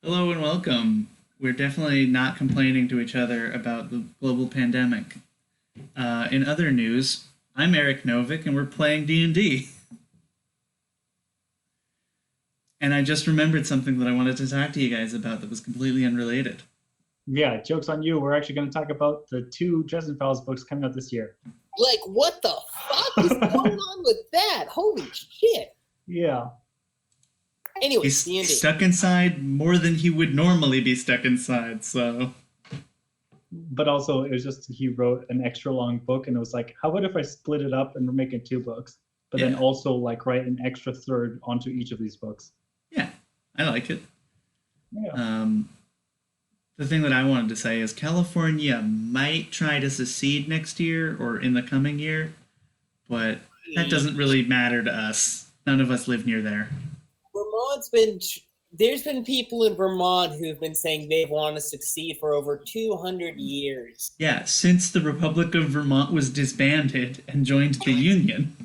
Hello and welcome. We're definitely not complaining to each other about the global pandemic. In other news, I'm Eric Novick and we're playing D&D. And I just remembered something that I wanted to talk to you guys about that was completely unrelated. Yeah, joke's on you. We're actually going to talk about the two Dresden Files books coming out this year. Like, what the fuck is going on with that? Holy shit. Yeah. Anyway, He's D&D. stuck inside more than he would normally be stuck inside, so... But also, it was just he wrote an extra long book, and it was like, how about if I split it up and we're making two books? But then also, like, write an extra third onto each of these books. Yeah, I like it. Yeah. The thing that I wanted to say is California might try to secede next year or in the coming year, but that doesn't really matter to us. None of us live near there. There's been people in Vermont who've been saying they want to succeed for over 200 years. Yeah, since the Republic of Vermont was disbanded and joined the Union.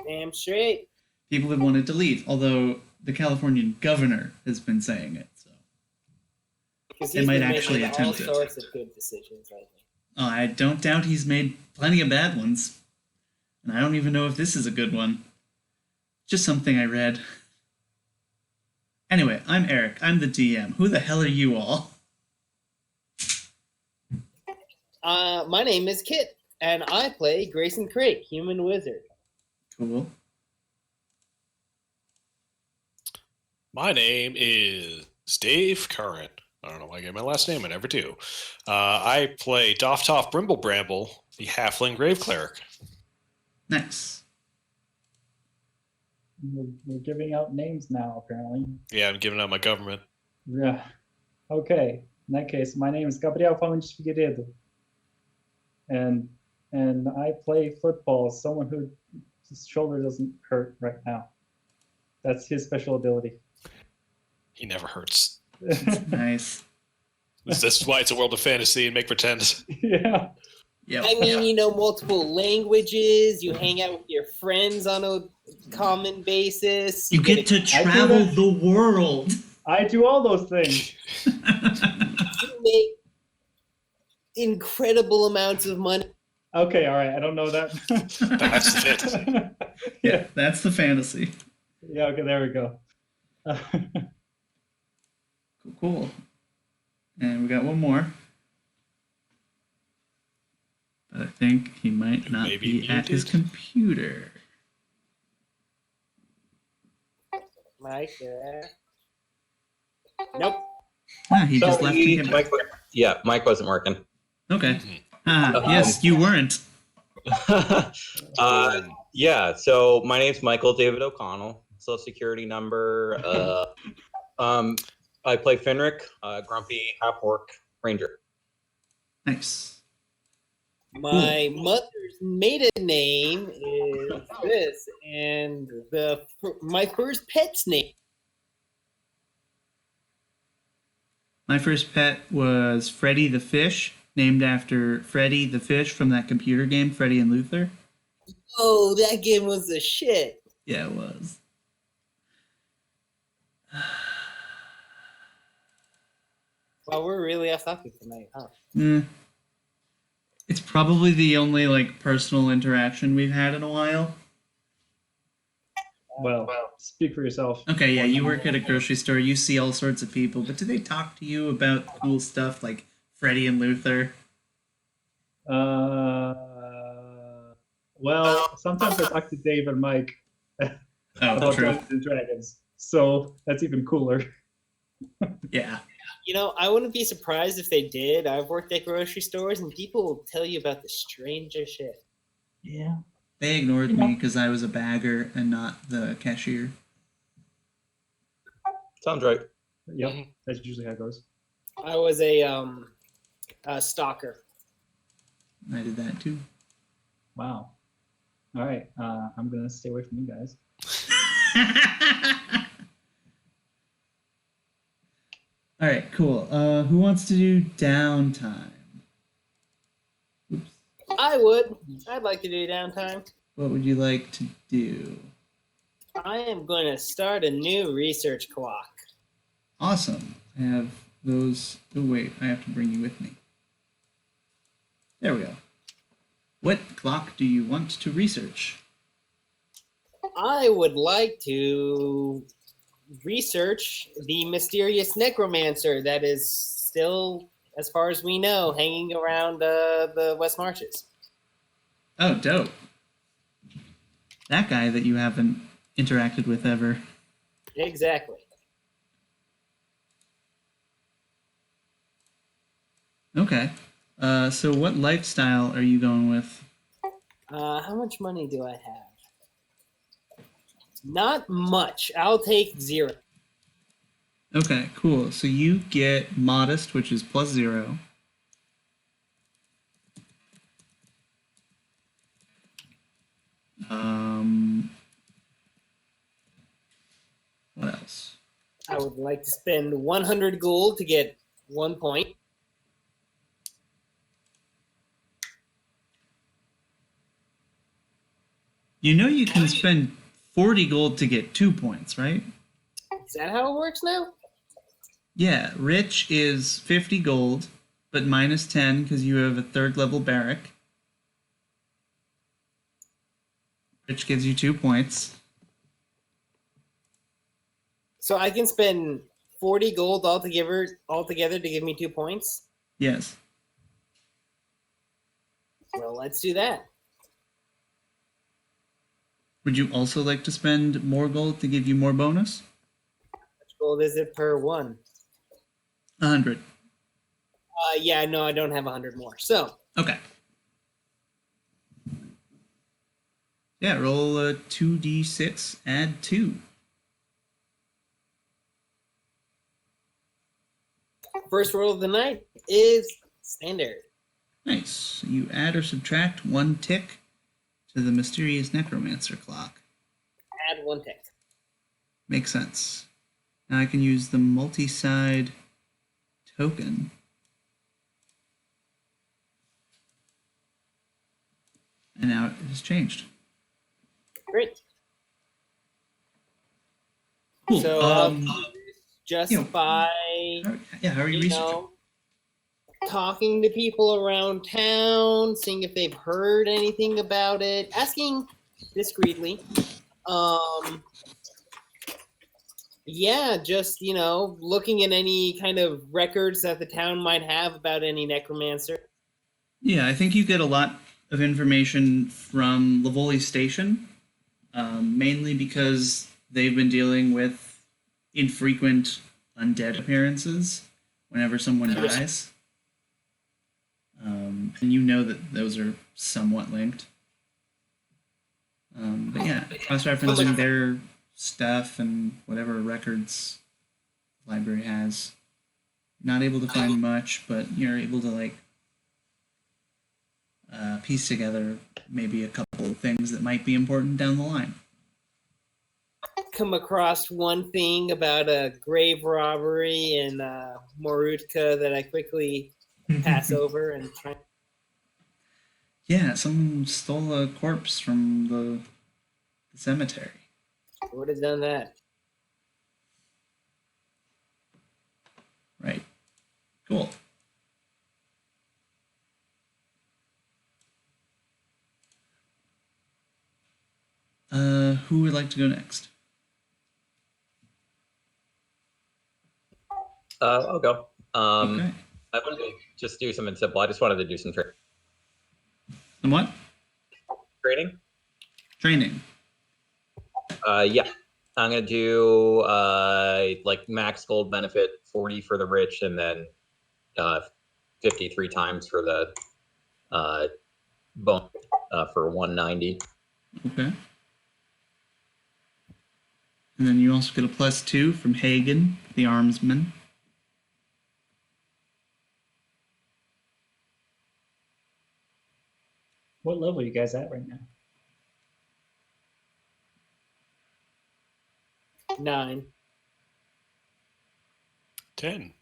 Damn straight. People have wanted to leave, although the Californian governor has been saying it, so They might actually attempt it. All sorts of good decisions, I think. Oh, I don't doubt he's made plenty of bad ones. And I don't even know if this is a good one. Just something I read. Anyway, I'm Eric. I'm the DM. Who the hell are you all? My name is Kit, and I play Grayson Craig, Human Wizard. Cool. My name is Dave Curran. I don't know why I gave my last name. I never do. I play Dofthoff Brimble Bramble, the Halfling Grave Cleric. Nice. We're giving out names now, apparently. Yeah, I'm giving out my government. Yeah. Okay. In that case, my name is Gabriel Falanges Figueiredo. And I play football, someone whose shoulder doesn't hurt right now. That's his special ability. He never hurts. Nice. This is why it's a world of fantasy and make pretend. Yeah. Yep. I mean, you know multiple languages, you hang out with your friends on a common basis. You get to travel the world. I do all those things. You make incredible amounts of money. Okay, all right. I don't know that. That's the fantasy. Yeah, that's the fantasy. Yeah, okay, there we go. Cool. And we got one more. But I think he might not be at his computer. Mike there. Nope. Ah, he just left to get back. Mike wasn't working. Okay. Yes, you weren't. Yeah, so my name's Michael David O'Connell. Social security number. I play Finric, grumpy half-orc ranger. Nice. My mother's maiden name is this, and my first pet's name. My first pet was Freddy the Fish, named after Freddy the Fish from that computer game, Freddy and Luther. Oh, that game was the shit. Yeah, it was. Well, we're really off topic tonight, huh? It's probably the only personal interaction we've had in a while. Well, speak for yourself. Okay, yeah, you work at a grocery store, you see all sorts of people, but do they talk to you about cool stuff like Freddy and Luther? Well, sometimes I talk to Dave and Mike about Dungeons and Dragons, so that's even cooler. Yeah. You know, I wouldn't be surprised if they did. I've worked at grocery stores, and people will tell you about the strangest shit. Yeah. They ignored me because I was a bagger and not the cashier. Sounds right. Yep, that's usually how it goes. I was a stalker. I did that too. Wow. All right, I'm going to stay away from you guys. All right, cool. Who wants to do downtime? Oops. I would. I'd like to do downtime. What would you like to do? I am going to start a new research clock. Awesome. I have those. Oh, wait, I have to bring you with me. There we go. What clock do you want to research? I would like to research the mysterious necromancer that is still, as far as we know, hanging around the West Marshes. Oh, dope. That guy that you haven't interacted with ever. Exactly. Okay. So what lifestyle are you going with? How much money do I have? Not much. I'll take 0. Okay, cool. So you get modest, which is +0. What else? I would like to spend 100 gold to get 1 point. You know you can spend 40 gold to get 2 points, right? Is that how it works now? Yeah, rich is 50 gold, but minus 10 because you have a 3rd level barrack. Rich gives you 2 points. So I can spend 40 gold altogether to give me 2 points? Yes. Well, let's do that. Would you also like to spend more gold to give you more bonus? How much gold is it per one? 100. Yeah, no, I don't have 100 more. So, Okay. Yeah, roll a 2d6, add 2. first roll of the night is standard. Nice. So you add or subtract 1 tick to the mysterious necromancer clock. Add 1 tick. Makes sense. Now I can use the multi-side token. And now it has changed. Great. Cool. So, just you know, by how are you researching? talking to people around town, seeing if they've heard anything about it, asking discreetly. Yeah, just, looking at any kind of records that the town might have about any necromancer. Yeah, I think you get a lot of information from Livoli Station, mainly because they've been dealing with infrequent undead appearances whenever someone dies. And you know that those are somewhat linked. But yeah, cross-referencing their stuff and whatever records the library has. Not able to find much, but you're able to piece together maybe a couple of things that might be important down the line. Come across one thing about a grave robbery in Morutka that I quickly pass over and try. Yeah, someone stole a corpse from the cemetery. Who would have done that? Right. Cool. Who would like to go next? I'll go. Okay. I wanted to just do something simple. I just wanted to do some And what? trading. Training. Yeah, I'm gonna do max gold benefit 40 for the rich, and then 53 times for the bone for 190. Okay. And then you also get a +2 from Hagen, the armsman. What level are you guys at right now? 9. 10.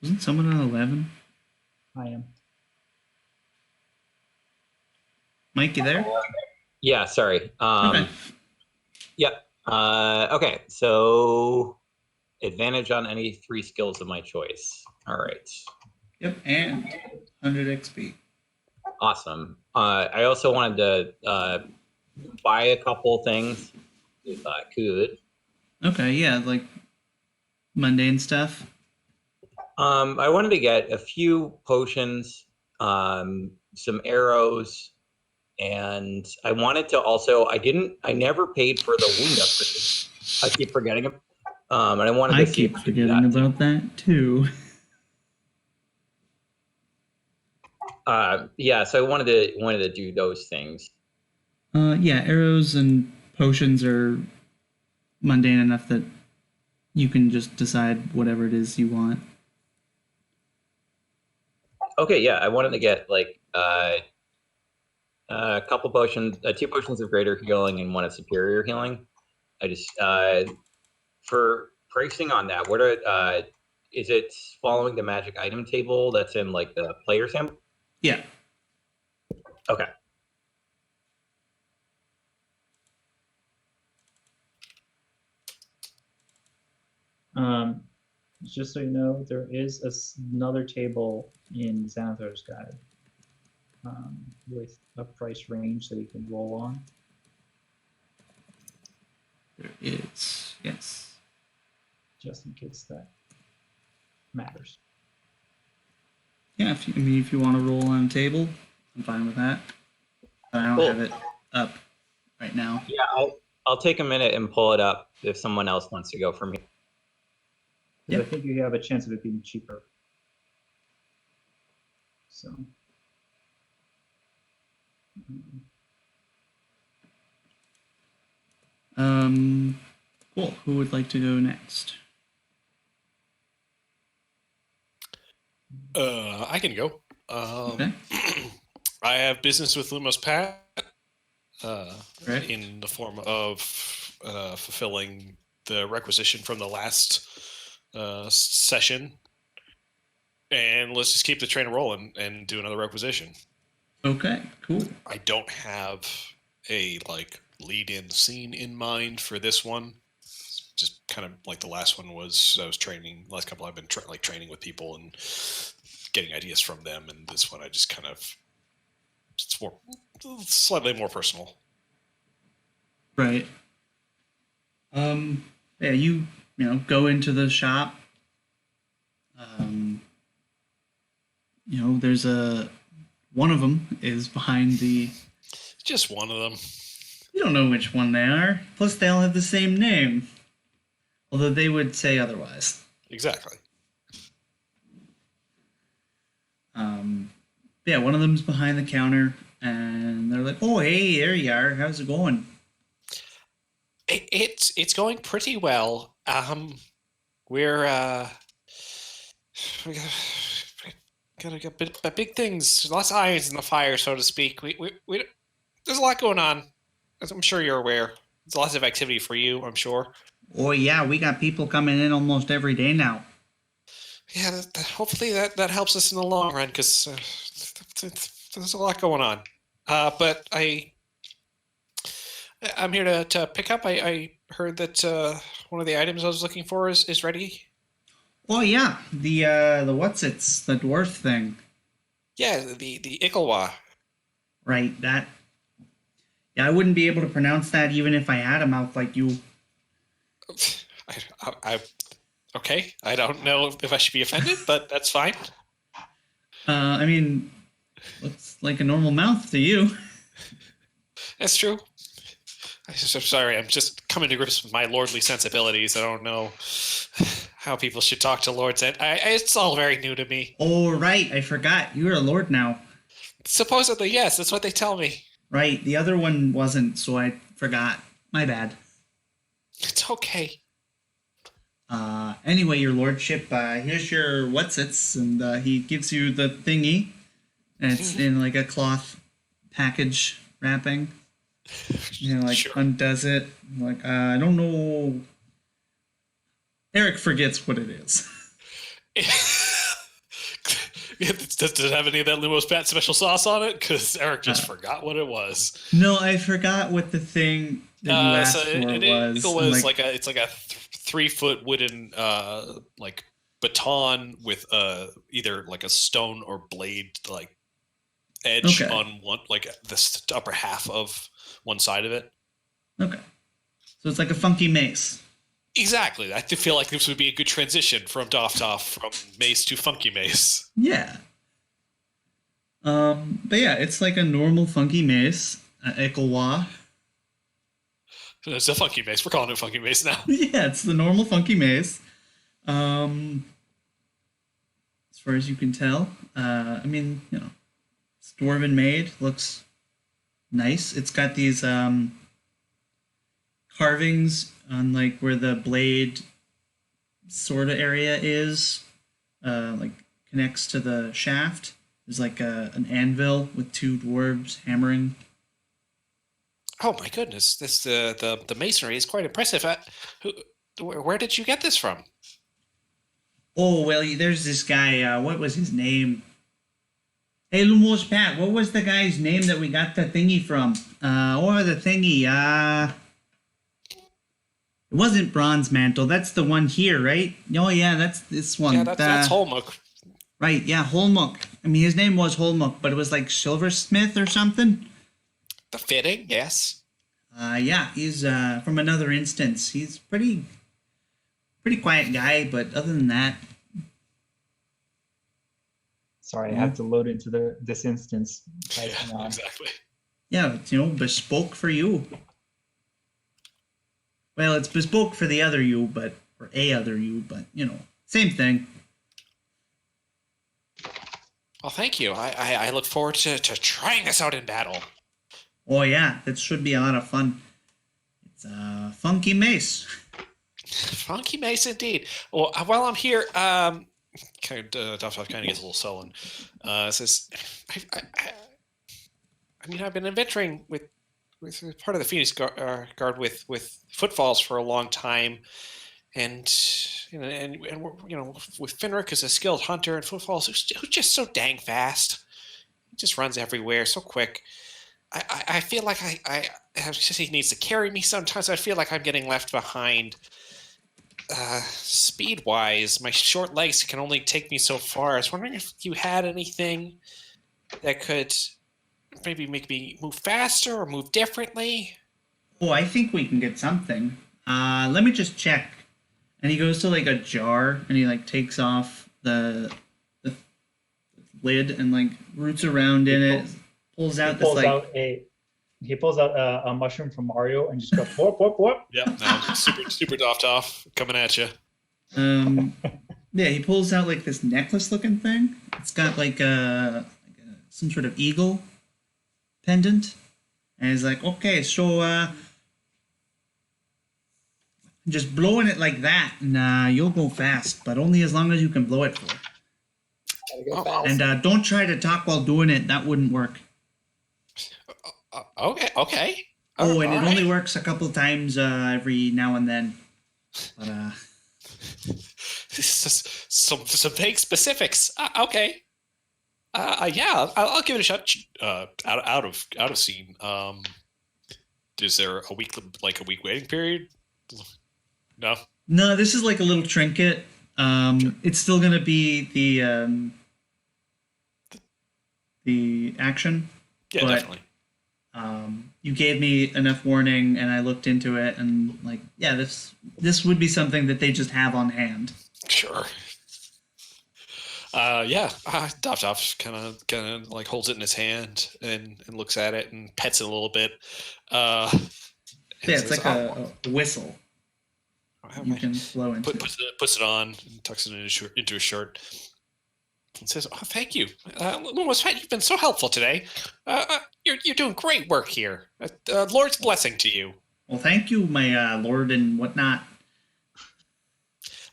Wasn't someone on 11? I am. Mike, you there? Yeah, sorry. Okay. Yep. Okay, so advantage on any 3 skills of my choice. All right. Yep, and 100 XP. Awesome. I also wanted to buy a couple things if I could. Okay, yeah, like mundane stuff. I wanted to get a few potions, some arrows, and I wanted to also. I never paid for the wound up. I keep forgetting them. And I wanted I to see if keep I could do forgetting that. about that too. Yeah, so I wanted to do those things. Yeah, arrows and potions are mundane enough that you can just decide whatever it is you want. Okay, yeah, I wanted to get like a couple potions, 2 potions of greater healing and 1 of superior healing. I just for pricing on that, what are is it following the magic item table that's in like the player's handbook? Yeah. Okay. Just so you know, there is another table in Xanathar's guide with a price range that you can roll on. There is. Yes. Just in case that matters. Yeah, if you want to roll on a table, I'm fine with that. But I don't Cool. have it up right now. Yeah, I'll take a minute and pull it up if someone else wants to go from here. Because Yep. I think you have a chance of it being cheaper. So. Cool. Who would like to go next? I can go. Okay. I have business with Lumos Pat Correct. in the form of fulfilling the requisition from the last session. And let's just keep the train rolling and do another requisition. Okay, cool. I don't have a like lead-in scene in mind for this one. Just kind of like the last one was. I was training. Last couple I've been training with people and getting ideas from them, and this one I just kind of it's more slightly more personal. Right. Yeah, you go into the shop. There's one of them is behind the. Just one of them. You don't know which one they are. Plus, they all have the same name. Although they would say otherwise. Exactly. Yeah, one of them's behind the counter, and they're like, "Oh, hey, there you are. How's it going?" It's going pretty well. We're got big things, lots of irons in the fire, so to speak. We there's a lot going on, as I'm sure you're aware. There's lots of activity for you, I'm sure. Oh yeah, we got people coming in almost every day now. Yeah, hopefully that helps us in the long run, because there's a lot going on. But I'm here to pick up. I heard that one of the items I was looking for is ready. Oh yeah, the what's it's the dwarf thing. Yeah, the Ikalwa. Right, that. Yeah, I wouldn't be able to pronounce that even if I had a mouth like you. I okay. I don't know if I should be offended, but that's fine. I mean, looks like a normal mouth to you. That's true. I'm sorry. I'm just coming to grips with my lordly sensibilities. I don't know how people should talk to lords. It's all very new to me. Oh, right. I forgot. You're a lord now. Supposedly, yes. That's what they tell me. Right. The other one wasn't, so I forgot. My bad. It's okay. Anyway, your lordship, here's your what's-its, and he gives you the thingy, and it's in like a cloth package wrapping. Sure. Undoes it. Like, I don't know. Eric forgets what it is. Does it have any of that Lumos Pat special sauce on it? Because Eric just forgot what it was. No, I forgot what the thing. that you asked for It was. was like a 3-foot wooden like baton with either like a stone or blade like edge Okay. on one, like the upper half of one side of it. Okay. So it's like a funky mace. Exactly. I feel like this would be a good transition from from mace to funky mace. Yeah. But yeah, it's like a normal funky mace, Ekelwa. It's a funky mace. We're calling it funky mace now. Yeah, it's the normal funky mace. As far as you can tell, I mean, it's dwarven made, looks nice. It's got these carvings on like where the blade sort of area is, like connects to the shaft. There's like an anvil with 2 dwarves hammering. Oh my goodness! The masonry is quite impressive. Where did you get this from? Oh well, there's this guy. What was his name? Hey, Lumos Pat. What was the guy's name that we got the thingy from? The thingy. It wasn't Bronze Mantle. That's the one here, right? Oh yeah, that's this one. Yeah, that's Holmuk. Right. Yeah, Holmuk. I mean, his name was Holmuk, but it was like Silversmith or something. The fitting, yes. Yeah, he's from another instance. He's pretty quiet guy, but other than that, Sorry, I have to load into this instance. Yeah, exactly. yeah, it's, bespoke for you. Well, it's bespoke for the other you, but or a other you, but same thing. Well, thank you. I look forward to trying this out in battle. Oh yeah, that should be a lot of fun. It's a funky mace. Funky mace indeed. Well, while I'm here, Dovetail kind of gets a little sullen. Says, I've been adventuring with part of the Phoenix Guard with footfalls for a long time, and with Finrick as a skilled hunter and footfalls who's just so dang fast. He just runs everywhere so quick. I feel like he needs to carry me sometimes. I feel like I'm getting left behind. Speed-wise, my short legs can only take me so far. I was wondering if you had anything that could maybe make me move faster or move differently. Oh, I think we can get something. Let me just check. And he goes to like a jar and he like takes off the lid and like roots around in it. Pulls out he pulls out a mushroom from Mario and just goes whoop whoop whoop. Yep, no, super off coming at you. Yeah, he pulls out like this necklace-looking thing. It's got like some sort of eagle pendant, and he's like, "Okay, so just blowing it like that, and you'll go fast, but only as long as you can blow it for. Gotta go fast. And don't try to talk while doing it. That wouldn't work." Okay. Oh, and it only works a couple times every now and then. But some vague specifics. Okay. Yeah, I'll give it a shot. Out of scene. Is there a week waiting period? No. No, this is like a little trinket. Sure. It's still gonna be the action. Yeah, but, definitely. You gave me enough warning, and I looked into it, and like, yeah, this would be something that they just have on hand. Sure. Yeah. Dov kind of like holds it in his hand and looks at it and pets it a little bit. Yeah, it's like a whistle. You can blow into. Puts it on, and tucks it into his shirt. And says, "Oh, thank you, Lumos. You've been so helpful today. You're doing great work here. Lord's blessing to you." Well, thank you, my lord and whatnot.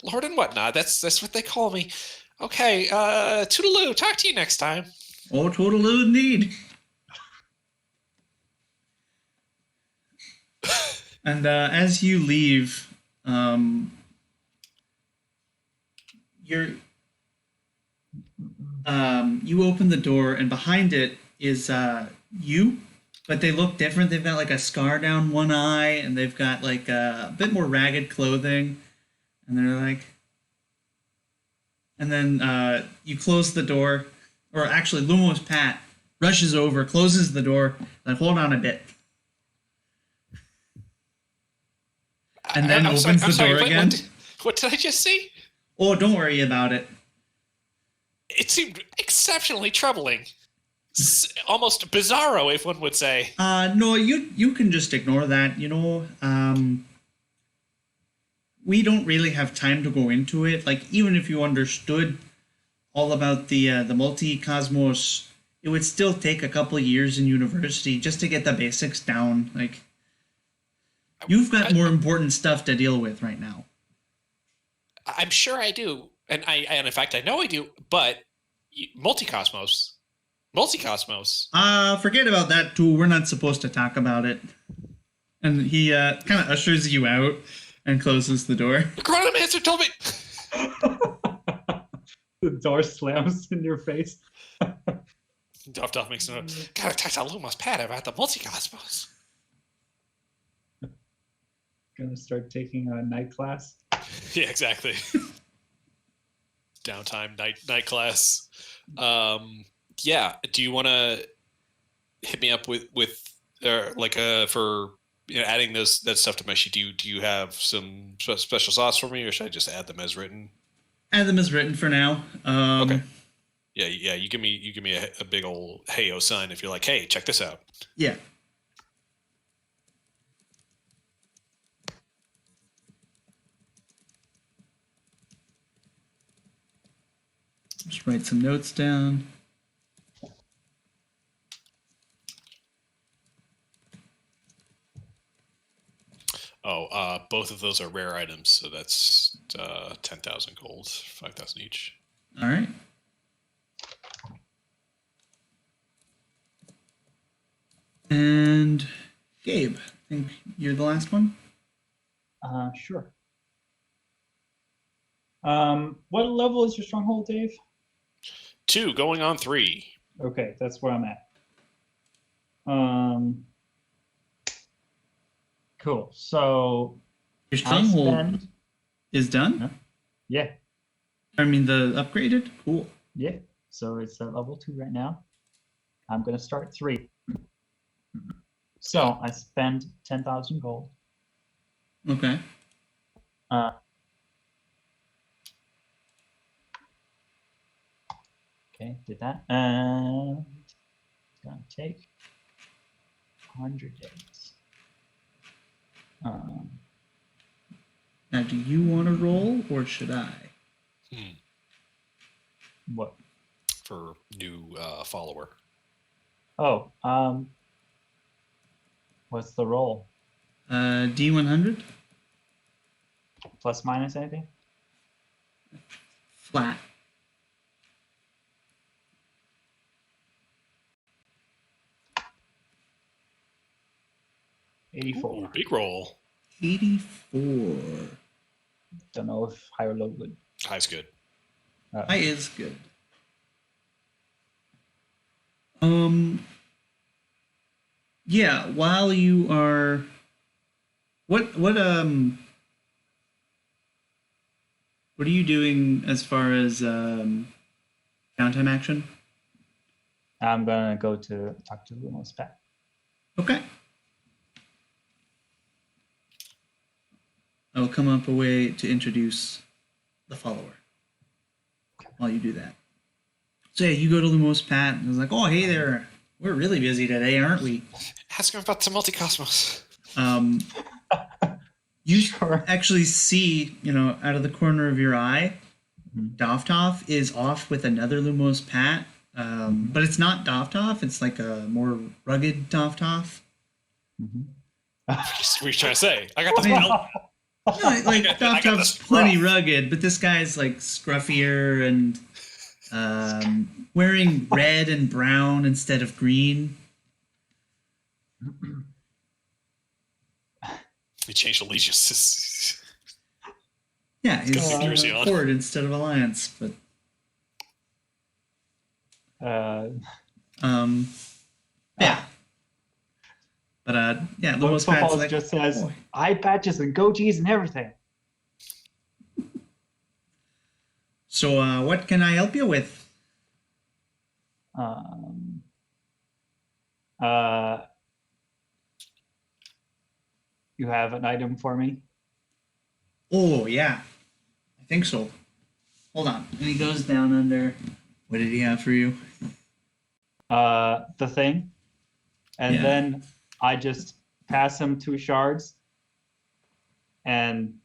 Lord and whatnot. That's what they call me. Okay. Toodaloo. Talk to you next time. Oh, toodaloo indeed. And as you leave, you open the door, and behind it is you. but they look different. They've got like a scar down one eye, and they've got like a bit more ragged clothing, and they're like, and then you close the door, or actually Lumos Pat rushes over, closes the door, like hold on a bit, and then opens the door again. What did I just see? Oh, don't worry about it. It seemed exceptionally troubling. Almost bizarro, if one would say. No, you can just ignore that. You know, we don't really have time to go into it. Like, even if you understood all about the multi-cosmos, it would still take a couple of years in university just to get the basics down. Like, you've got more important stuff to deal with right now. I'm sure I do, and in fact I know I do. But multi-cosmos. Forget about that too. We're not supposed to talk about it. And he kind of ushers you out and closes the door. The Chronomancer told me. The door slams in your face. Duff makes a note. Gotta talk to Lumos Pat about the multi-cosmos. Gonna start taking a night class. Yeah, exactly. Downtime night class. Yeah. Do you want to hit me up with for adding that stuff to my sheet? Do you have some special sauce for me, or should I just add them as written? Add them as written for now. Okay. Yeah. You give me a big old hey-o sign if you're like, hey, check this out. Yeah. Just write some notes down. Oh, both of those are rare items, so that's 10,000 gold, 5,000 each. All right. And Gabe, I think you're the last one. Sure. What level is your stronghold, Dave? 2, going on 3. Okay, that's where I'm at. Cool. So Your stronghold spend... is done? Huh? Yeah. I mean, the upgraded? Cool. Yeah. So it's at level 2 right now. I'm going to start 3. So I spend 10,000 gold. Okay. Okay, did that. And it's going to take 100 days. Now, do you want to roll, or should I? What? For new follower. Oh, what's the roll? D100? Plus minus anything? Flat. $84. Big roll. 84. Don't know if high or low good. High's good. High is good. Yeah, while you are what are you doing as far as downtime action? I'm gonna go to talk to Lumos Pat. Okay. I'll come up a way to introduce the follower while you do that. So yeah, you go to Lumos Pat and it's like, oh hey there, we're really busy today, aren't we? Ask him about the multi-cosmos. You actually see, out of the corner of your eye, Dovtov is off with another Lumos Pat, but it's not Dovtov, it's like a more rugged Dovtov. What are you trying to say? I got the belt. No, like Dovtov's plenty rugged, but this guy's like scruffier and wearing red and brown instead of green. He changed allegiances. Yeah, he's got New Jersey on. Horde instead of Alliance, but yeah. But yeah, the But most pat's Footballs like, just says "Oh." eye patches and goatees and everything. So what can I help you with? Um, uh, you have an item for me? Oh yeah, I think so. Hold on. And he goes down under. What did he have for you? The thing. And Yeah. then I just pass him 2 shards and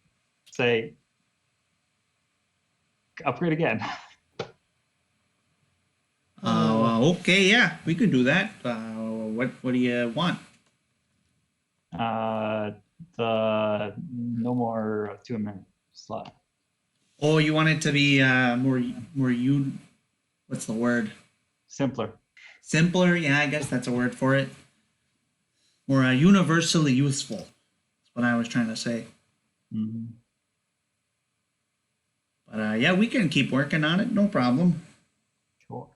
say, upgrade again. Okay, yeah, we could do that. What do you want? The no more 2-minute slot. Oh, you want it to be more you. What's the word? Simpler. Simpler? Yeah, I guess that's a word for it. More universally useful. That's what I was trying to say. Mm-hmm. But yeah, we can keep working on it. No problem. Sure.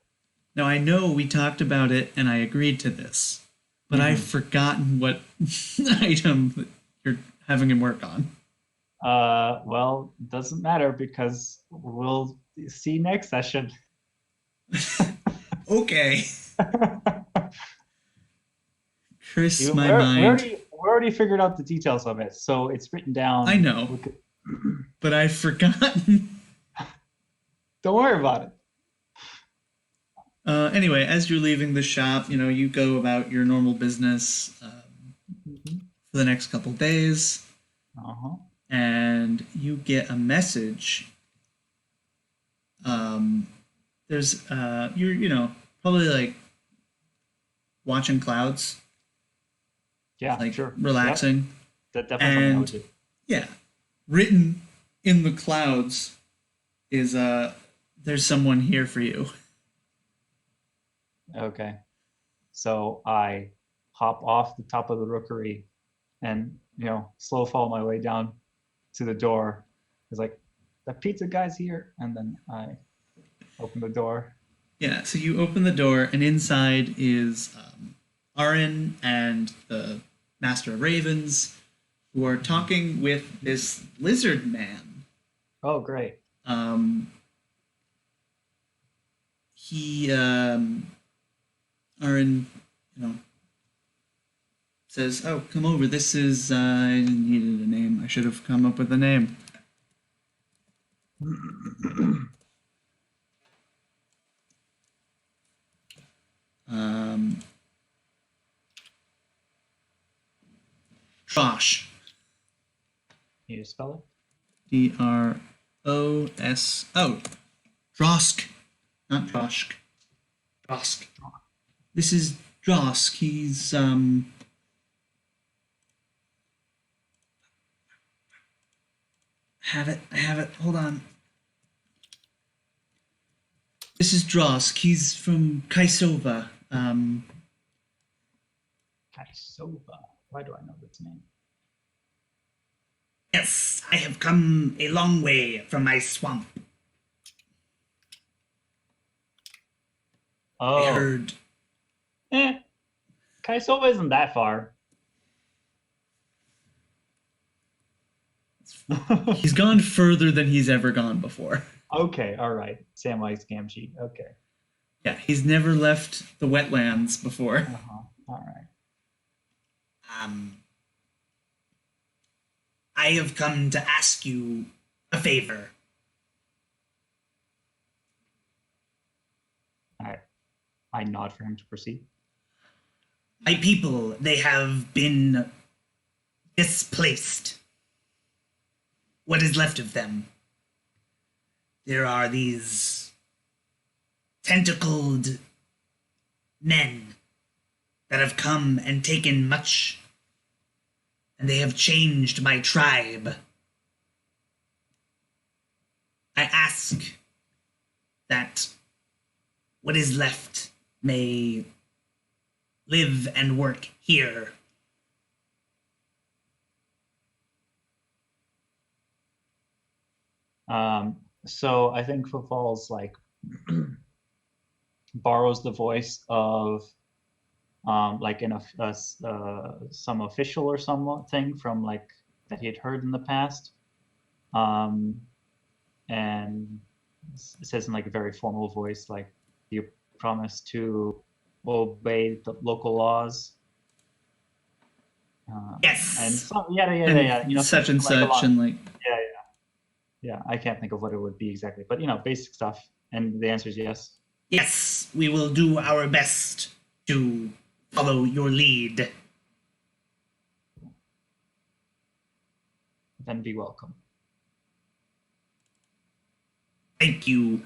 Now I know we talked about it, and I agreed to this, but I've forgotten what item that you're having him work on. Well, doesn't matter because we'll see next session. Okay. Chris, We my mind. we already figured out the details of it, so it's written down. I know. But I've forgotten. Don't worry about it. Anyway, as you're leaving the shop, you go about your normal business for the next couple days, and you get a message. There's you're probably like watching clouds, Yeah, like sure. relaxing. Yep. That definitely something I would do. Yeah, written in the clouds is there's someone here for you. Okay. So I hop off the top of the rookery and, slow fall my way down to the door. It's like, the pizza guy's here. And then I open the door. Yeah, so you open the door, and inside is Arin and the Master of Ravens, who are talking with this lizard man. Oh, great. Arin, says, "Oh, come over. This is I needed a name. I should have come up with a name." Drosh. Can you spell it? Dros. Oh, Drosk, not Drosk. Drosk. This is Drosk. He's I have it. Hold on. This is Drosk. He's from Kaisova. Kaisova. Why do I know this name? Yes, I have come a long way from my swamp. Oh. I heard. Kaisova isn't that far. He's gone further than he's ever gone before. Okay, all right. Samwise Gamgee. Okay. Yeah, he's never left the wetlands before. All right. I have come to ask you a favor. All right. I nod for him to proceed. My people, they have been displaced. What is left of them? There are these tentacled men that have come and taken much, and they have changed my tribe. I ask that what is left may live and work here. So I think Footfall's like borrows the voice of like in some official or something from like that he had heard in the past, and it says in like a very formal voice, like, "Do you promise to obey the local laws?" Yes. And so, yeah, And you know, such and something like such, along, and like, yeah. I can't think of what it would be exactly, but you know, basic stuff. And the answer is yes. yes, we will do our best to follow your lead. Then be welcome. Thank you.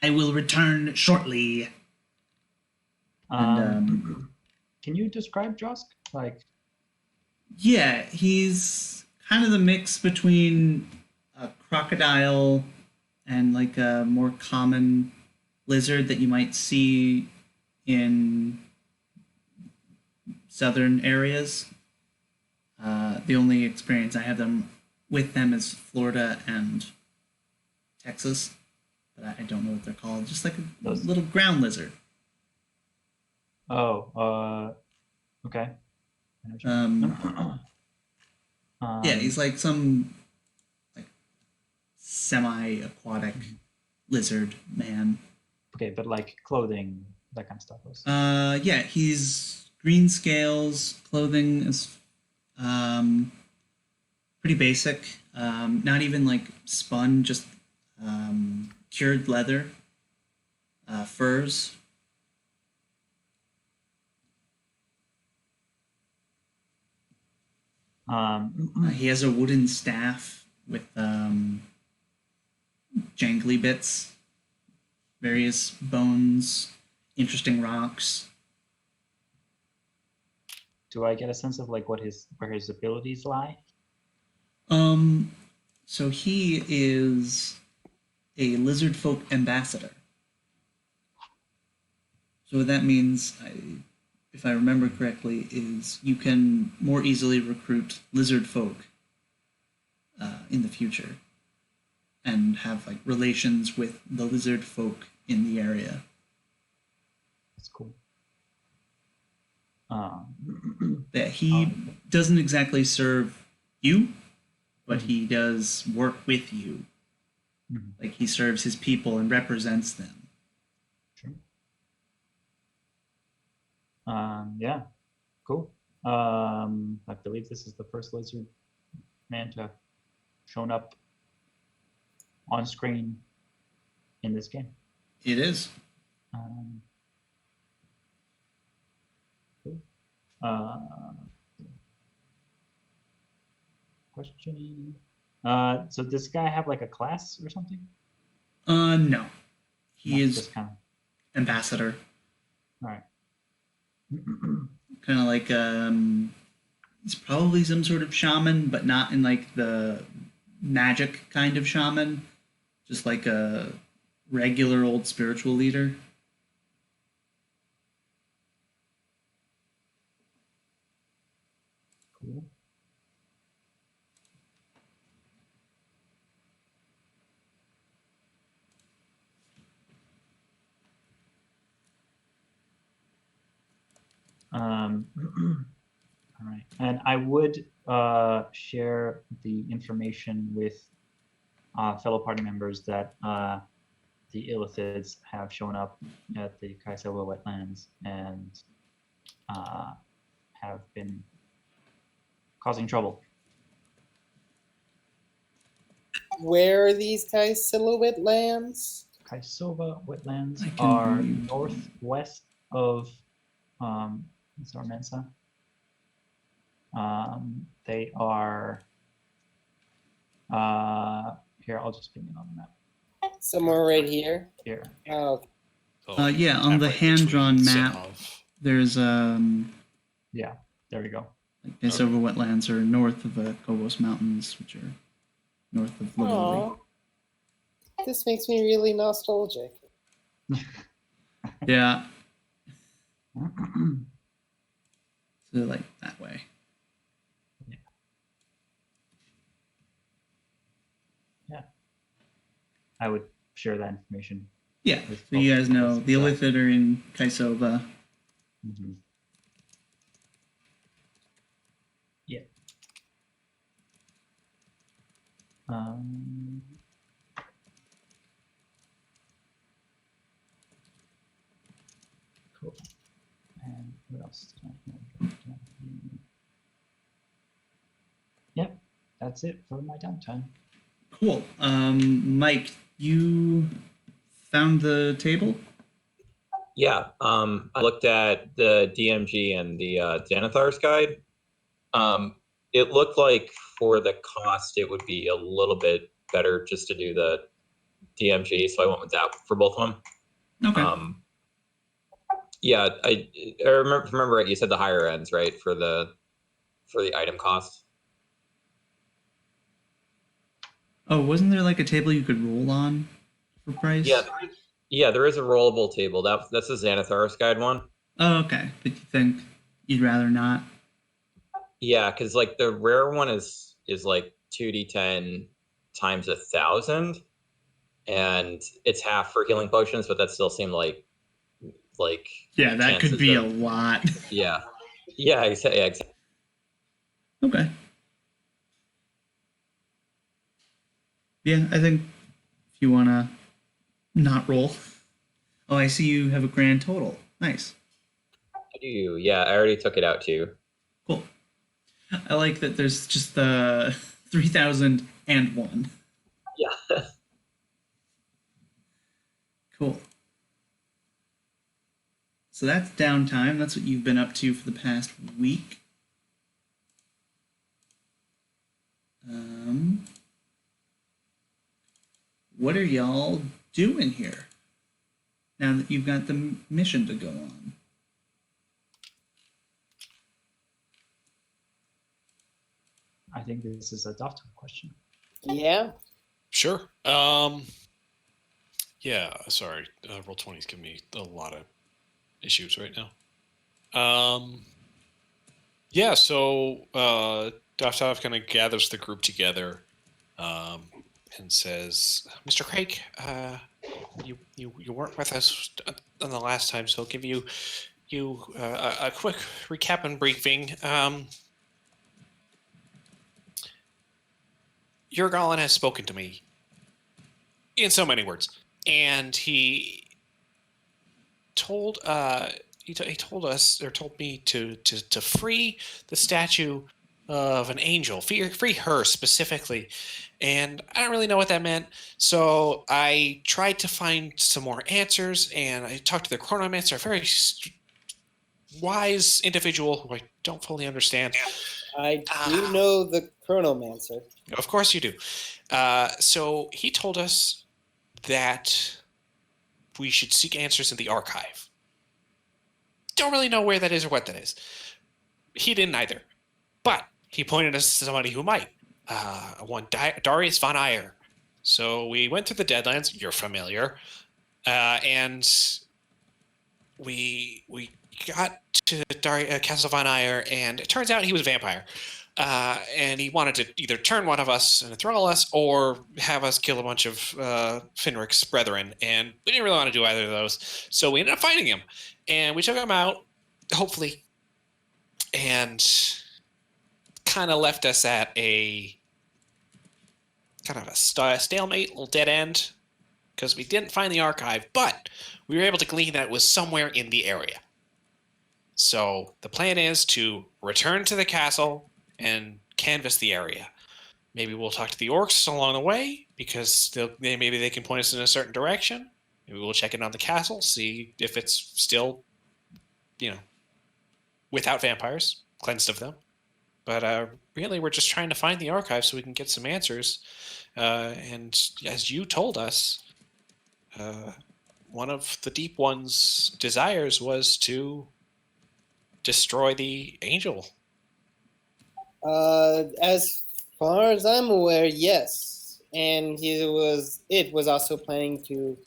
I will return shortly. And, Can you describe Josk? Like, yeah, he's kind of the mix between a crocodile and like a more common lizard that you might see in southern areas. The only experience I have with them is Florida and Texas, but I don't know what they're called. Just like a little ground lizard. oh, okay. Yeah, he's like some like semi-aquatic lizard man. Okay, but like clothing, that kind of stuff. Yeah, he's green scales. Clothing is pretty basic. Not even like spun, just cured leather. Furs. He has a wooden staff with jangly bits, various bones, interesting rocks. Do I get a sense of like where his abilities lie? So he is a lizard folk ambassador. So what that means, if I remember correctly, is you can more easily recruit lizard folk in the future and have like relations with the lizard folk in the area. That's cool. That he doesn't exactly serve you, but he does work with you. Like he serves his people and represents them. Sure. Yeah, cool. I believe this is the first lizard man to have shown up on screen in this game. It is. Cool. Questioning. So does this guy have like a class or something? No. He is just kind of ambassador. all right. Kind of like he's probably some sort of shaman, but not in like the magic kind of shaman, just like a regular old spiritual leader. Cool. All right, and I would share the information with fellow party members that the illithids have shown up at the Kaisawa wetlands and have been causing trouble. Where are these guys' silhouette lands? Kaisawa wetlands are northwest of Zarmensa. They are here. I'll just ping it on the map. Somewhere right here. Here. Oh, Yeah, on the hand-drawn map, there's yeah, there we go. like Kaisawa wetlands are north of the Kobos Mountains, which are north of Little this makes me really nostalgic. Yeah. So like that way. Yeah. I would share that information. Yeah. So you guys know the illithid are in Kaisawa. Um, cool. And what else? Yep, that's it for my downtime. Cool. Mike, you found the table? Yeah, I looked at the DMG and the Xanathar's guide. It looked like for the cost, it would be a little bit better just to do the DMG, so I went with that for both of them. Okay. Yeah, I remember right, you said the higher ends, right, for the item cost. Oh, wasn't there like a table you could roll on for price? Yeah, there is a rollable table. That's the Xanathar's guide one. Oh, okay. But you think you'd rather not? Yeah, because like the rare one is like 2d10 times 1,000, and it's half for healing potions, but that still seemed like Yeah, that could chances be a of- lot. yeah, exactly. Okay. Yeah, I think if you want to not roll. Oh, I see you have a grand total. Nice. I do. Yeah, I already took it out too. Cool. I like that there's just the 3001. Yeah. Cool. So that's downtime. That's what you've been up to for the past week. What are y'all doing here now that you've got the mission to go on? I think this is a Dofton question. Yeah. Sure. Yeah, sorry. Roll20's giving me a lot of issues right now. Yeah, so Daftov kind of gathers the group together and says, Mr. Craig, you weren't with us on the last time, so I'll give you a quick recap and briefing. Jurgalin has spoken to me in so many words, and he told he told us, or told me to free the statue of an angel, free her specifically, and I don't really know what that meant. So I tried to find some more answers, and I talked to the Chronomancer, a very wise individual who I don't fully understand. I do know the Chronomancer. Of course you do. So he told us that we should seek answers in the archive. Don't really know where that is or what that is. He didn't either. But he pointed us to somebody who might. One Darius von Eyre. So we went through the Deadlands. You're familiar. And we got to Castle von Eyre, and it turns out he was a vampire. And he wanted to either turn one of us and enthrall us, or have us kill a bunch of Finric's brethren. And we didn't really want to do either of those. So we ended up finding him. And we took him out, hopefully, and kind of left us at a kind of a stalemate, little dead end, because we didn't find the archive, but we were able to glean that it was somewhere in the area. So the plan is to return to the castle and canvass the area. Maybe we'll talk to the orcs along the way, because maybe they can point us in a certain direction. Maybe we'll check in on the castle, see if it's still, without vampires, cleansed of them. But really, we're just trying to find the archive so we can get some answers. And as you told us, one of the Deep One's desires was to destroy the angel. As far as I'm aware, yes. And it was also planning to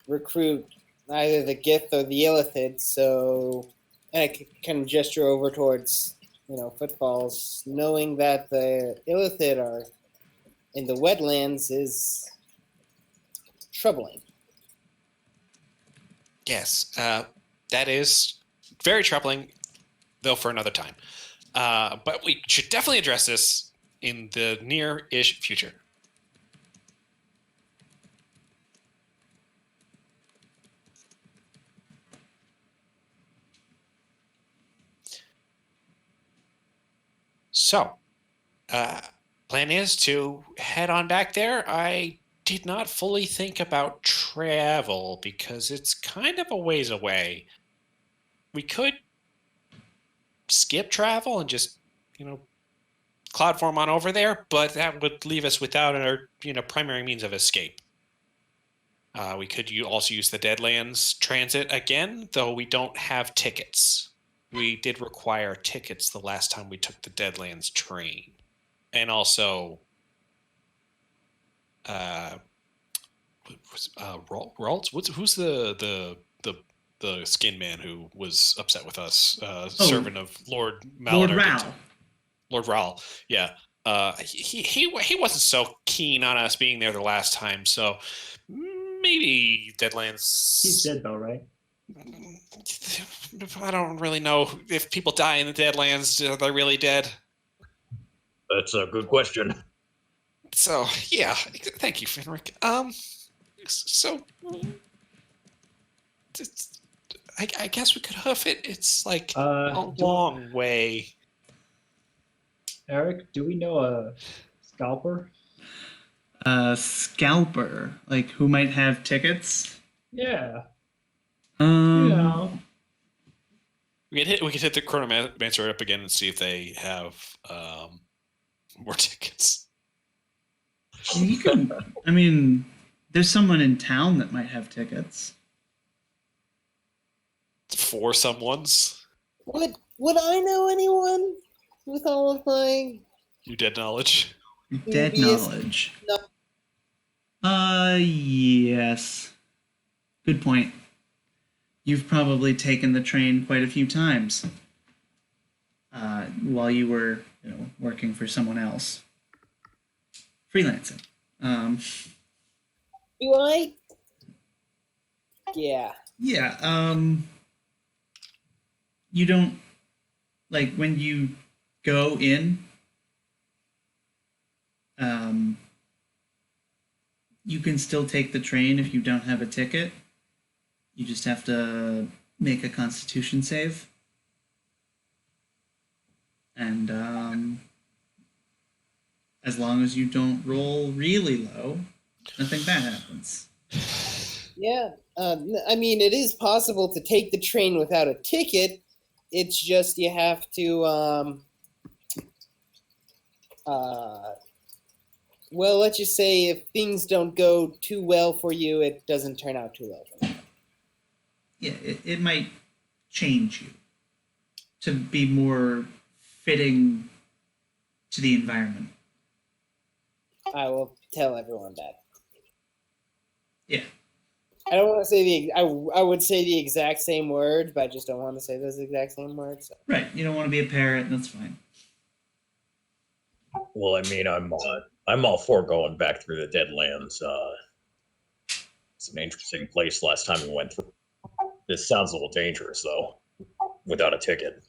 recruit either the Gith or the Illithid, so I can gesture over towards, footfalls, knowing that the Illithid are in the wetlands is troubling. Yes, that is very troubling, though for another time. But we should definitely address this in the near-ish future. So, plan is to head on back there. I did not fully think about travel because it's kind of a ways away. We could skip travel and just, cloud form on over there, but that would leave us without our, primary means of escape. We could also use the Deadlands transit again, though we don't have tickets. We did require tickets the last time we took the Deadlands train. And also, Raltz? Who's the skin man who was upset with us? Servant of Lord Lord Maladar. Ral. Lord Ral, yeah. He wasn't so keen on us being there the last time, so maybe Deadlands. He's dead though, right? I don't really know if people die in the Deadlands. Are they really dead? That's a good question. So yeah, thank you, Fenric. So I guess we could hoof it. It's like a long way. Eric, do we know a scalper? Scalper, like who might have tickets? Yeah. Um, We could hit the Chronomancer up again and see if they have more tickets. you can. I mean, there's someone in town that might have tickets. For someone's. Would I know anyone with all of my You dead knowledge? Dead Previous- knowledge. No. Yes. Good point. You've probably taken the train quite a few times while you were, working for someone else, freelancing. Do I? Yeah. Yeah. You don't like when you go in. You can still take the train if you don't have a ticket. You just have to make a Constitution save. And as long as you don't roll really low, nothing bad happens. Yeah. I mean, it is possible to take the train without a ticket. It's just you have to, well, let's just say if things don't go too well for you, it doesn't turn out too well for you. Yeah, it might change you to be more fitting to the environment. I will tell everyone that. Yeah. I don't want to say I would say the exact same words, but I just don't want to say those exact same words. So. Right. You don't want to be a parrot, that's fine. Well, I mean, I'm all for going back through the Deadlands. It's an interesting place last time we went through. This sounds a little dangerous, though, without a ticket.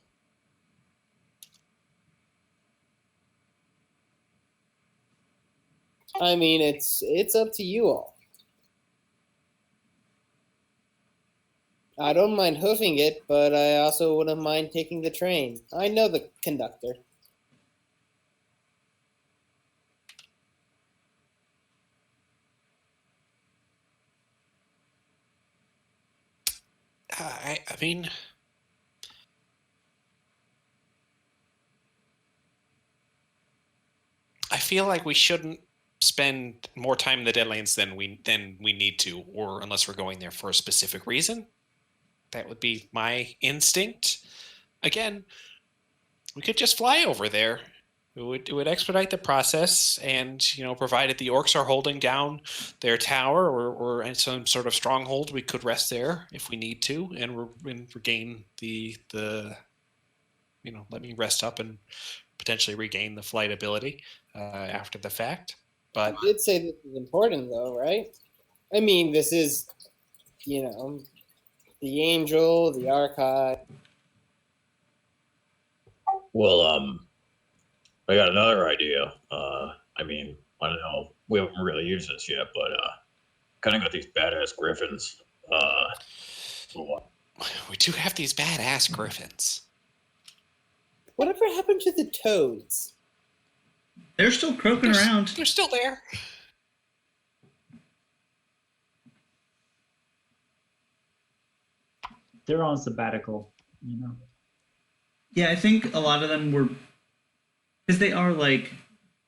I mean, it's up to you all. I don't mind hoofing it, but I also wouldn't mind taking the train. I know the conductor. I mean, I feel like we shouldn't spend more time in the Deadlands than we need to, or unless we're going there for a specific reason. That would be my instinct. Again, we could just fly over there. It would expedite the process, and provided the orcs are holding down their tower or in some sort of stronghold, we could rest there if we need to, and regain the let me rest up and potentially regain the flight ability after the fact. But I did say this is important, though, right? I mean, this is, the Angel, the Archive. Well, I got another idea. I mean, I don't know. We haven't really used this yet, but kind of got these badass griffins. We do have these badass griffins. Whatever happened to the toads? They're still croaking around. They're still there. They're on sabbatical, you know. Yeah, I think a lot of them were, because they are like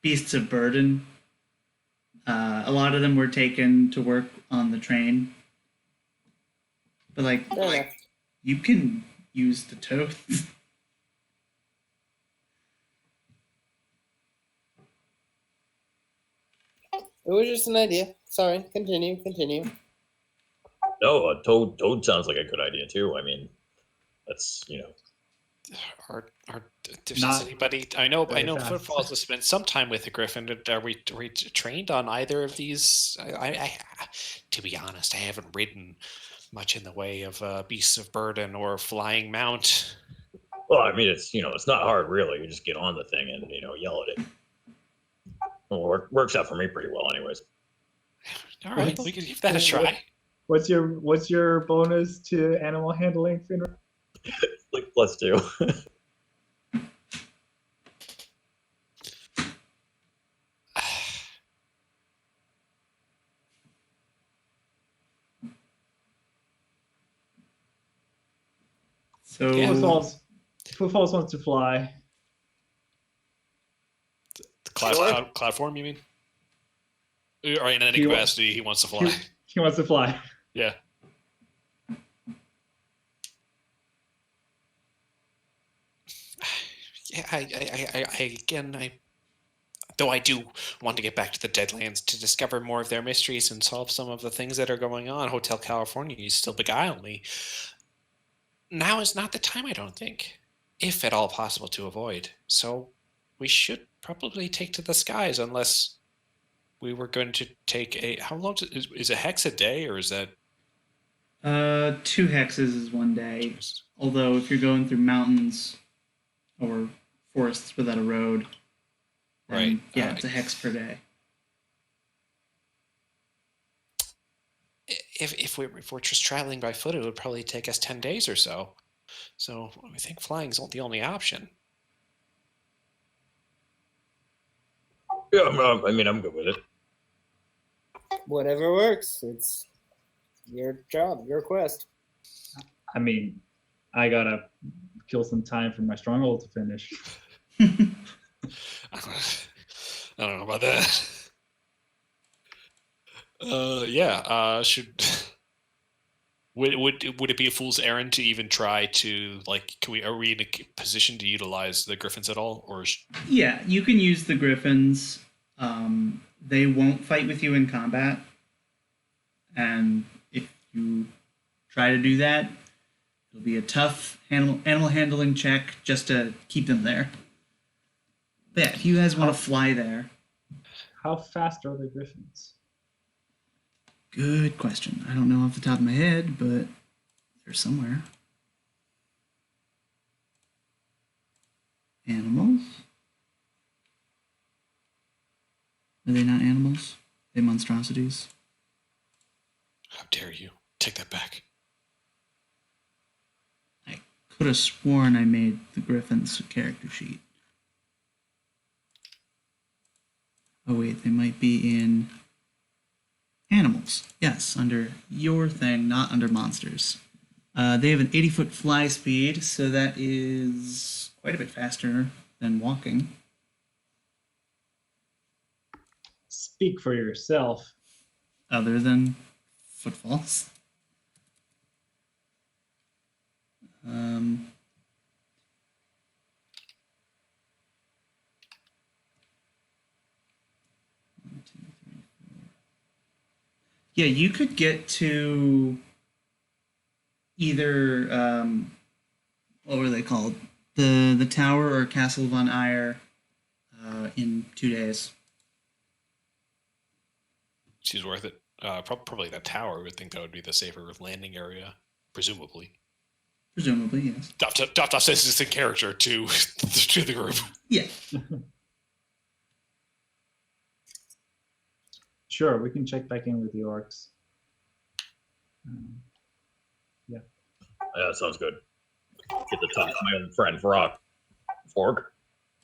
beasts of burden. A lot of them were taken to work on the train. But like, Fair enough. you can use the toads. It was just an idea. Sorry. Continue. No, a toad sounds like a good idea too. I mean, that's Are Not anybody? I know very fast. Footfalls has spent some time with the Griffin. Are we trained on either of these? I to be honest, I haven't ridden much in the way of beasts of burden or flying mount. well, I mean, it's not hard really. You just get on the thing and yell at it. Well, works out for me pretty well, anyways. All right, we can give that a try. What's your bonus to animal handling, Finra? Like +2. So Yeah. Footfalls wants to fly. Cloud form, you mean? Or in any He wa- capacity, he wants to fly. He wants to fly. Yeah. Yeah, I though I do want to get back to the Deadlands to discover more of their mysteries and solve some of the things that are going on. Hotel California, you still beguile me. Now is not the time, I don't think, if at all possible to avoid. So we should probably take to the skies, unless we were going to take a. How long is a hex a day, or is that? 2 hexes is 1 day. Although if you're going through mountains or forests without a road, then, Right. yeah, it's a hex per day. If we're just traveling by foot, it would probably take us 10 days or so. So I think flying is the only option. Yeah, I'm good with it. Whatever works. It's your job, your quest. I mean, I gotta kill some time for my stronghold to finish. I don't know about that. Yeah. Should would it be a fool's errand to even try to are we in a position to utilize the Griffins at all, or? Yeah, you can use the Griffins. They won't fight with you in combat, and if you try to do that, it'll be a tough animal handling check just to keep them there. But yeah, if you guys want to fly there. How fast are the griffins? Good question. I don't know off the top of my head, but they're somewhere. Animals? Are they not animals? Are they monstrosities? How dare you take that back? I could have sworn I made the Griffins character sheet. Oh wait, they might be in animals. Yes, under your thing, not under monsters. They have an 80-foot fly speed, so that is quite a bit faster than walking. Speak for yourself. Other than footfalls. One, two, three, four. Yeah, you could get to either what were they called? The Tower or Castle von Eyre in 2 days. She's worth it. Probably that tower. I would think that would be the safer landing area, presumably. Presumably, yes. Doptop says this in character to the group. Yeah. Sure, we can check back in with the orcs. Yeah, sounds good. Get to talk to my old friend Vrock. Fork.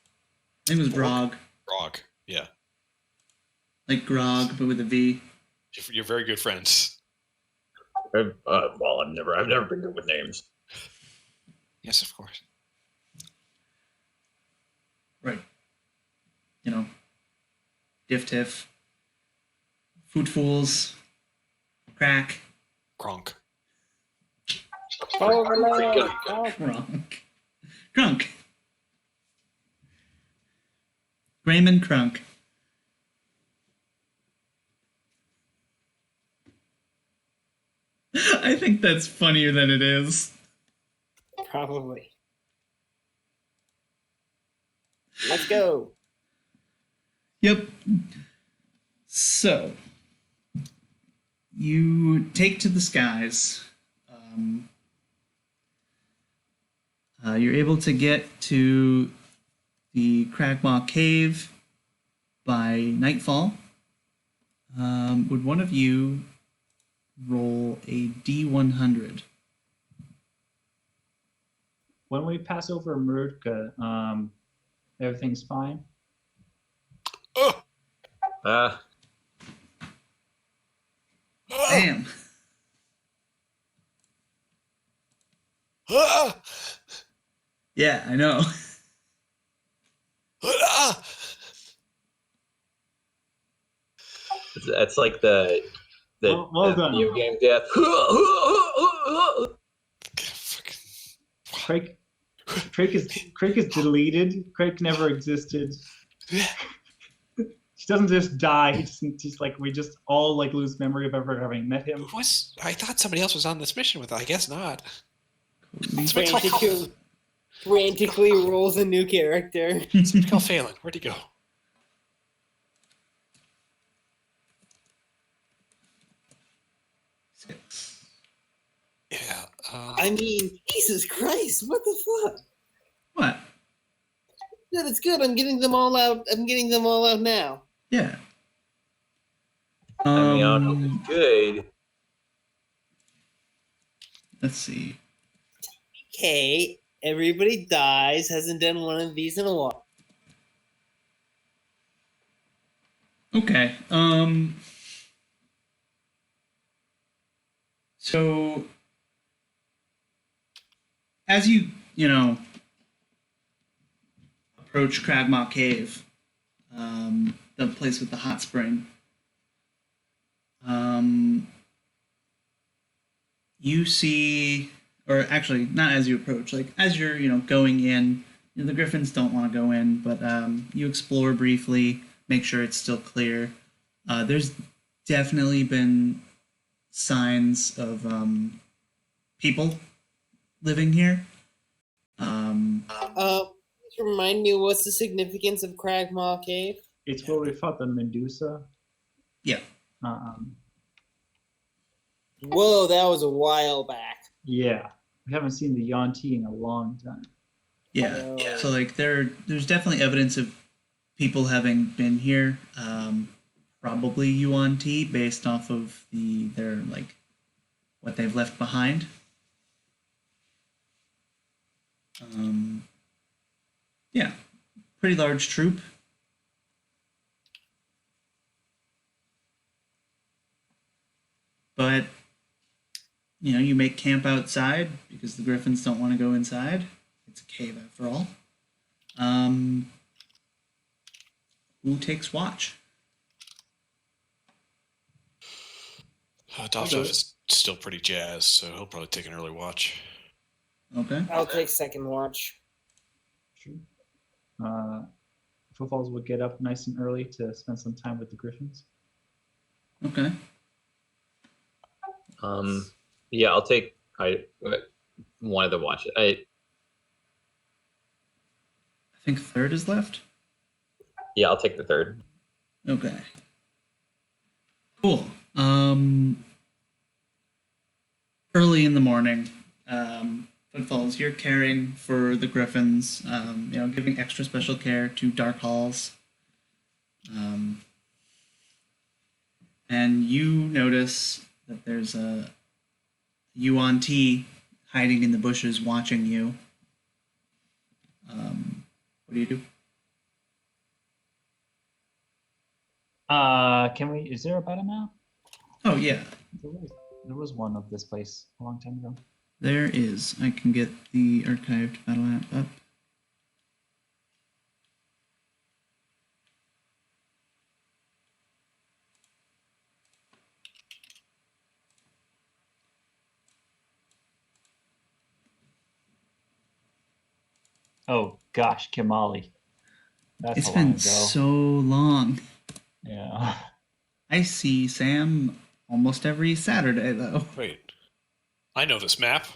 I think it was Grog. Grog. Yeah. Like Grog, but with a V. You're very good friends. Well, I've never been good with names. Yes, of course. Right. You know, Diff Tiff, Food Fools, Crack, Kronk. Overload. Crunk, Crunk, Grayman Crunk. I think that's funnier than it is. Probably. Let's go. Yep. So, you take to the skies. You're able to get to the Cragmaw Cave by nightfall. Would one of you roll a D100? When we pass over Murka, everything's fine. Oh! Damn. Ah! Yeah, I know. Ah! That's like the Well done. video game death. Fucking- Craig is deleted. Craig never existed. He doesn't just die. He's like, we just all like lose memory of ever having met him. I thought somebody else was on this mission with it. I guess not. Frantically rolls a new character. Somebody call Phelan. Where'd he go? Six. Yeah. I mean, Jesus Christ, what the fuck? What? Good, it's good. I'm getting them all out. I'm getting them all out now. Yeah. I mean, I don't know if it's good. Let's see. Okay, everybody dies. Hasn't done one of these in a while. Okay. So as you approach Cragmaw Cave, the place with the hot spring, you see, or actually not as you approach, like as you're going in, the griffins don't want to go in, but you explore briefly, make sure it's still clear. There's definitely been signs of people living here. Please remind me, what's the significance of Cragmaw Cave? It's where we fought the Medusa. Yeah. Whoa, that was a while back. Yeah. We haven't seen the Yuan-Ti in a long time. Yeah. Yeah. So like there's definitely evidence of people having been here. Probably Yuan-Ti based off of their like what they've left behind. Yeah, pretty large troop. But you make camp outside because the griffins don't want to go inside. It's a cave after all. Who takes watch? Dovzov is still pretty jazzed, so he'll probably take an early watch. Okay. I'll take second watch. Sure. Footfalls will get up nice and early to spend some time with the griffins. Okay. Yeah, I'll take one of the watches. I think third is left. Yeah, I'll take the third. Okay. Cool. Early in the morning, Footfalls, you're caring for the griffins, giving extra special care to dark halls. And you notice that there's a Yuan-Ti hiding in the bushes watching you. What do you do? Can we? Is there a battle map? Oh yeah, There was one of this place a long time ago. there is. I can get the archived battle app up. Oh gosh, Kimali. That's It's a long been ago. so long. Yeah. I see Sam almost every Saturday though. Wait, I know this map.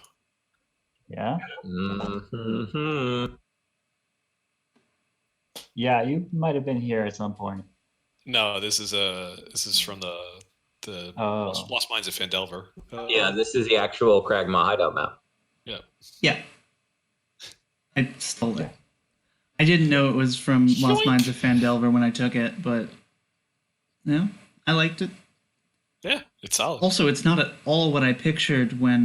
Yeah. Mhm. Yeah, you might have been here at some point. No, this is from the Oh. Lost Mines of Fandelver. Yeah, this is the actual Kragma hideout map. Yeah. Yeah. I stole it. Yeah. I didn't know it was from Lost Yoink. Mines of Fandelver when I took it, but no, I liked it. Yeah, it's solid. Also, it's not at all what I pictured when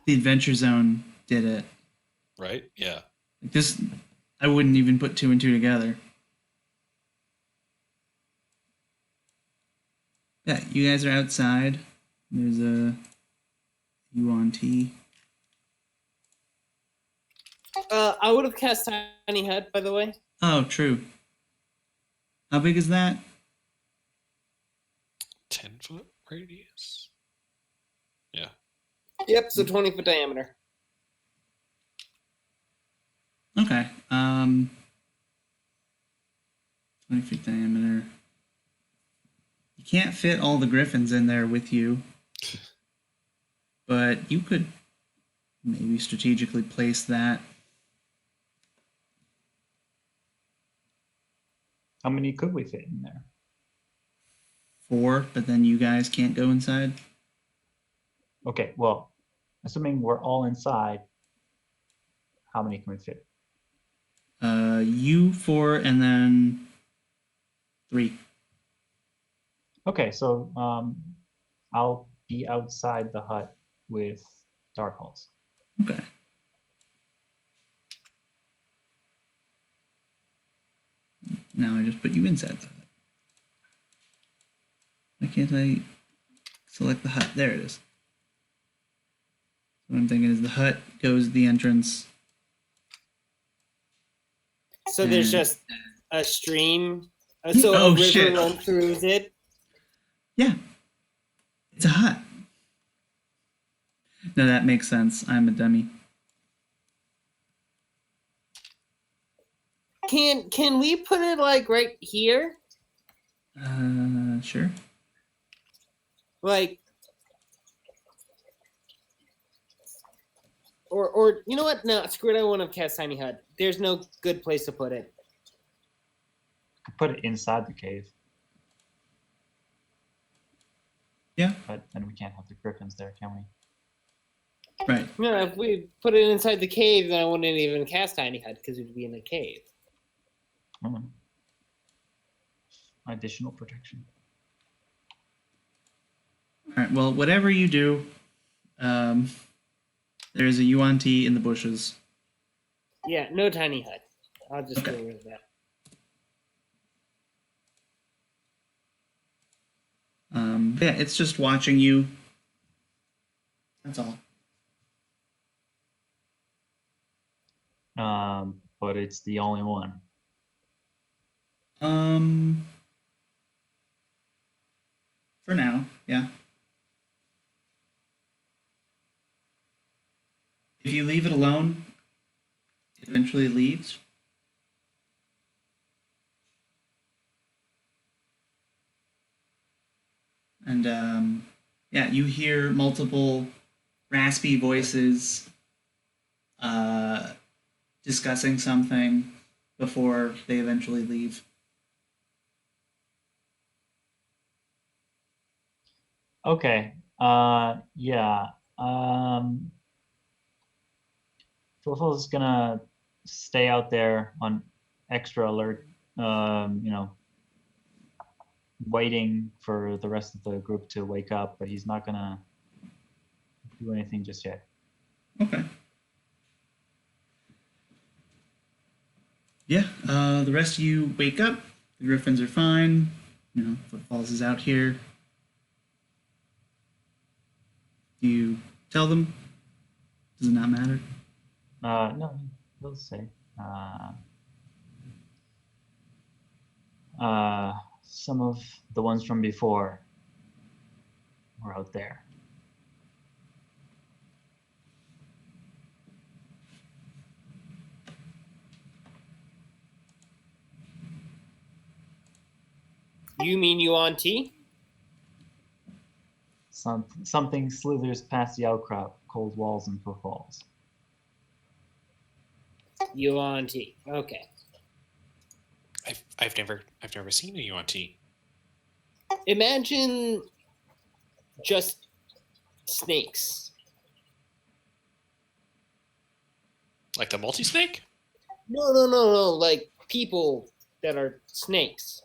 the Adventure Zone did it. Right? Yeah. Like this, I wouldn't even put two and two together. Yeah, you guys are outside. There's a UNT. I would have cast Tiny Hut, by the way. Oh, true. How big is that? 10-foot radius. Yeah. Yep, so 20-foot diameter. Okay. 20 feet diameter. You can't fit all the griffins in there with you, but you could maybe strategically place that. How many could we fit in there? 4, but then you guys can't go inside. Okay, well, assuming we're all inside, how many can we fit? You 4 and then 3. Okay, so I'll be outside the hut with Dark Halls. Okay. Now I just put you inside the hut. Why can't I select the hut? There it is. What I'm thinking is the hut goes the entrance. So there's Hmm. just a stream. So Oh, a river shit. runs through it. Yeah. It's a hut. No, that makes sense. I'm a dummy. Can we put it like right here? Sure. Like, or you know what? No, screw it. I want to cast Tiny Hut. There's no good place to put it. Could put it inside the cave. Yeah. But then we can't have the griffins there, can we? Right. No, if we put it inside the cave, then I wouldn't even cast Tiny Hut because it'd be in the cave. Additional protection. All right. Well, whatever you do, there's a UNT in the bushes. Yeah, no Tiny Hut. I'll just Okay. go with that. Yeah, it's just watching you. That's all. But it's the only one. For now, yeah. If you leave it alone, it eventually leaves. And yeah, you hear multiple raspy voices discussing something before they eventually leave. Okay. Yeah. Phil's gonna stay out there on extra alert. Waiting for the rest of the group to wake up, but he's not gonna do anything just yet. Okay. Yeah, the rest of you wake up. The griffins are fine. You know, Footfalls is out here. Do you tell them? Does it not matter? No, he'll say. Some of the ones from before were out there. You mean Yuan Ti? Something slithers past the outcrop, cold walls and footfalls. Yuan Ti. Okay. I've never seen a Yuan Ti. Imagine just snakes. Like the multi snake? No. Like people that are snakes.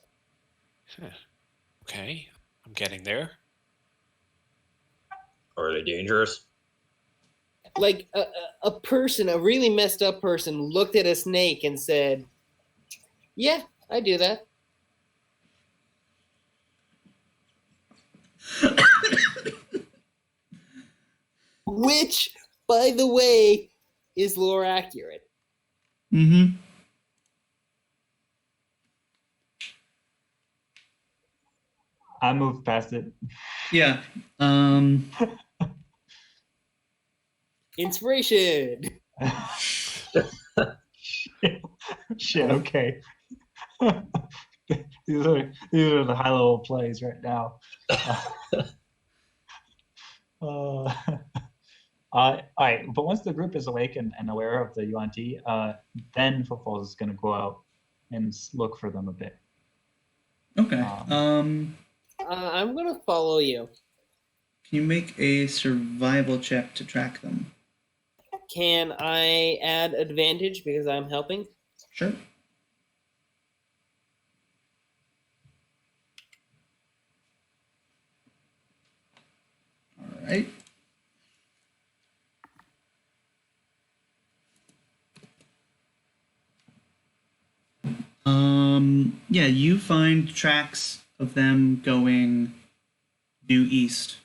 Huh. Okay, I'm getting there. Are they dangerous? Like a person, a really messed up person, looked at a snake and said, "Yeah, I do that." Which, by the way, is lore accurate. Mm-hmm. I moved past it. Yeah. Inspiration. Shit. Okay. these are the high level plays right now. All right, but once the group is awake and aware of the Yuan Ti, then Footfalls is going to go out and look for them a bit. Okay. I'm gonna follow you. Can you make a survival check to track them? Can I add advantage because I'm helping? Sure. All right. Yeah, you find tracks of them going due east.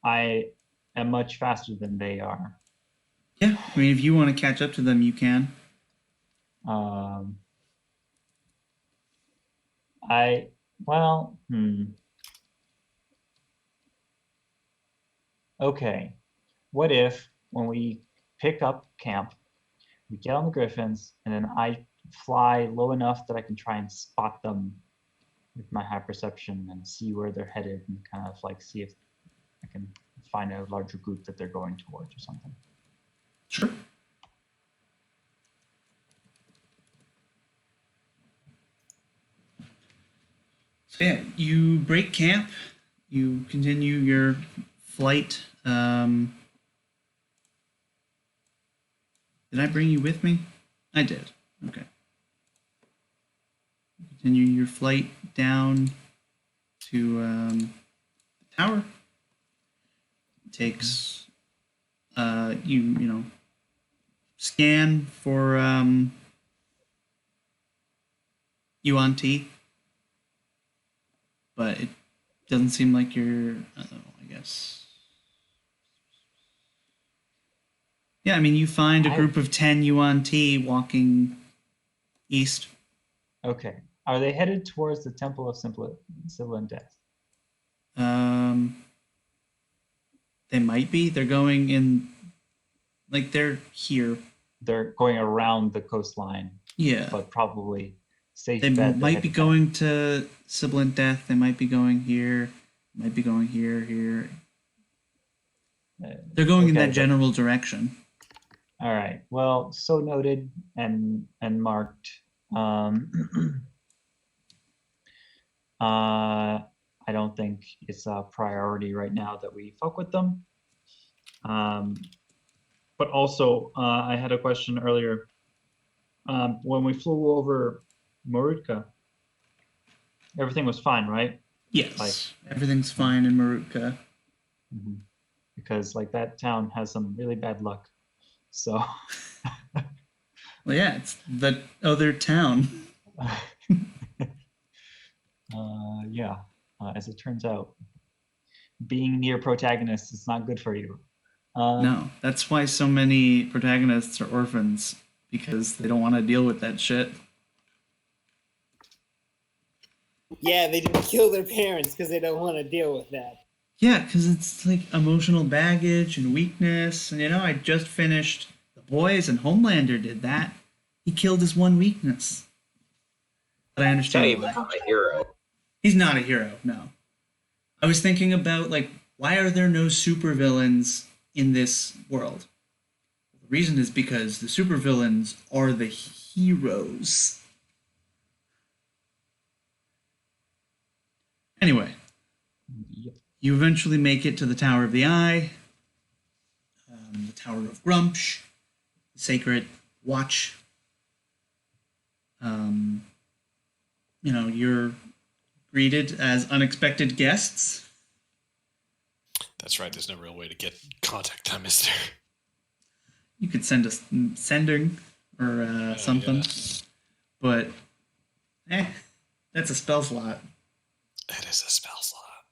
I am much faster than they are. Yeah, I mean, if you want to catch up to them, you can. Okay. What if when we pick up camp, we get on the griffins, and then I fly low enough that I can try and spot them with my high perception and see where they're headed and kind of like see if I can find a larger group that they're going towards or something. Sure. So yeah, you break camp. You continue your flight. Did I bring you with me? I did. Okay. Continue your flight down to the tower. It takes you scan for Yuan Ti, but it doesn't seem like you're. I guess. Yeah, I mean, you find a group of 10 Yuan Ti walking east. Okay. Are they headed towards the Temple of Sibilant Death? They might be. They're going in, like they're here. They're going around the coastline. Yeah. But probably safe. They might be going to Sibilant Death. They might be going here. Might be going here. They're going in that general direction. All right. Well, so noted and marked. I don't think it's a priority right now that we fuck with them. But also, I had a question earlier. When we flew over Marutka, everything was fine, right? Yes, everything's fine in Marutka. Mm-hmm. because like that town has some really bad luck. So Well, yeah, it's the other town. yeah, as it turns out, being near protagonists is not good for you. No, that's why so many protagonists are orphans, because they don't want to deal with that shit. Yeah, they didn't kill their parents because they don't want to deal with that. Yeah, because it's like emotional baggage and weakness. And I just finished The Boys, and Homelander did that. He killed his one weakness. But I He's not understand even why. a hero. He's not a hero, no. I was thinking about, like, why are there no supervillains in this world? The reason is because the supervillains are the heroes. Anyway, Yep. you eventually make it to the Tower of the Eye, the Tower of Grumsh, the Sacred Watch. You're greeted as unexpected guests. That's right. There's no real way to get contact them, is there? You could send us sending or something, Yeah. but that's a spell slot. It is a spell slot.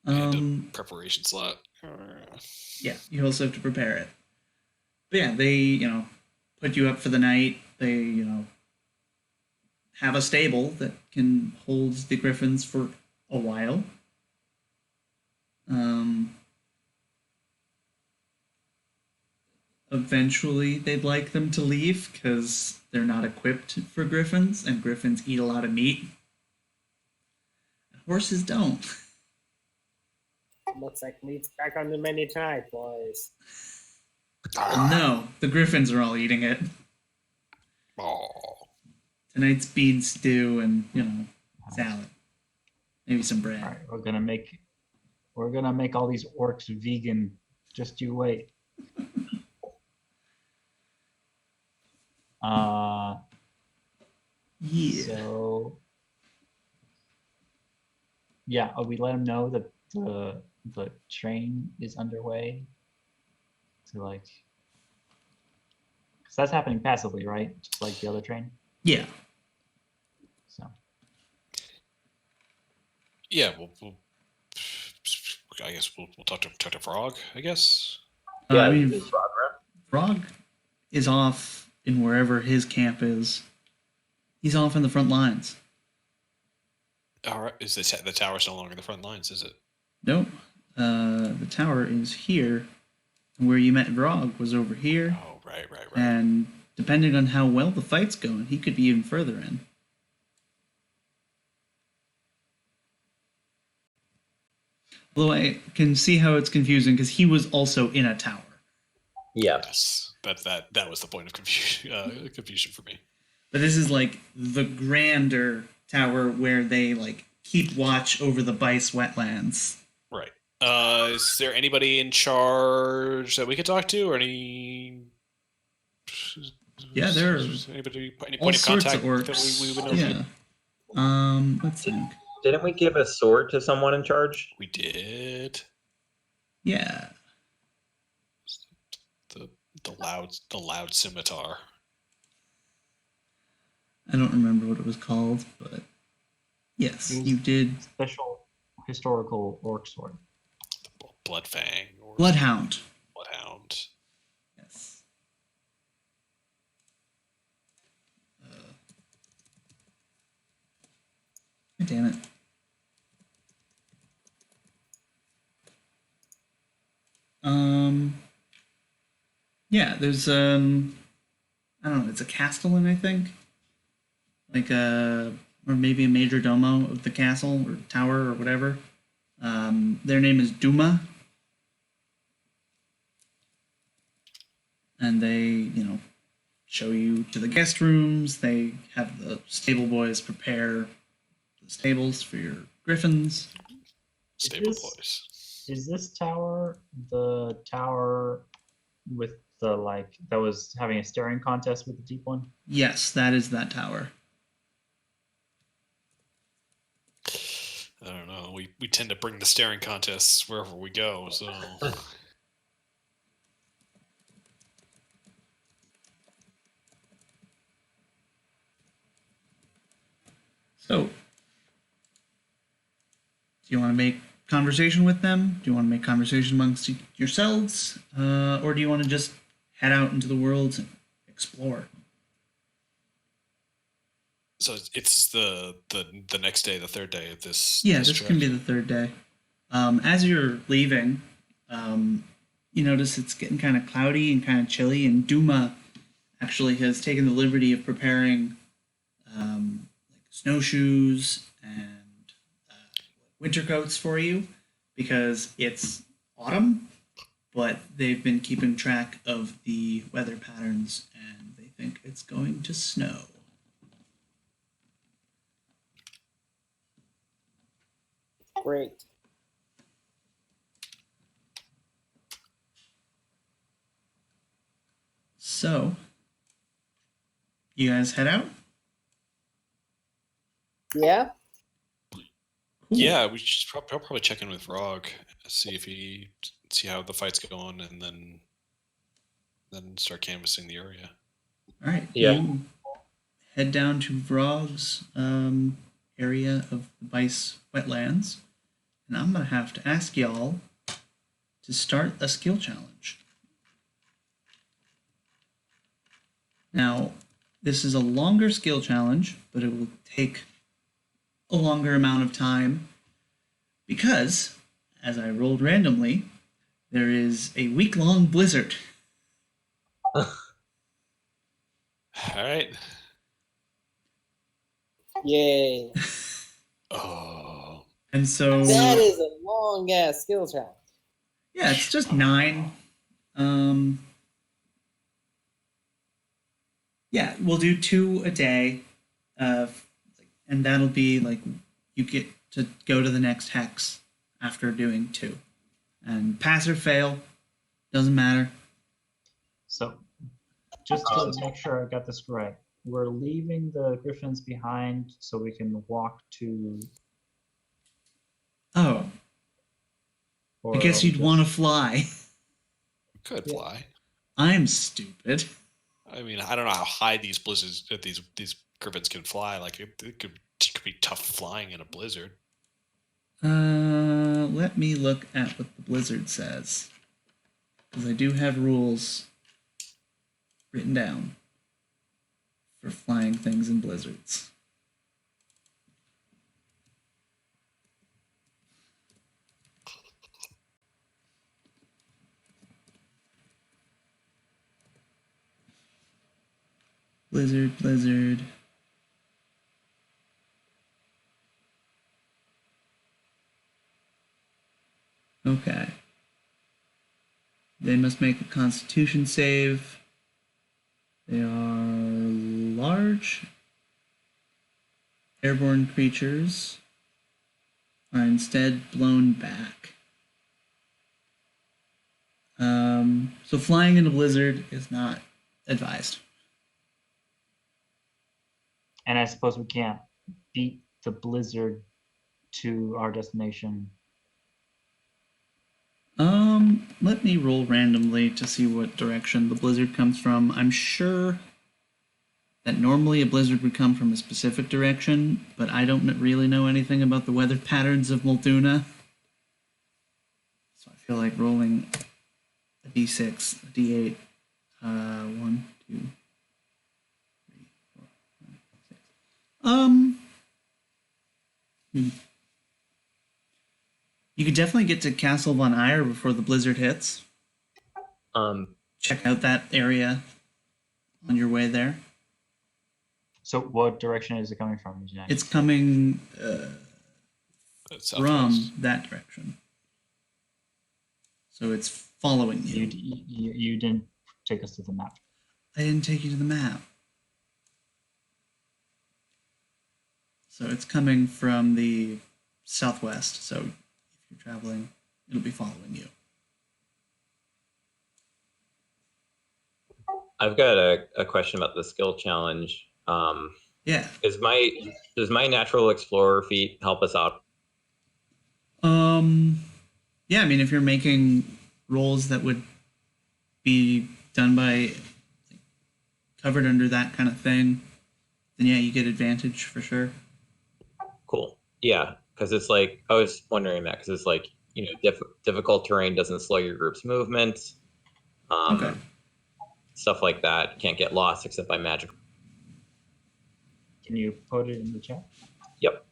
And Um, a preparation slot. yeah, you also have to prepare it. But yeah, they put you up for the night. They have a stable that can hold the griffins for a while. Eventually, they'd like them to leave because they're not equipped for griffins, and griffins eat a lot of meat. Horses don't. Looks like meat's back on the menu tonight, boys. No, the griffins are all eating it. Oh. Tonight's bean stew and salad, maybe some bread. All right, we're gonna make all these orcs vegan. Just you wait. Yeah. So yeah, we let them know that the train is underway. To like, because that's happening passively, right? Just like the other train. Yeah. So Yeah, I guess we'll talk to Frog, I guess. Yeah, I mean, is Frog around? Frog is off in wherever his camp is. He's off in the front lines. All right, is the tower's no longer in the front lines, is it? Nope. The tower is here. Where you met Vrog was over here. Oh, right. And depending on how well the fight's going, he could be even further in. Although I can see how it's confusing because he was also in a tower. Yeah. Yes, that was the point of confusion for me. But this is like the grander tower where they like keep watch over the Byce wetlands. Right. Is there anybody in charge that we could talk to, or any? Yeah, there are anybody, any all point of sorts contact of orcs. that we would know? Yeah. Let's think. Didn't we give a sword to someone in charge? We did. Yeah. The loud scimitar. I don't remember what it was called, but yes, you did. special historical orc sword. The Blood Fang. Or Bloodhound. Bloodhound. Yes. Damn it. Yeah, there's I don't know, it's a castellan, I think. Like or maybe a major domo of the castle or tower or whatever. Their name is Duma. And they, show you to the guest rooms. They have the stable boys prepare the stables for your griffins. Stable this- boys. Is this tower the tower with the that was having a staring contest with the deep one? Yes, that is that tower. I don't know. we tend to bring the staring contests wherever we go. So So, do you want to make conversation with them? Do you want to make conversation amongst yourselves? Or do you want to just head out into the world and explore? so it's the next day, the third day of this. Yeah, this this trek. can be the third day. As you're leaving, you notice it's getting kind of cloudy and kind of chilly, and Duma actually has taken the liberty of preparing like snowshoes and winter coats for you because it's autumn, but they've been keeping track of the weather patterns and they think it's going to snow. Great. So, you guys head out? Yeah. Cool. Yeah, we should probably check in with Rog, see how the fight's going, and then start canvassing the area. All right. Yeah. You head down to Vrog's area of the Byce wetlands, and I'm gonna have to ask y'all to start a skill challenge. Now, this is a longer skill challenge, but it will take a longer amount of time because, as I rolled randomly, there is a week-long blizzard. All right. Yay. Oh. And so That is a long ass skill challenge. yeah, it's just 9. Yeah, we'll do 2 a day, and that'll be like you get to go to the next hex after doing 2, and pass or fail doesn't matter. So, just to make sure I got this correct, we're leaving the griffins behind so we can walk to. Oh, Or I guess are we you'd just- want to fly. Could Yeah. fly. I'm stupid. I mean, I don't know how high these blizzards, these griffins can fly. Like it could be tough flying in a blizzard. Let me look at what the blizzard says, because I do have rules written down for flying things in blizzards. Blizzard. Okay. They must make a constitution save. They are large. Airborne creatures are instead blown back. So flying in a blizzard is not advised. And I suppose we can't beat the blizzard to our destination. Let me roll randomly to see what direction the blizzard comes from. I'm sure that normally a blizzard would come from a specific direction, but I don't really know anything about the weather patterns of Molduna. So I feel like rolling a d6, a d8, 1, 2, 3, 4, 5, 6. You could definitely get to Castle Von Eyre before the blizzard hits. Check out that area on your way there. So, what direction is it coming from? Jan? It's coming Southwest. from that direction. So it's following you. You didn't take us to the map. I didn't take you to the map. So it's coming from the southwest. So if you're traveling, it'll be following you. I've got a question about the skill challenge. Yeah. Does my natural explorer feat help us out? Yeah, I mean, if you're making rolls that would be done by covered under that kind of thing, then yeah, you get advantage for sure. Cool. Yeah, because it's like I was wondering that because it's like difficult terrain doesn't slow your group's movement. Okay. Stuff like that. You can't get lost except by magic. Can you put it in the chat? Yep.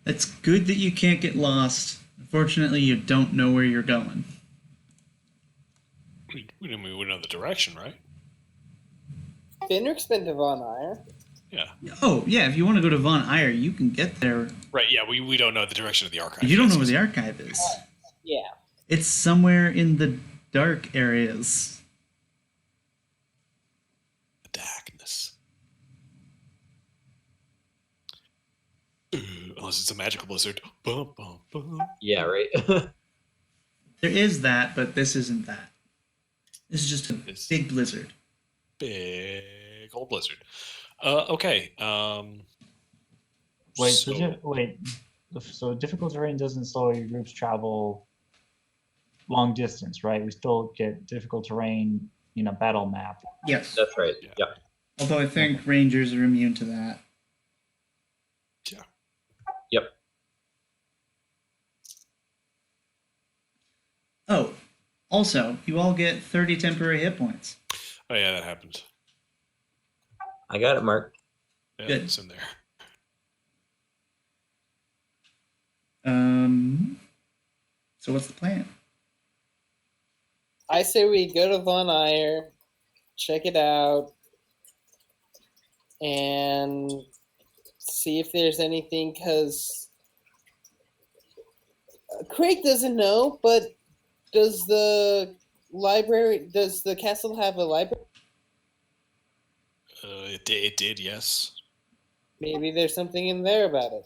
It's good that you can't get lost. Unfortunately, you don't know where you're going. We know the direction, right? Finrick's been to Von Eyre. Yeah. Oh, yeah, if you want to go to Von Eyre, you can get there. Right, yeah, we don't know the direction of the archive. You don't know where the archive is. Yeah. It's somewhere in the dark areas. The darkness. Unless it's a magical blizzard. Bum, bum, bum. Yeah, right. There is that, but this isn't that. This is just a It's- big blizzard. Big old blizzard. Okay. Wait, so, so difficult terrain doesn't slow your group's travel long distance, right? We still get difficult terrain in a battle map. Yes. That's right. Yeah. Yeah. Although I think rangers are immune to that. yeah. Yep. Oh, also, you all get 30 temporary hit points. Oh yeah, that happened. I got it, Mark. Yeah, Good. it's in there. So what's the plan? I say we go to Von Eyre, check it out, and see if there's anything, because Craig doesn't know, but does the castle have a library? It did, yes. Maybe there's something in there about it.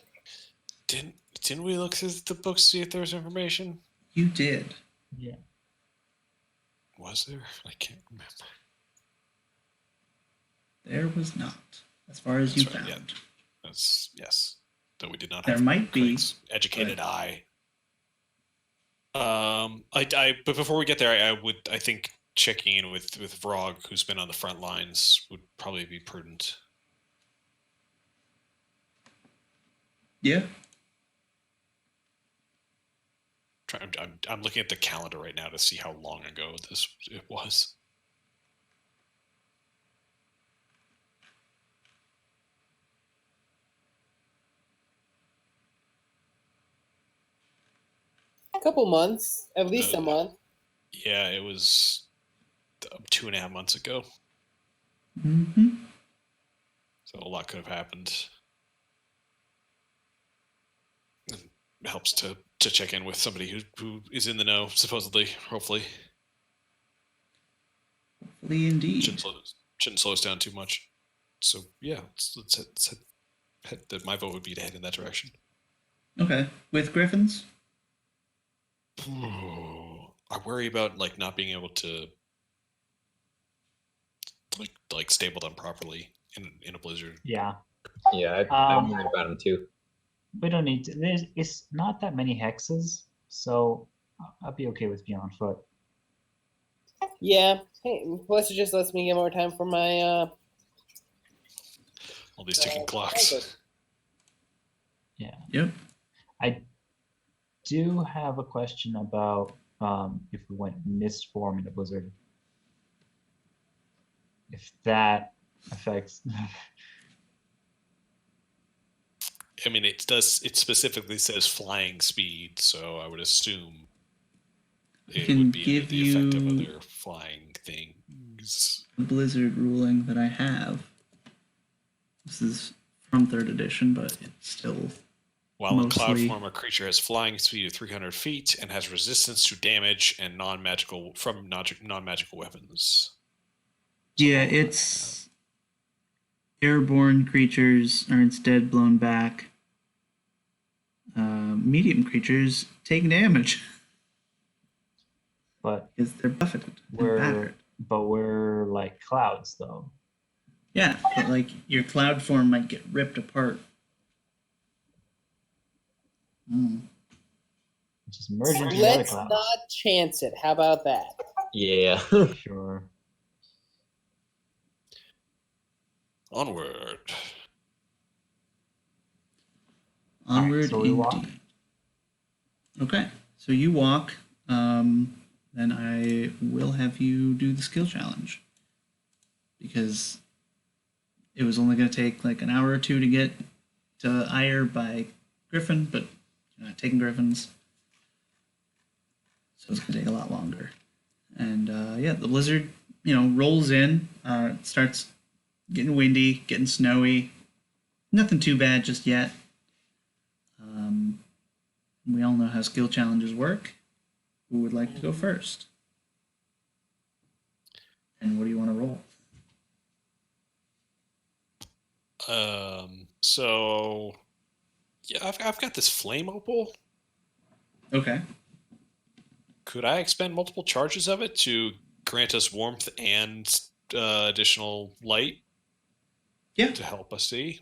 Didn't we look through the books to see if there was information? You did. Yeah. Was there? I can't remember. There was not, as far as you That's right, found. yeah. That's yes. Though we did not There have might be, Craig's educated eye. But before we get there, I think checking in with Vrog, who's been on the front lines, would probably be prudent. Yeah. I'm looking at the calendar right now to see how long ago it was. A couple months, at least a month. Yeah, it was 2.5 months ago. Mm-hmm. So a lot could have happened. It helps to check in with somebody who is in the know, supposedly, hopefully. Hopefully indeed. Shouldn't slow us down too much. So yeah, let's head. My vote would be to head in that direction. Okay. With griffins? I worry about not being able to like stable them properly in a blizzard. Yeah. Yeah, I'm worried about him too. We don't need to. It's not that many hexes, so I'd be okay with being on foot. Yeah. Hey, plus it just lets me get more time for my All these ticking clocks. Yeah. Yep. I do have a question about if we went mist form in a blizzard. If that affects. I mean, it specifically says flying speed, so I would assume it can would be give the effect of you- other flying things. The blizzard ruling that I have. This is from 3rd edition, but it's still While in cloud mostly- form, a creature has flying speed of 300 feet and has resistance to damage and non-magical weapons. Yeah, it's airborne creatures are instead blown back. Medium creatures take damage But because they're buffeted and battered. we're like clouds though. Yeah, but your cloud form might get ripped apart. Just merge into the other Let's class. not chance it. How about that? Yeah. Sure. Onward. Onward so we walk? indeed. Okay, so you walk. Then I will have you do the skill challenge because it was only going to take like an hour or two to get to Ire by Griffin, but you're not taking Griffins, so it's going to take a lot longer. And yeah, the blizzard, rolls in. It starts getting windy, getting snowy. Nothing too bad just yet. We all know how skill challenges work. Who would like to go first? And what do you want to roll? So yeah, I've got this flame opal. Okay. Could I expend multiple charges of it to grant us warmth and additional light? Yeah. To help us see.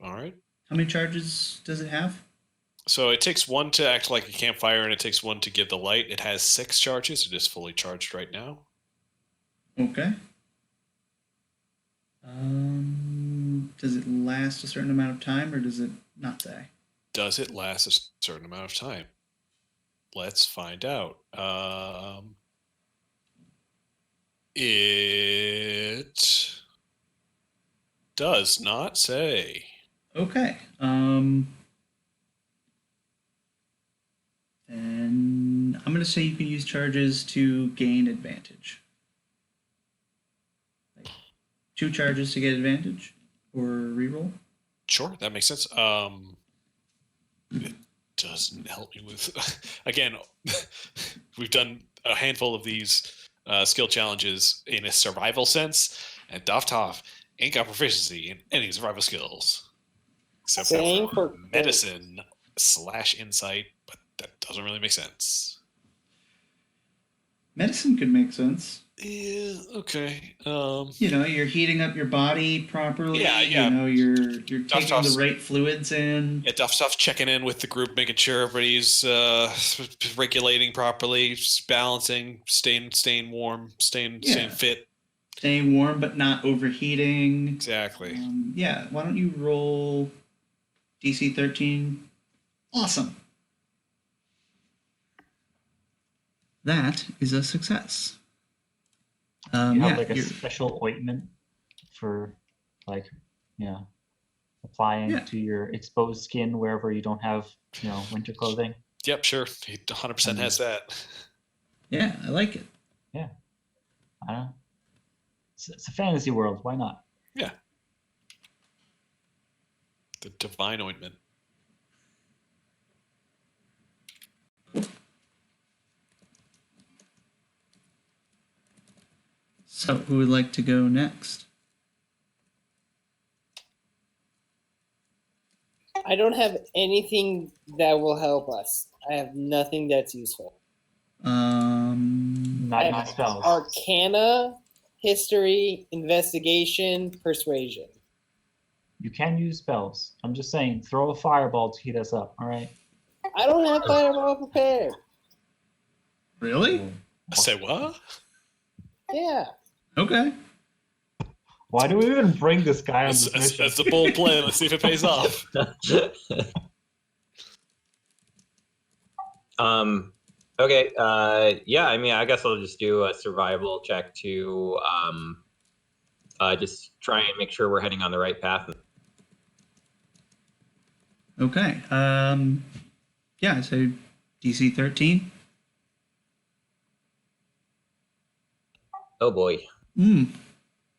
All right. How many charges does it have? So it takes one to act like a campfire, and it takes one to give the light. It has 6 charges. It is fully charged right now. Okay. Does it last a certain amount of time, or does it not say? Does it last a certain amount of time? Let's find out. It does not say. Okay. And I'm going to say you can use charges to gain advantage. Like 2 charges to get advantage or reroll. Sure, that makes sense. It doesn't help me with. Again, we've done a handful of these skill challenges in a survival sense, and Toff ain't got proficiency in any survival skills except Same for for medicine / insight, but that doesn't really make sense. Medicine could make sense. Yeah. Okay. You're heating up your body properly. Yeah. You're taking Toff's- the right fluids in. Yeah, Duff's checking in with the group, making sure everybody's regulating properly, balancing, staying warm, staying fit. Staying warm but not overheating. Exactly. Yeah. Why don't you roll DC 13? Awesome. That is a success. You have like a you're- special ointment for applying Yeah. to your exposed skin wherever you don't have, winter clothing. Yep, sure. He 100% has that. Yeah, I like it. I don't know. It's a fantasy world. Why not? Yeah. The divine ointment. So, who would like to go next? I don't have anything that will help us. I have nothing that's useful. Not I use have spells. Arcana, history, investigation, persuasion. You can use spells. I'm just saying, throw a fireball to heat us up. All right. I don't have fireball prepared. Really? I say what? Yeah. Okay. Why do we even bring this guy on That's, this mission? that's a bold plan. Let's see if it pays off. Okay. Yeah. I mean, I guess I'll just do a survival check to just try and make sure we're heading on the right path. Okay. Yeah, so DC 13. Oh boy. Hmm.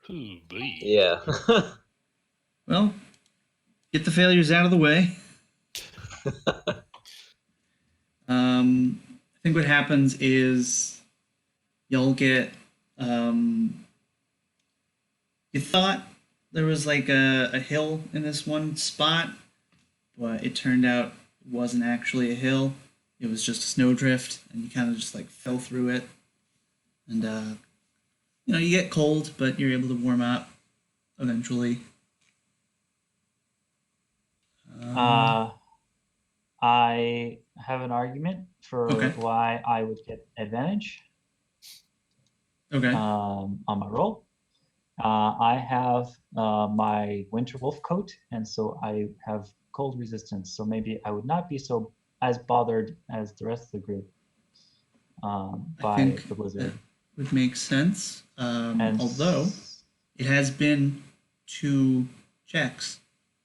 Ooh, boy. Yeah. Well, get the failures out of the way. I think what happens is you'll get. You thought there was like a hill in this one spot, but it turned out it wasn't actually a hill. It was just a snowdrift, and you kind of just like fell through it. And you get cold, but you're able to warm up eventually. I have an argument for Okay. why I would get advantage Okay. on my roll. I have my winter wolf coat, and so I have cold resistance. So maybe I would not be so as bothered as the rest of the group I by think the that blizzard. would make sense. And Although it has been 2 checks,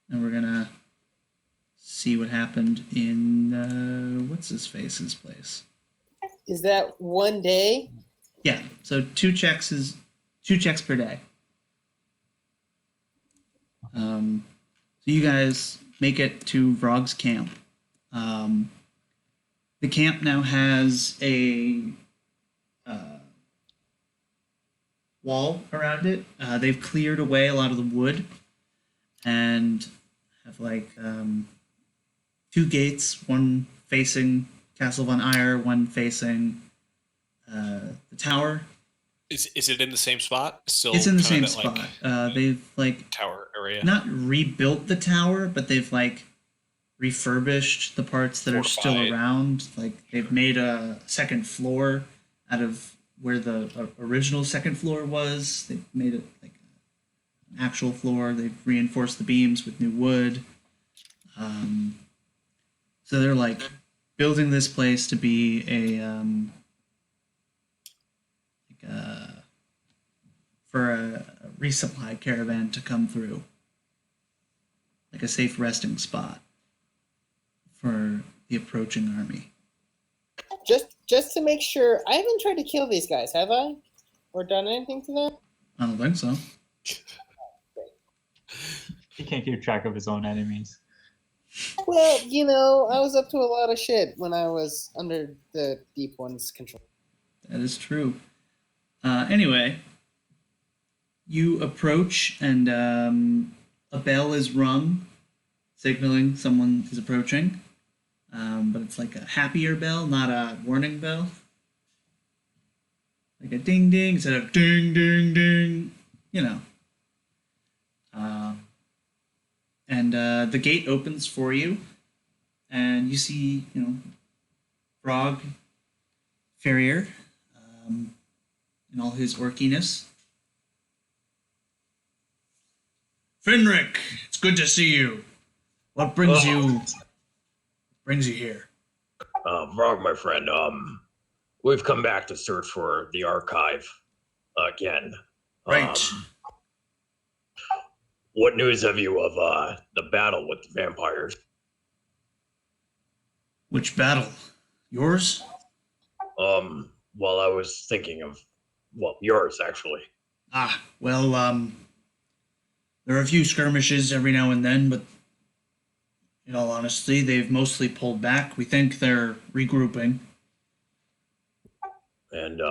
and we're gonna see what happened in what's his face's place. Is that one day? Yeah. So 2 checks is 2 checks per day. So you guys make it to Vrog's camp. The camp now has a wall around it. They've cleared away a lot of the wood and have like 2 gates, one facing Castle Von Eyre, one facing the tower. Is it in the same spot? Still, It's in the kinda same that, spot. like, They've like tower area. not rebuilt the tower, but they've like refurbished the parts that are still Fortified. around. Like they've made a second floor out of where the original second floor was. They've made it like an actual floor. They've reinforced the beams with new wood. So they're like building this place to be for a resupply caravan to come through, like a safe resting spot for the approaching army. Just to make sure, I haven't tried to kill these guys, have I? Or done anything to them? I don't think so. he can't keep track of his own enemies. Well, you know, I was up to a lot of shit when I was under the Deep One's control. That is true. Anyway, you approach and a bell is rung, signaling someone is approaching. But it's like a happier bell, not a warning bell. Like a ding ding instead of ding ding ding, you know. And the gate opens for you, and you see, Frog Farrier in all his orkiness. Finrick, it's good to see you. What brings you here? Vrog, my friend, we've come back to search for the archive again. Right. What news have you of the battle with the vampires? Which battle? Yours? Well, I was thinking of, yours, actually. Well, there are a few skirmishes every now and then, but in all honesty, they've mostly pulled back. We think they're regrouping. And,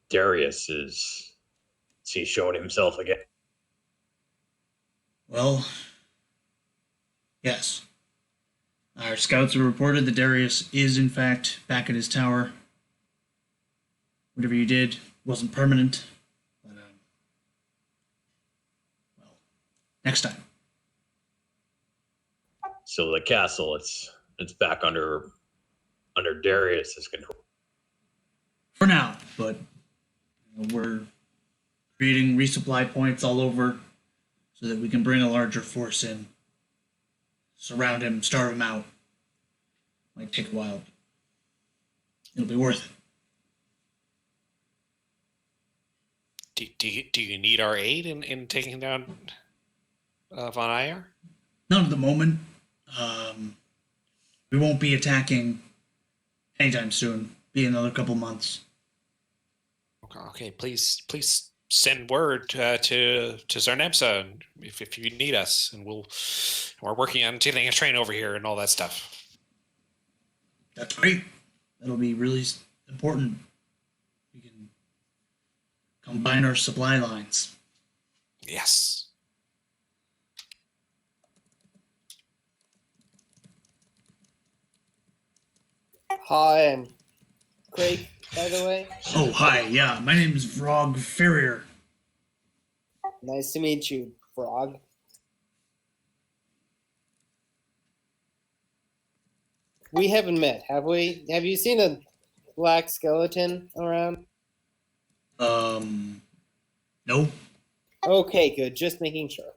Darius is he showing himself again? Well, yes. Our scouts have reported that Darius is, in fact, back at his tower. Whatever you did wasn't permanent, but, well, next time. So the castle, it's back under Darius's control. For now, but we're creating resupply points all over so that we can bring a larger force in, surround him, starve him out. Might take a while. It'll be worth it. Do you need our aid in taking down Von Eyre? Not at the moment. We won't be attacking anytime soon. Be another couple months. Okay, please send word to Zarnebsa if you need us, and we're working on getting a train over here and all that stuff. That's great. That'll be really important. We can combine our supply lines. Yes. Hi, I'm Craig, by the way. Oh, hi. Yeah, my name is Vrog Farrier. Nice to meet you, Frog. We haven't met, have we? Have you seen a black skeleton around? No. Okay, good. Just making sure.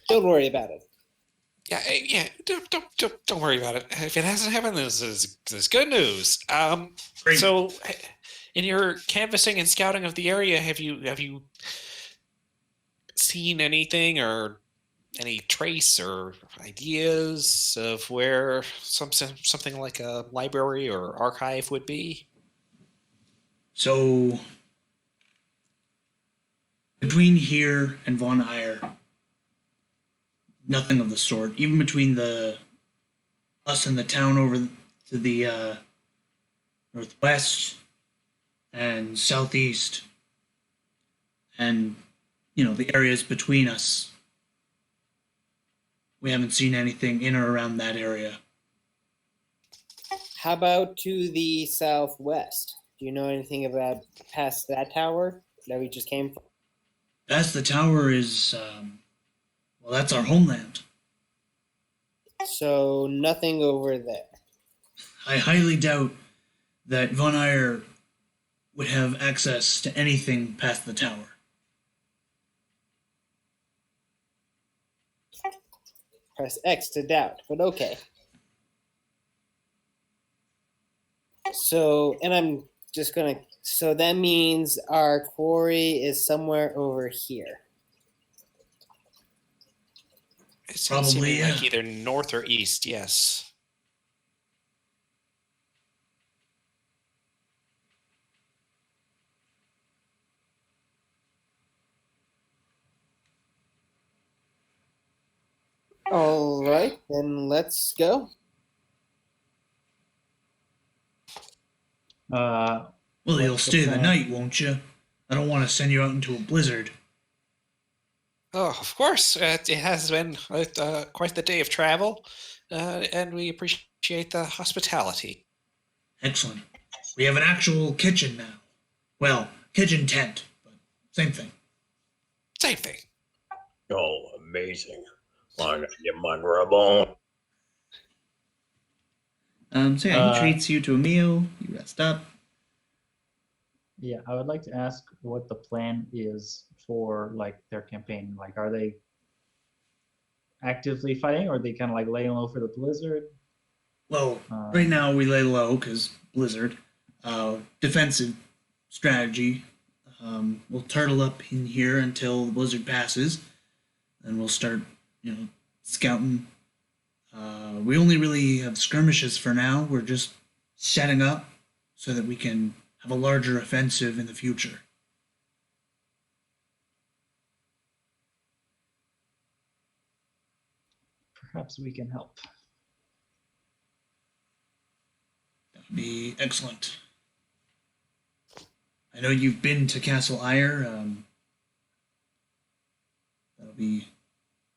Don't worry about it. Yeah. Don't worry about it. If it hasn't happened, this is good news. Great. So, in your canvassing and scouting of the area, have you seen anything or any trace or ideas of where something like a library or archive would be? So, between here and Von Eyre, nothing of the sort. Even between us and the town over to the northwest and southeast, and the areas between us, we haven't seen anything in or around that area. How about to the southwest? Do you know anything about past that tower that we just came from? Past the tower is, well, that's our homeland. So nothing over there. I highly doubt that Von Eyre would have access to anything past the tower. Press X to doubt, but okay. So, and I'm just gonna, so that means our quarry is somewhere over here. It seems Probably, like yeah. either north or east. Yes. All right, then let's go. Uh, Well, you'll What's the stay the plan? night, won't you? I don't want to send you out into a blizzard. Oh, of course. It has been quite the day of travel, and we appreciate the hospitality. Excellent. We have an actual kitchen now. Well, kitchen tent, but same thing. Same thing. Oh, amazing. I'm gonna get my grub on. So yeah, he treats you to a meal. You rest up. yeah, I would like to ask what the plan is for like their campaign. Like, are they actively fighting, or are they kind of like laying low for the blizzard? Well, right now we lay low because blizzard. Defensive strategy. We'll turtle up in here until the blizzard passes, and we'll start, scouting. We only really have skirmishes for now. We're just setting up so that we can have a larger offensive in the future. Perhaps we can help. That would be excellent. I know you've been to Castle Eyre. That'll be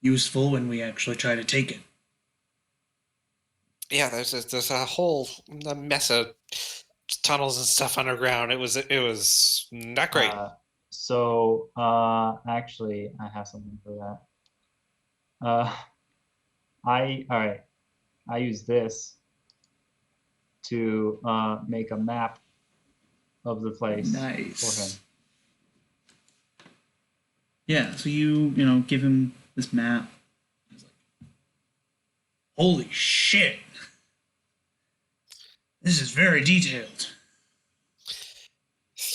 useful when we actually try to take it. Yeah, there's a whole mess of tunnels and stuff underground. It was not great. Actually, I have something for that. All right. I use this to make a map of the place for him. Nice. Yeah, so you give him this map. He's like, holy shit. This is very detailed.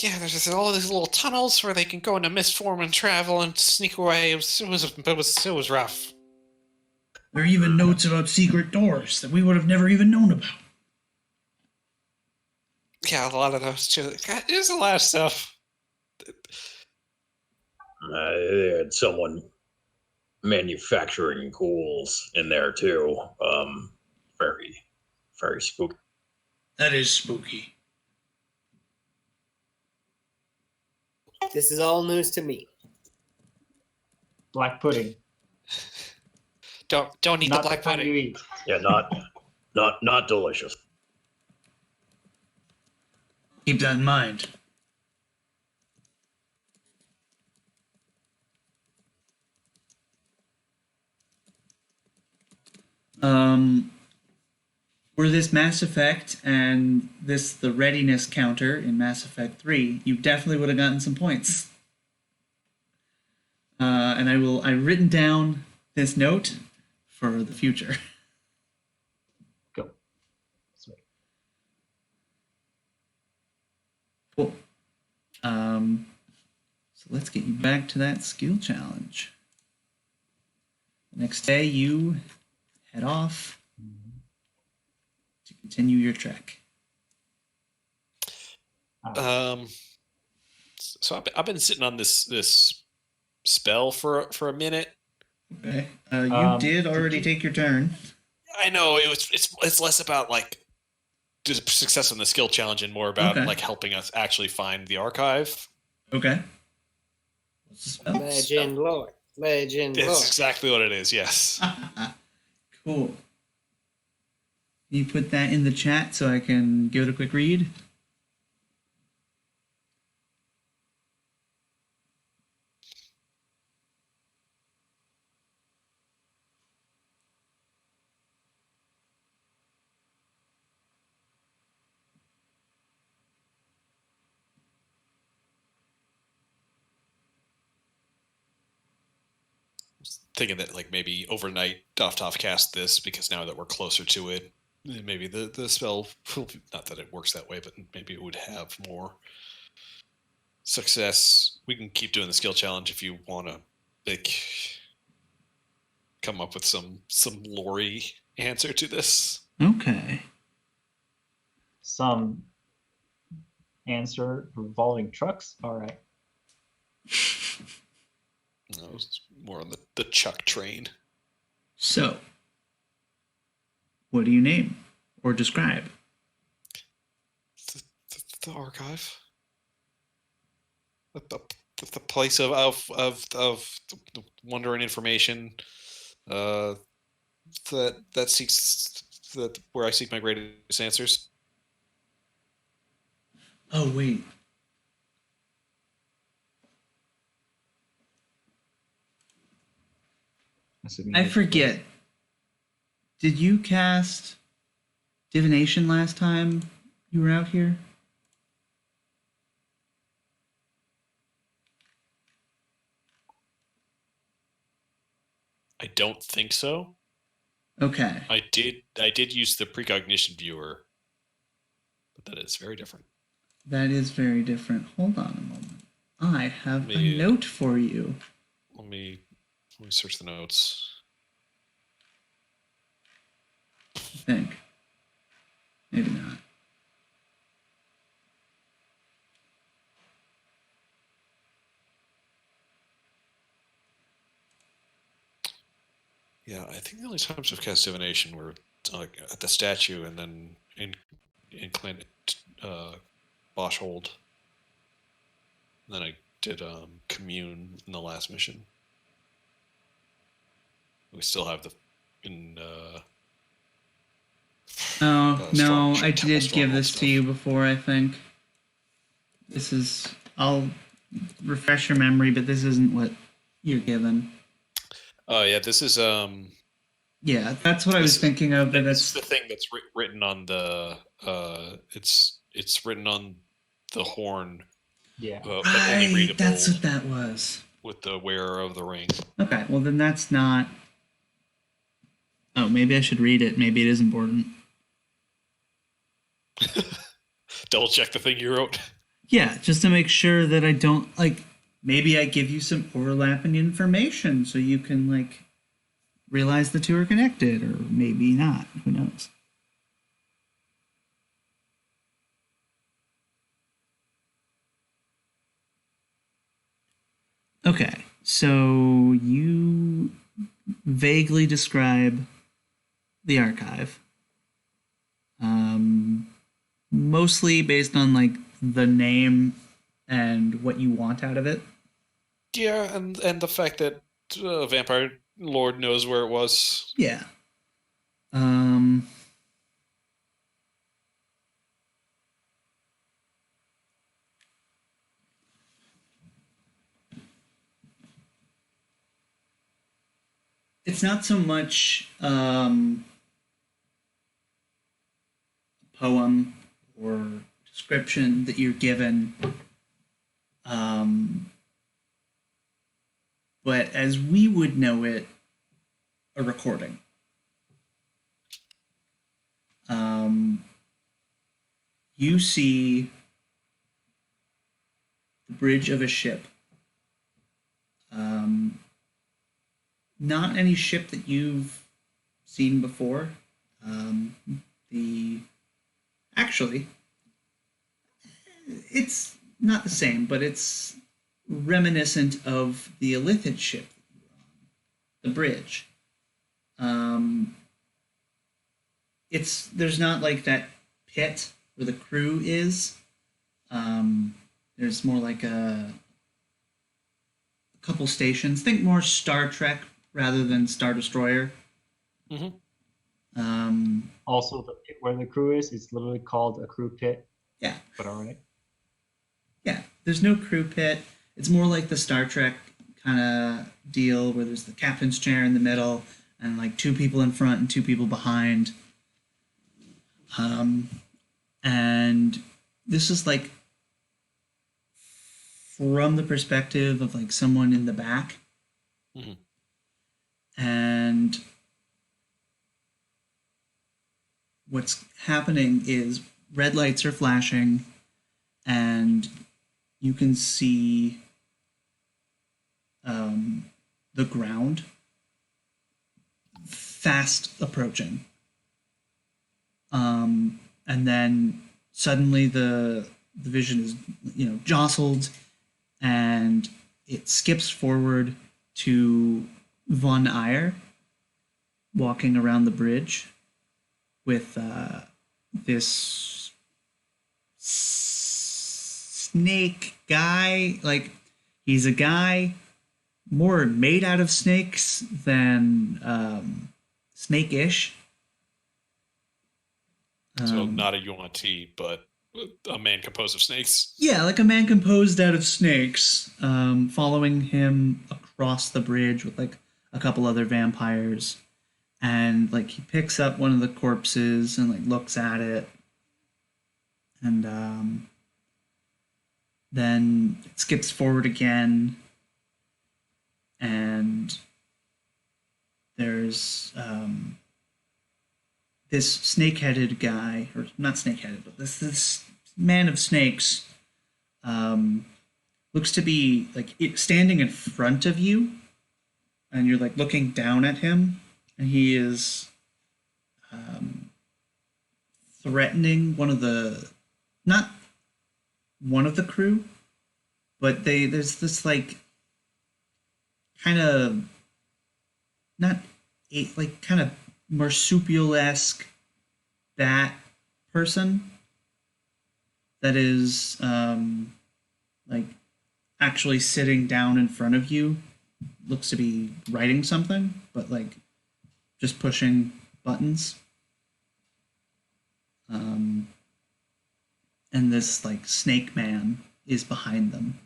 Yeah, there's just all these little tunnels where they can go into mist form and travel and sneak away. It was rough. There are even notes about secret doors that we would have never even known about. Yeah, a lot of those too. God, there's a lot of stuff. They had someone manufacturing ghouls in there too. Very, very spooky. That is spooky. This is all news to me. Black pudding. Don't eat Not the black the kind you pudding. eat. Yeah, not delicious. Keep that in mind. were this Mass Effect and the readiness counter in Mass Effect 3, you definitely would have gotten some points. And I've written down this note for the future. Go. Sweet. Cool. So let's get you back to that skill challenge. The next day, you head off to continue your trek. So I've been sitting on this spell for a minute. Okay. You did already take your turn. I know it's less about like the success on the skill challenge and more about like helping us actually find the archive. Okay. What's the spell? Legend lore. Legend lore. That's exactly what it is. Yes. Cool. Can you put that in the chat so I can give it a quick read? Thinking that like maybe overnight Doftoff cast this because now that we're closer to it, maybe the spell, not that it works that way, but maybe it would have more success. We can keep doing the skill challenge if you want to like come up with some lore-y answer to this. Okay. Some answer revolving trucks. All right. No, it's more on the Chuck train. So, what do you name or describe? The archive. The place of wonder and information that seeks where I seek my greatest answers. Oh, wait. I forget. Did you cast divination last time you were out here? I don't think so. Okay. I did use the precognition viewer, but that is very different. That is very different. Hold on a moment. I have a note for you. Let me search the notes. I think. Maybe not. Yeah, I think the only times I've cast divination were like at the statue and then in Clint Boschhold. And then I did commune in the last mission. We still have Oh, no, I did give Stronghold this to you before, I think. I'll refresh your memory, but this isn't what you're given. Oh, yeah, this is... yeah, that's what I was thinking of, but that's the thing that's written on the... it's written on the horn. Yeah. But only readable that's what that was. with the wearer of the ring. Okay, well then that's not... Oh, maybe I should read it. Maybe it is important. Double check the thing you wrote. Yeah, just to make sure that I don't, like, maybe I give you some overlapping information so you can, like, realize the two are connected, or maybe not. Who knows? Okay, so you vaguely describe the archive. Mostly based on, like, the name and what you want out of it. Yeah, and the fact that Vampire Lord knows where it was. Yeah. It's not so much poem or description that you're given. But as we would know it, a recording. You see the bridge of a ship. Not any ship that you've seen before. Actually, it's not the same, but it's reminiscent of the Illithid ship that you were on, the bridge. There's not like that pit where the crew is. There's more like a couple stations. Think more Star Trek rather than Star Destroyer. Mm-hmm. Also, the pit where the crew is literally called a crew pit. Yeah. But all right. Yeah, there's no crew pit. It's more like the Star Trek kind of deal where there's the captain's chair in the middle and like two people in front and two people behind. And this is like from the perspective of like someone in the back. Mm-hmm. And what's happening is red lights are flashing and you can see the ground fast approaching. And then suddenly the vision is, jostled, and it skips forward to Von Eyre walking around the bridge with this snake guy. Like, he's a guy more made out of snakes than snake-ish. So not a Yuan-Ti, but a man composed of snakes. Yeah, like a man composed out of snakes, following him across the bridge with like a couple other vampires. And like he picks up one of the corpses and like looks at it. And then it skips forward again. And there's this snake-headed guy, or not snake-headed, but this man of snakes looks to be like standing in front of you, and you're like looking down at him, and he is threatening not one of the crew, but there's this like kind of kind of marsupial-esque bat person that is like actually sitting down in front of you. Looks to be writing something, but like just pushing buttons. And this like snake man is behind them.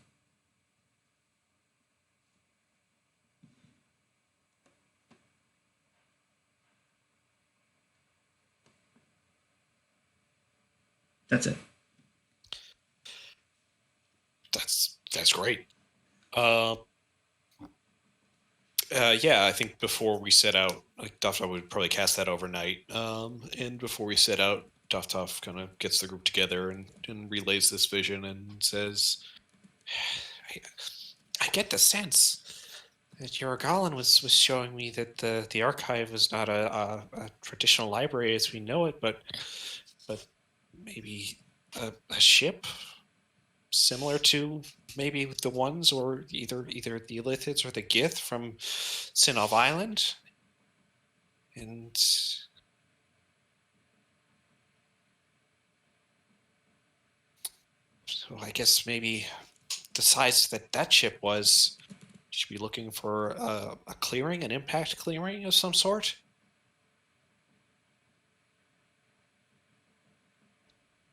That's it. That's great. Yeah, I think before we set out, like Doftov would probably cast that overnight. And before we set out, Doftov kind of gets the group together and relays this vision and says, I get the sense that Yorogalan was showing me that the archive was not a traditional library as we know it, but maybe a ship similar to maybe the ones, or either the Illithids or the Gith from Sinov Island. And so I guess maybe the size that ship was, you should be looking for a clearing, an impact clearing of some sort.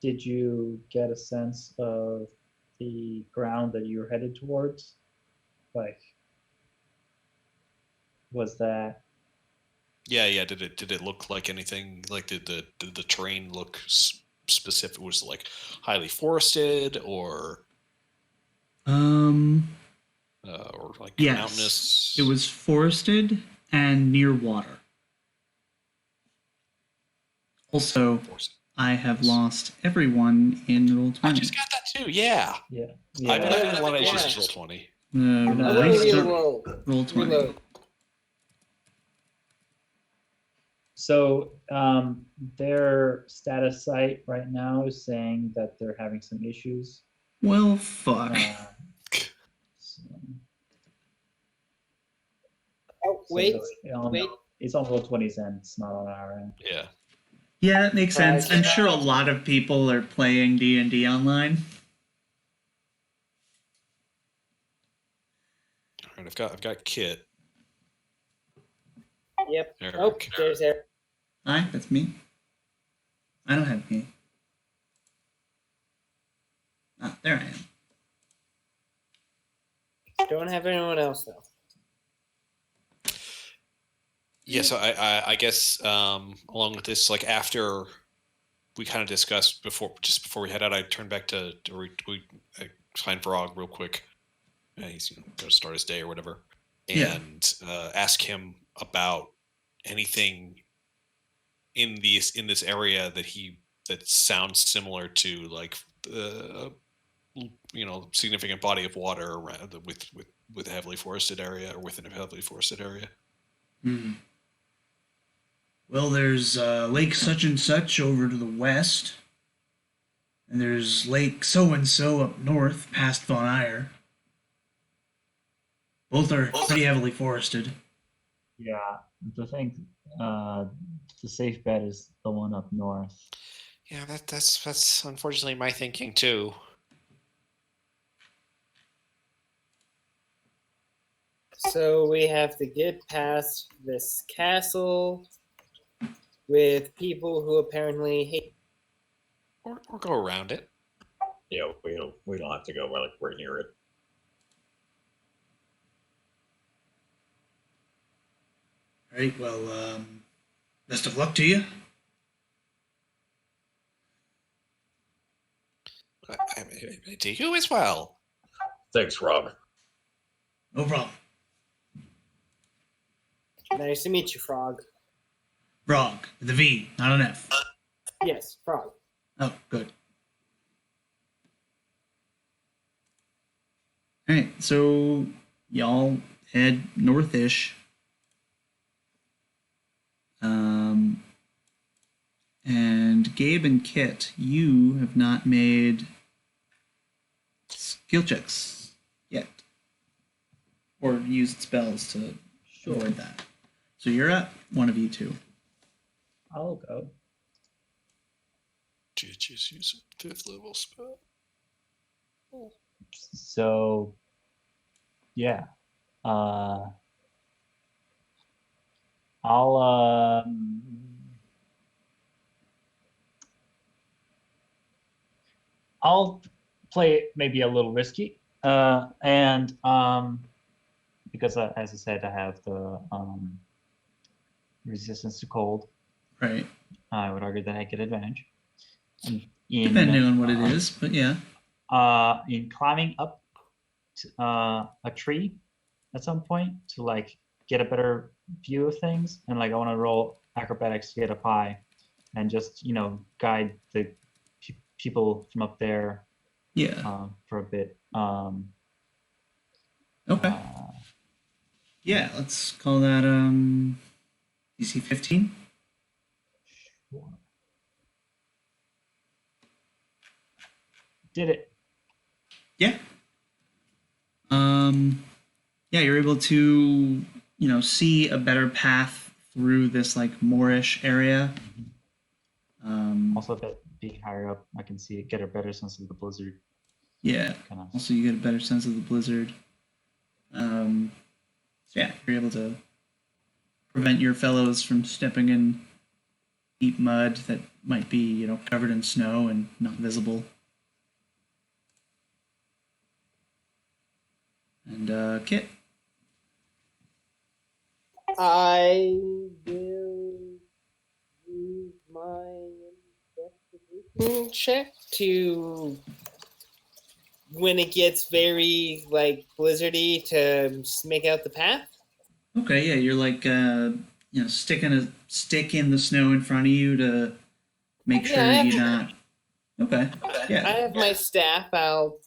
Did you get a sense of the ground that you were headed towards? Like, was that? Yeah. Did it look like anything? Like, did the terrain look specific? Was it like highly forested or like Yes. mountainous? It was forested and near water. Also, Forested. I have lost everyone in Roll20. I just got that too. Yeah. Yeah. I've been having a lot of Yeah. issues with Roll20. not- I want Nice to start. reload. Roll20. Reload. So their status site right now is saying that they're having some issues. Well, fuck. So- Oh, so wait. wait. It's on Roll20's end. It's not on our end. Yeah. Yeah, that makes sense. I'm Right. sure a lot of people are playing D&D online. All right, I've got Kit. Yep. Eric. Oh, there's Eric. Hi, that's me. I don't have me. Ah, there I am. Don't have anyone else though. Yeah, so I guess along with this, like after we kind of discussed before we head out, I turned back to I find Frog real quick. He's going to start his day or whatever, and ask him about anything in this area that sounds similar to like significant body of water around with a heavily forested area or within a heavily forested area. Well, there's Lake such and such over to the west, and there's Lake so and so up north past Von Eyre. Both are pretty heavily forested. Yeah, I think the safe bet is the one up north. Yeah, that's unfortunately my thinking too. So we have to get past this castle with people who apparently hate. Or go around it. Yeah, we don't have to go like we're near it. All right, well, best of luck to you. To you as well. Thanks, Rob. No problem. Nice to meet you, Frog. Frog, with a V, not an F. Yes, Frog. Oh, good. All right, so y'all head northish. And Gabe and Kit, you have not made skill checks yet, or used spells to avoid that. So you're up, one of you two. I'll go. Just use a 5th level spell. So, yeah, I'll play it maybe a little risky, and because as I said, I have the resistance to cold. Right. I would argue that I get advantage. Depending on what it is, but yeah. In climbing up a tree at some point to like get a better view of things, and like I want to roll acrobatics to get up high, and just guide the people from up there. Yeah. For a bit. Okay. Yeah, let's call that DC 15. Sure. Did it. Yeah. Yeah, you're able to, see a better path through this like moorish area. Also, that being higher up, I can see it, get a better sense of the blizzard. Yeah. Also, you get a better sense of the blizzard. So yeah, you're able to prevent your fellows from stepping in deep mud that might be, covered in snow and not visible. And Kit. I will use my investigation check to when it gets very like blizzardy to make out the path? Okay, yeah, you're like sticking a stick in the snow in front of you to make sure Yeah, you're not. Okay, I yeah, have my staff. I'll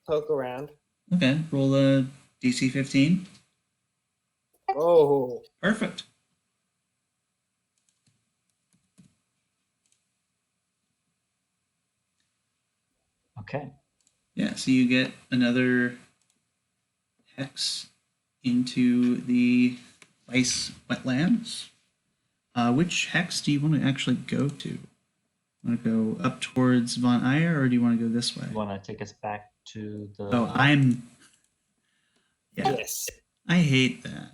poke around. okay. Roll a DC 15. Oh, Perfect. Okay. Yeah, so you get another hex into the Byce wetlands. Which hex do you want to actually go to? Want to go up towards Von Eyre, or do you want to go this way? You want to take us back to the? Oh, Yeah, yes. I hate that.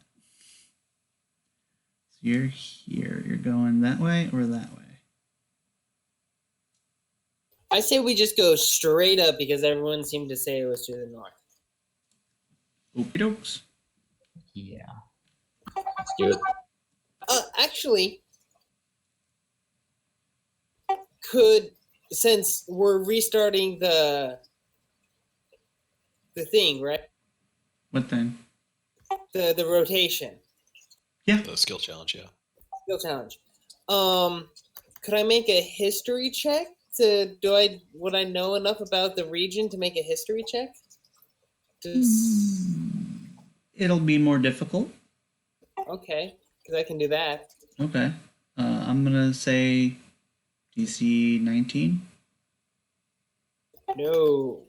So you're here. You're going that way or that way? I say we just go straight up because everyone seemed to say it was to the north. Okie dokes. Yeah. Let's do it. Actually, since we're restarting the thing, right? What thing? The rotation The skill challenge, yeah. skill challenge. Could I make a history check? Would I know enough about the region to make a history check? It'll be more difficult. Okay, because I can do that. Okay. I'm gonna say DC 19. No,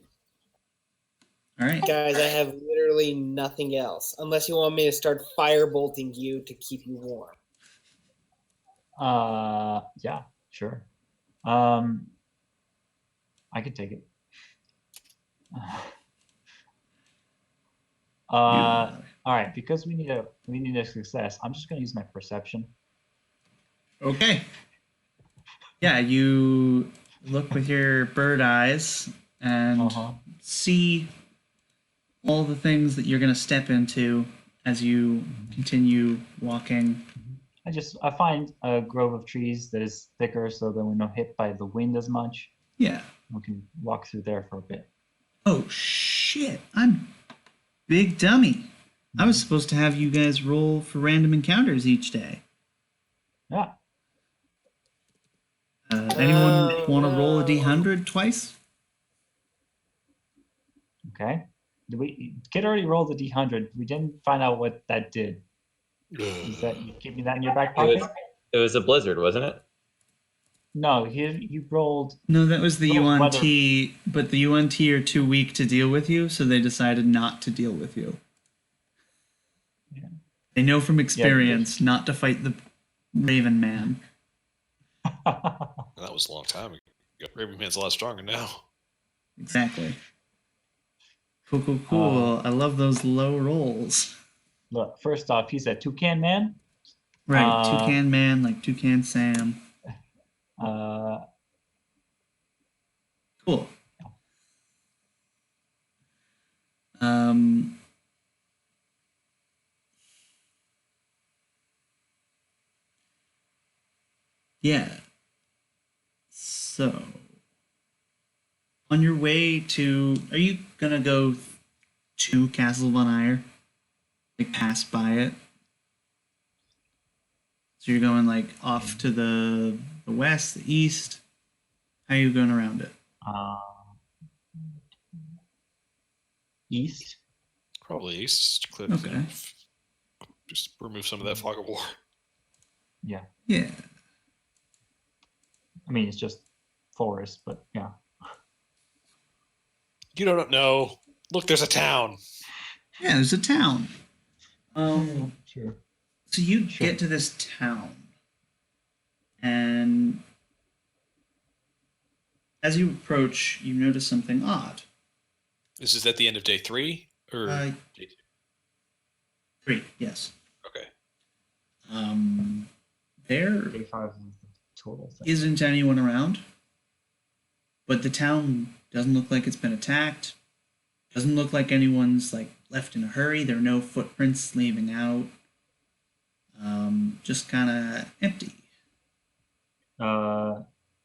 All right. guys, I have literally nothing else unless you want me to start firebolting you to keep you warm. Yeah, sure. I could take it. All right, because we need a success. I'm just gonna use my perception. Okay. Yeah, you look with your bird eyes and see all the things that you're gonna step into as you continue walking. I find a grove of trees that is thicker, so that we're not hit by the wind as much. Yeah. We can walk through there for a bit. Oh shit! I'm big dummy. I was supposed to have you guys roll for random encounters each day. Yeah. Anyone want to roll a D100 twice? Okay. Kid already rolled the D100. We didn't find out what that did. Is that you keep me that in your back pocket? It was a blizzard, wasn't it? No, you rolled. No, that was the Roll UNT, weather. but the UNT are too weak to deal with you, so they decided not to deal with you. Yeah. They know from experience not to fight the Raven Man. That was a long time ago. Raven Man's a lot stronger now. Exactly. Cool. I love those low rolls. Look, first off, he said Toucan Man. Right, Toucan Man, like Toucan Sam. Cool. Yeah. So, on your way to, are you gonna go to Castle Von Eyre? Like pass by it? So you're going like off to the west, the east. How are you going around it? East. Probably east. Cliff, Okay. Just remove some of that fog of war. Yeah. Yeah. I mean, it's just forest, but yeah. You don't know. Look, there's a town. Yeah, there's a town. Sure. So you Sure. get to this town, and as you approach, you notice something odd. This is at the end of day 3? Or day 2? 3, yes. Okay. There Day 5 is the total thing. isn't anyone around, but the town doesn't look like it's been attacked. Doesn't look like anyone's like left in a hurry. There are no footprints leaving out. Just kind of empty.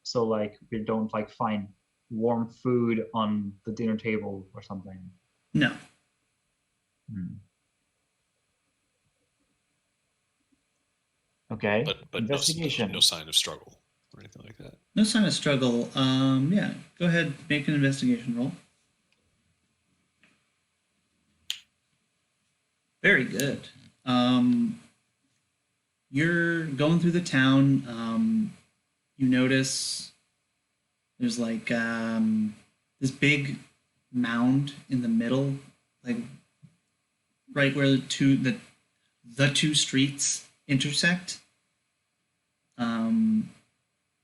So like we don't like find warm food on the dinner table or something. No. Okay. But Investigation. no sign of struggle or anything like that. No sign of struggle. Yeah. Go ahead, make an investigation roll. Very good. You're going through the town. You notice there's like this big mound in the middle, like right where the two streets intersect. And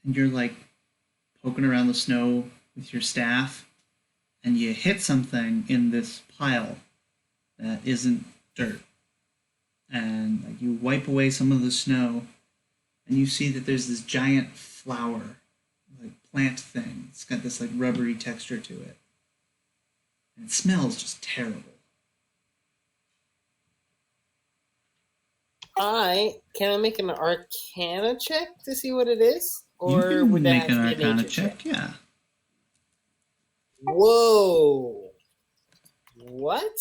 you're like poking around the snow with your staff, and you hit something in this pile that isn't dirt. And like you wipe away some of the snow, and you see that there's this giant flower, like plant thing. It's got this like rubbery texture to it, and it smells just terrible. Can I make an Arcana check to see what it is, You or can would that make have an to be a Arcana nature check, yeah. Whoa! What?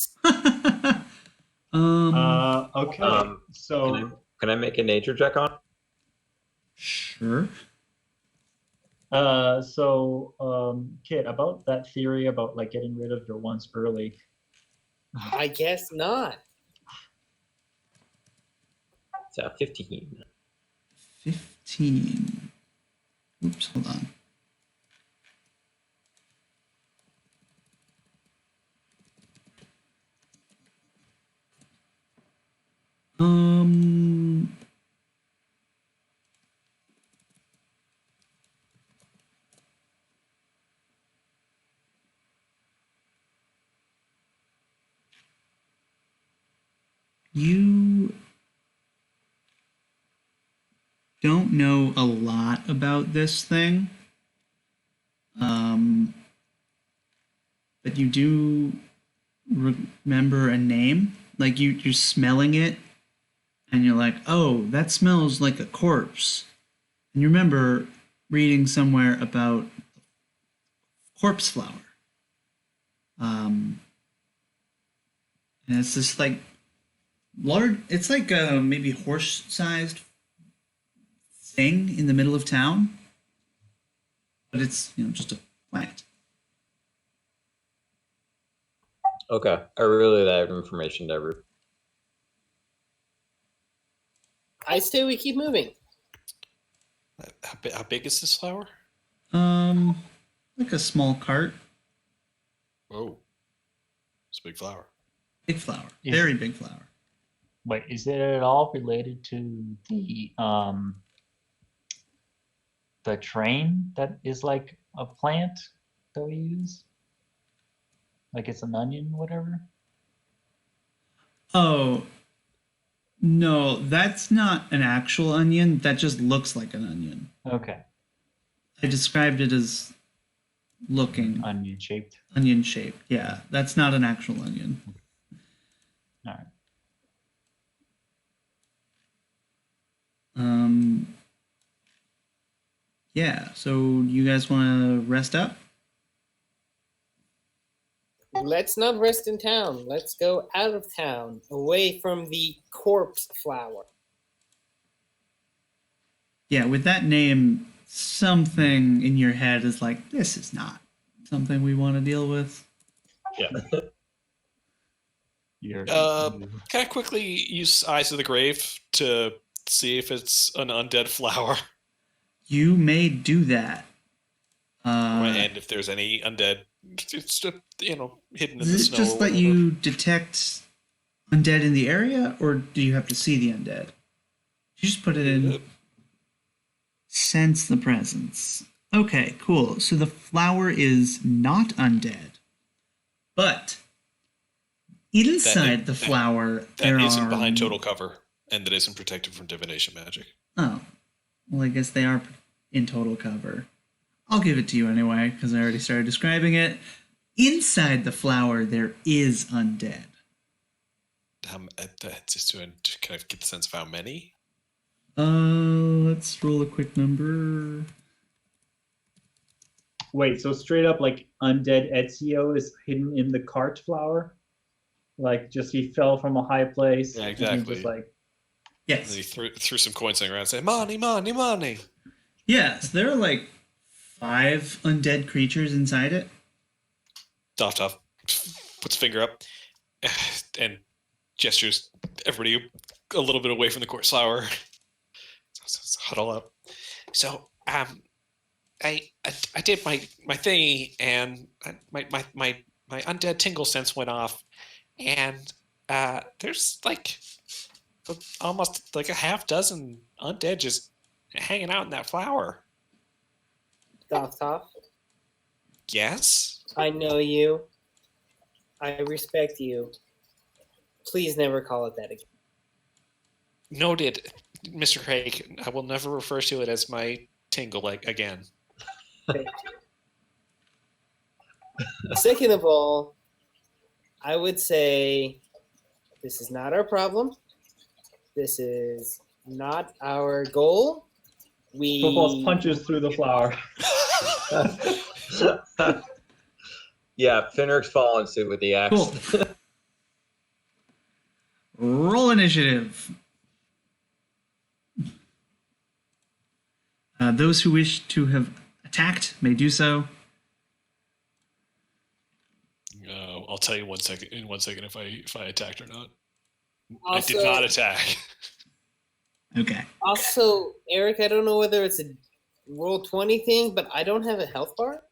Okay. So Can I make a nature check on? Sure. Kit, about that theory about like getting rid of your once early. I guess not. It's a 15. 15. Oops, hold on. You don't know a lot about this thing, but you do remember a name. Like you're smelling it, and you're like, "Oh, that smells like a corpse." And you remember reading somewhere about corpse flower, and it's this like large. It's like a maybe horse-sized thing in the middle of town, but it's just a plant. Okay, I relay that information to everyone. I say we keep moving. How big is this flower? Like a small cart. Oh, it's a big flower. Big flower, Is- very big flower. Wait, is it at all related to the train that is like a plant that we use? Like it's an onion, whatever? Oh, no, that's not an actual onion. That just looks like an onion. Okay. I described it as looking Onion shaped. onion shaped. Yeah, that's not an actual onion. All right. Yeah, so you guys want to rest up? Let's not rest in town. Let's go out of town, away from the corpse flower. Yeah, with that name, something in your head is like, this is not something we want to deal with. Yeah. You're, Can I quickly use Eyes of the Grave to see if it's an undead flower? You may do that. And if there's any undead, it's just, hidden in the Does it snow. just or let whatever. you detect undead in the area, or do you have to see the undead? You just put it in sense the presence. Okay, cool. So the flower is not undead, but inside the flower there That isn't are behind total cover, and that isn't protected from divination magic. Oh, well, I guess they are in total cover. I'll give it to you anyway, because I already started describing it. Inside the flower, there is undead. Can I get the sense of how many? Let's roll a quick number. Wait, so straight up like undead Ezio is hidden in the cart flower? Like just he fell from a high place. Yeah, And he exactly. just like And then he Yes. threw some coins around and said, "Money, money, money." Yes, there are like 5 undead creatures inside it. Tough puts a finger up and gestures everybody a little bit away from the court flower. Huddle up. So, I did my thingy, and my undead tingle sense went off, and there's like almost like a half dozen undead just hanging out in that flower. Top. Yes. I know you. I respect you. Please never call it that again. Noted, Mr. Craig. I will never refer to it as my tingle again. Second of all, I would say this is not our problem. This is not our goal. footballs punches through the flower. Yeah, Finner's following suit with the axe. Cool. Roll initiative. Those who wish to have attacked may do so. I'll tell you in 1 second if I attacked or not. Also, I did not attack. Okay. Also, Eric, I don't know whether it's a roll 20 thing, but I don't have a health bar.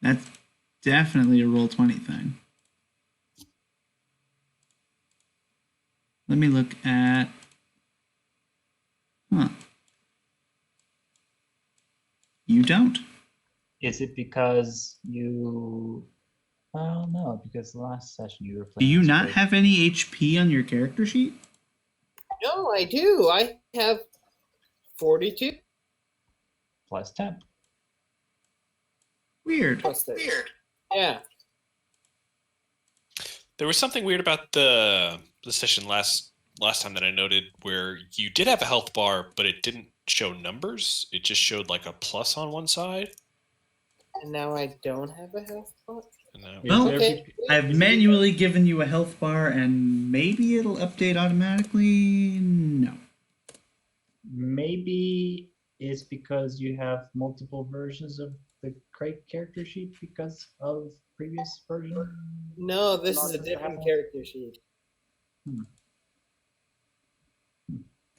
That's definitely a roll 20 thing. Let me look at... You don't. Is it because you? Well, no, because last session you were Do playing. you as not Craig. have any HP on your character sheet? No, I do. I have 42 plus 10? Weird. plus 30. Yeah. There was something weird about the session last time that I noted, where you did have a health bar, but it didn't show numbers. It just showed like a plus on one side. And now I don't have a health bar. And now, Well, Okay. I've manually given you a health bar, and maybe it'll update automatically. No. Maybe it's because you have multiple versions of the Craig character sheet because of previous version. No, this is a Not different happening. character sheet.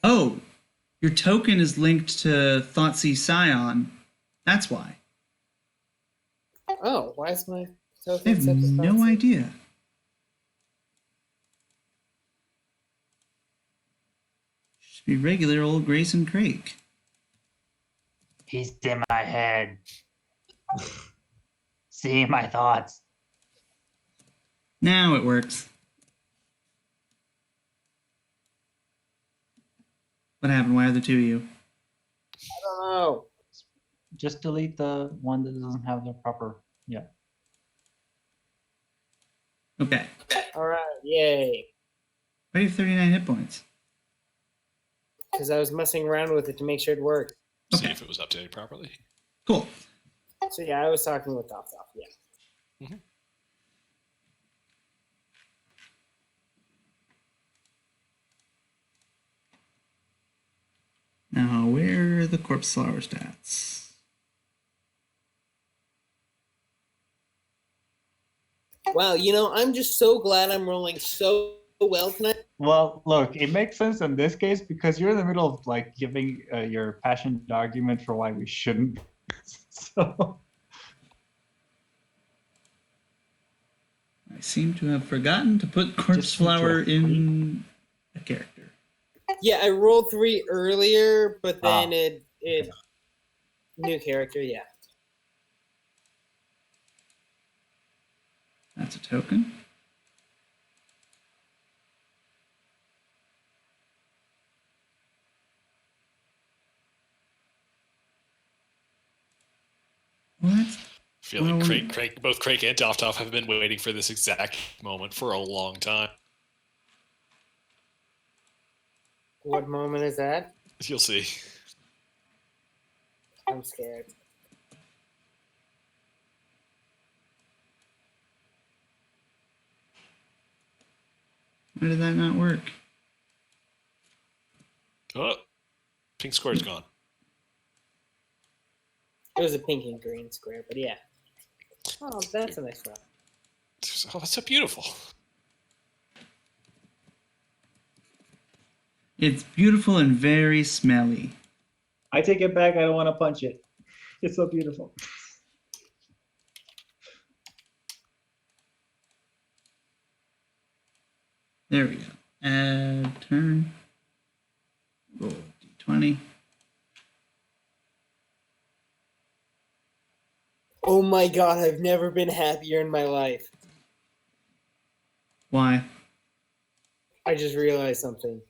Oh, your token is linked to Thoughtseize Scion. That's why. Oh, why is my I token have set to no Thoughtseize? idea. Should be regular old Grayson Craig. He's in my head. See my thoughts. Now it works. What happened? Why are the two of you? I don't know. Just delete the one that doesn't have the proper. Yeah. Okay. All right, yay. Why do you have 39 hit points? Because I was messing around with it to make sure it worked. see Okay. if it was updated properly. Cool. So yeah, I was talking with Doff. Yeah. Now, where are the corpse flower stats? Wow, you know, I'm just so glad I'm rolling so well tonight. Well, look, it makes sense in this case because you're in the middle of like giving your passionate argument for why we shouldn't. So I seem to have forgotten to put corpse Just need to flower tweak. in a character. Yeah, I rolled 3 earlier, but then Ah. it new character, yeah. That's a token. What? Feeling Well, both Craig and Doff have been waiting for this exact moment for a long time. What moment is that? You'll see. I'm scared. Why did that not work? Oh, pink square's gone. It was a pink and green square, but yeah. Oh, that's a nice one. Oh, that's so beautiful. It's beautiful and very smelly. I take it back. I don't want to punch it. It's so beautiful. There we go. Add turn. Roll d20. Oh my god, I've never been happier in my life. Why? I just realized something.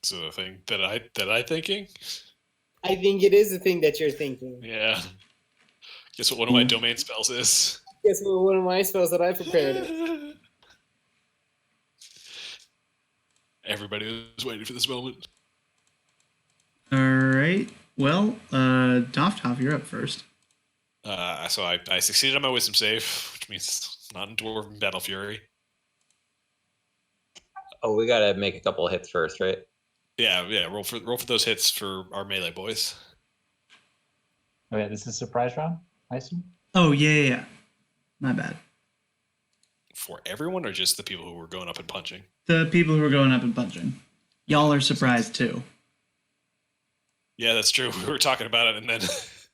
So the thing that I thinking? I think it is the thing that you're thinking. Yeah. Guess what one of my domain spells is? Guess what one of my spells that I prepared is? Everybody was waiting for this moment. All right. Well, Dovtov, you're up first. So I succeeded on my wisdom save, which means not in Dwarven Battle Fury. Oh, we gotta make a couple of hits first, right? Yeah. Roll for those hits for our melee boys. Okay, this is surprise round, I assume? Oh, yeah. My bad. For everyone, or just the people who were going up and punching? The people who are going up and punching. Y'all are surprised, too. Yeah, that's true. We were talking about it, and then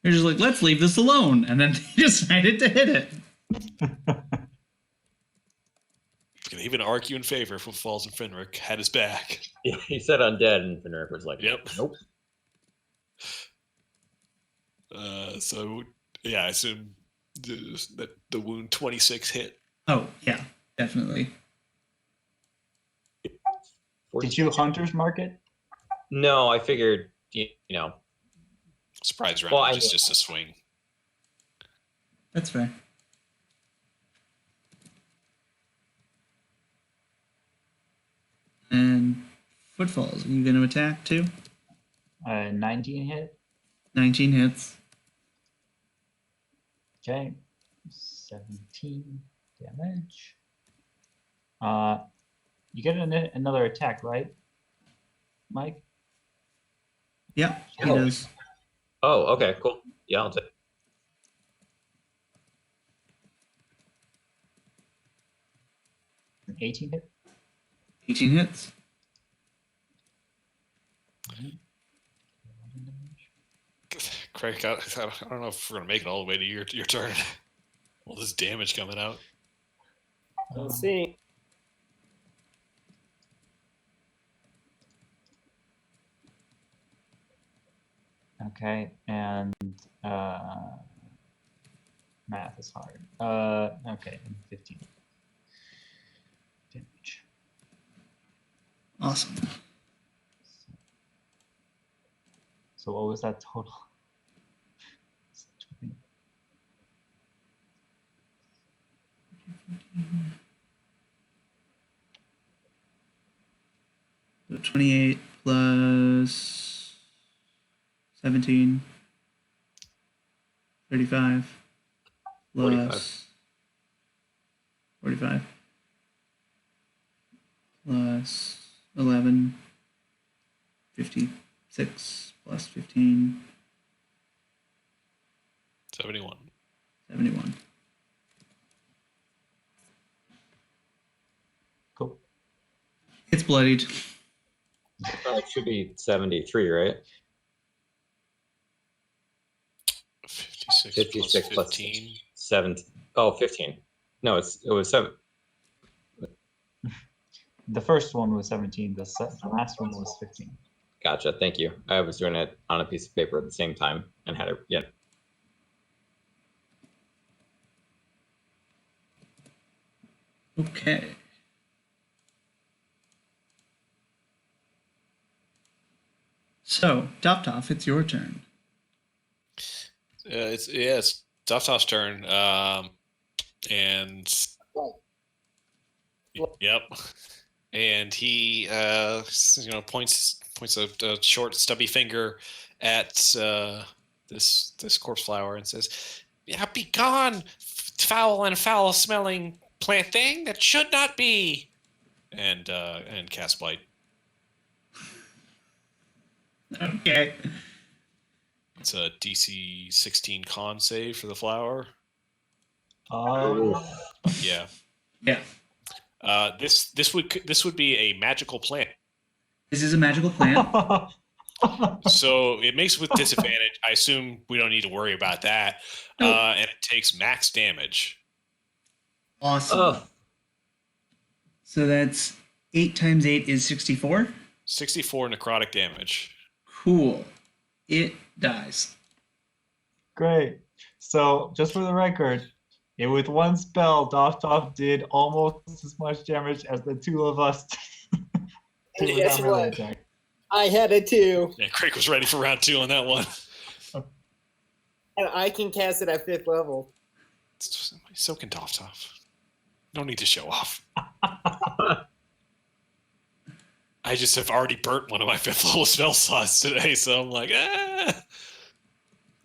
They're just like, let's leave this alone. And then they decided to hit it. can even argue in favor if Falls and Fenric had his back. Yeah, he said undead, and Fenrir was like, Yep. nope. So yeah, I assume that the wound 26 hit. Oh, yeah, definitely. Did you hunter's market? No, I figured, you know, Surprise round, Well, I- just a swing. That's fair. And Footfalls, are you going to attack too? 19 hit. 19 hits. Okay. 17 damage. You get another attack, right, Mike? Yep, he Oh. does. oh, okay, cool. Yeah, I'll take. An 18 hit. 18 hits. Craig, I don't know if we're gonna make it all the way to your turn. All this damage coming out. We'll see. Okay, and math is hard. Okay, 15 damage. Awesome. So what was that total? So 28 plus 17. 35 plus 45 plus 11. 56 plus 15. 71. 71. Cool. It's bloodied. It should be 73, right? 56, 56 plus plus 15. 7. Oh, 15. No, it was 7. The first one was 17. The last one was 15. Gotcha. Thank you. I was doing it on a piece of paper at the same time and had it. Yeah. Okay. So, Doptop, it's your turn. It's Dovtov's turn. And yep. And he points a short stubby finger at this corpse flower and says, "Yeah, be gone, foul and foul-smelling plant thing that should not be," and cast Blight. Okay. It's a DC 16 con save for the flower. Oh, Yeah. Yeah. This would be a magical plant. This is a magical plant. So it makes it with disadvantage. I assume we don't need to worry about that. Nope. And it takes max damage. Awesome. Oh, So that's 8 times 8 is 64. 64 necrotic damage. Cool. It dies. great. So, just for the record, with one spell, Doff did almost as much damage as the two of us did with Guess our melee what? attack. I had it too, Yeah, Craig was ready for round 2 on that one. and I can cast it at 5th level. So can Toff. No need to show off. I just have already burnt one of my 5th level spell slots today, so I'm like,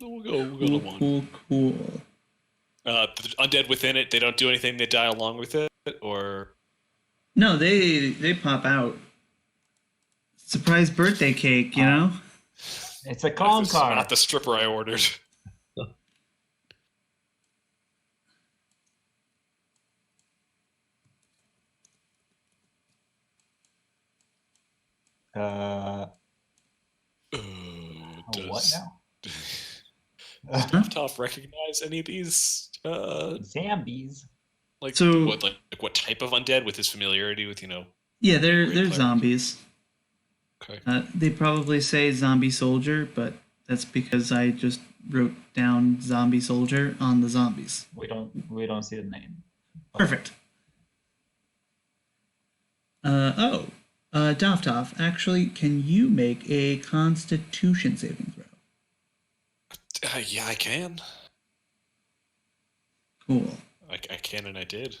We'll go to 1. Cool. The undead within it, they don't do anything, they die along with it, or... No, they pop out. Surprise birthday cake, you know? It's a con This is card. not the stripper I ordered. What Does now? Toff recognize any of these? Zombies. Like So- what type of undead with his familiarity with Yeah, they're Great player. zombies. Okay. They probably say zombie soldier, but that's because I just wrote down zombie soldier on the zombies. We don't see the name. Perfect. Doftoff, actually, can you make a Constitution saving throw? Yeah, I can. Cool. I can and I did.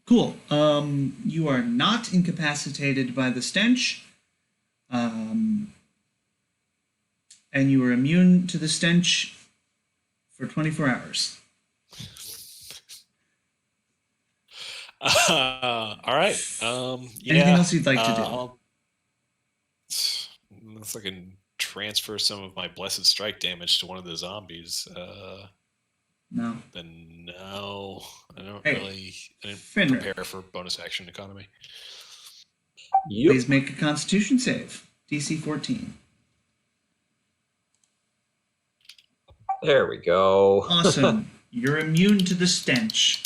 Cool. You are not incapacitated by the stench. And you are immune to the stench for 24 hours. All right. Yeah. Anything else you'd like to do? Unless I can transfer some of my blessed strike damage to one of the zombies. No. Then no, I don't Hey, really. I didn't Finra. prepare for bonus action economy. yep. Please make a Constitution save. DC 14. There we go. Awesome. You're immune to the stench.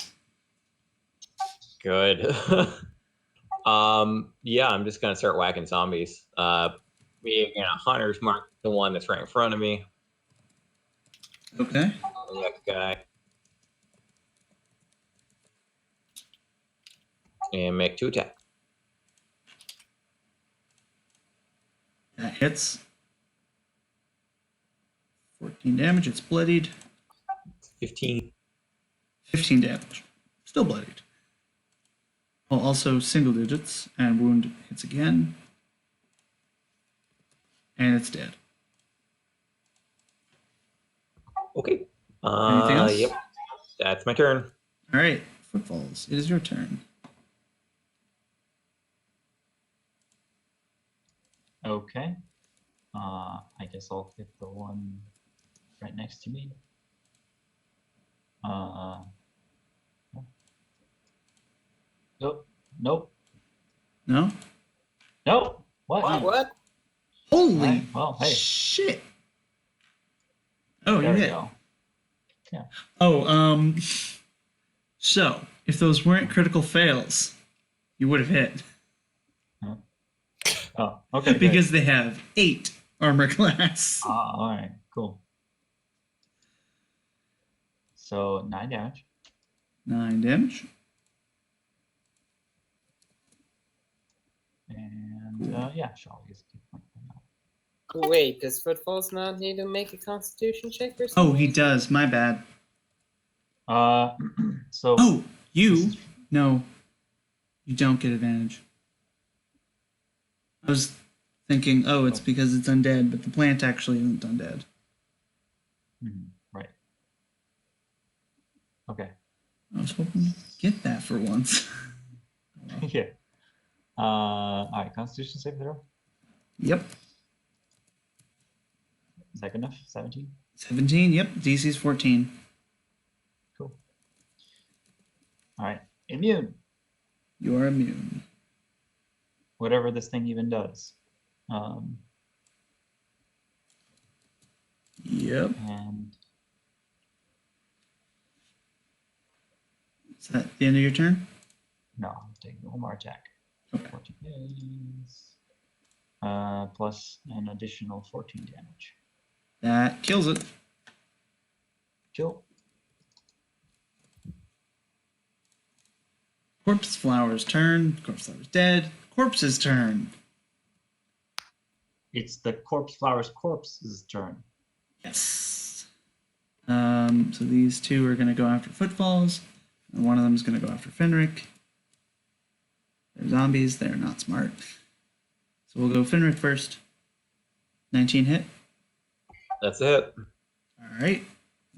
Good. Yeah, I'm just gonna start whacking zombies. Being a hunter's mark, the one that's right in front of me. Okay. That guy. And make 2 attacks. That hits. 14 damage. It's bloodied. 15. 15 damage. Still bloodied. Well, also single digits, and wound hits again. And it's dead. Okay. Anything else? Yep. That's my turn. All right, Footfalls. It is your turn. Okay. I guess I'll hit the one right next to me. Nope. Nope. No? Nope. What? What? Holy Right, well, hey. shit. Oh, There you we hit. go. Oh, so if those weren't critical fails, you would have hit. Oh, okay. Because they have 8 armor class. All right, cool. So 9 damage. 9 damage. And yeah, shall we just keep going now? Wait, does Footfalls not need to make a Constitution check or Oh, something? he does. My bad. So Oh, you? this is- No. You don't get advantage. I was thinking, oh, it's because it's undead, but the plant actually isn't undead. Right. Okay. I was hoping to get that for once. Yeah. All right. Constitution save throw. Yep. Is that good enough? 17. 17. Yep. DC's 14. Cool. All right. Immune. You are immune. Whatever this thing even does. Yep. And Is that the end of your turn? no, I'm taking one more attack. Okay. 14 days. Plus an additional 14 damage. That kills it. Kill. Corpse Flower's turn. Corpse Flower's dead. Corpse's turn. It's the corpse flower's corpse's turn. Yes. So these two are going to go after Footfalls, and one of them is going to go after Fenric. They're zombies. They're not smart. So we'll go Fenric first. 19 hit. That's it. All right.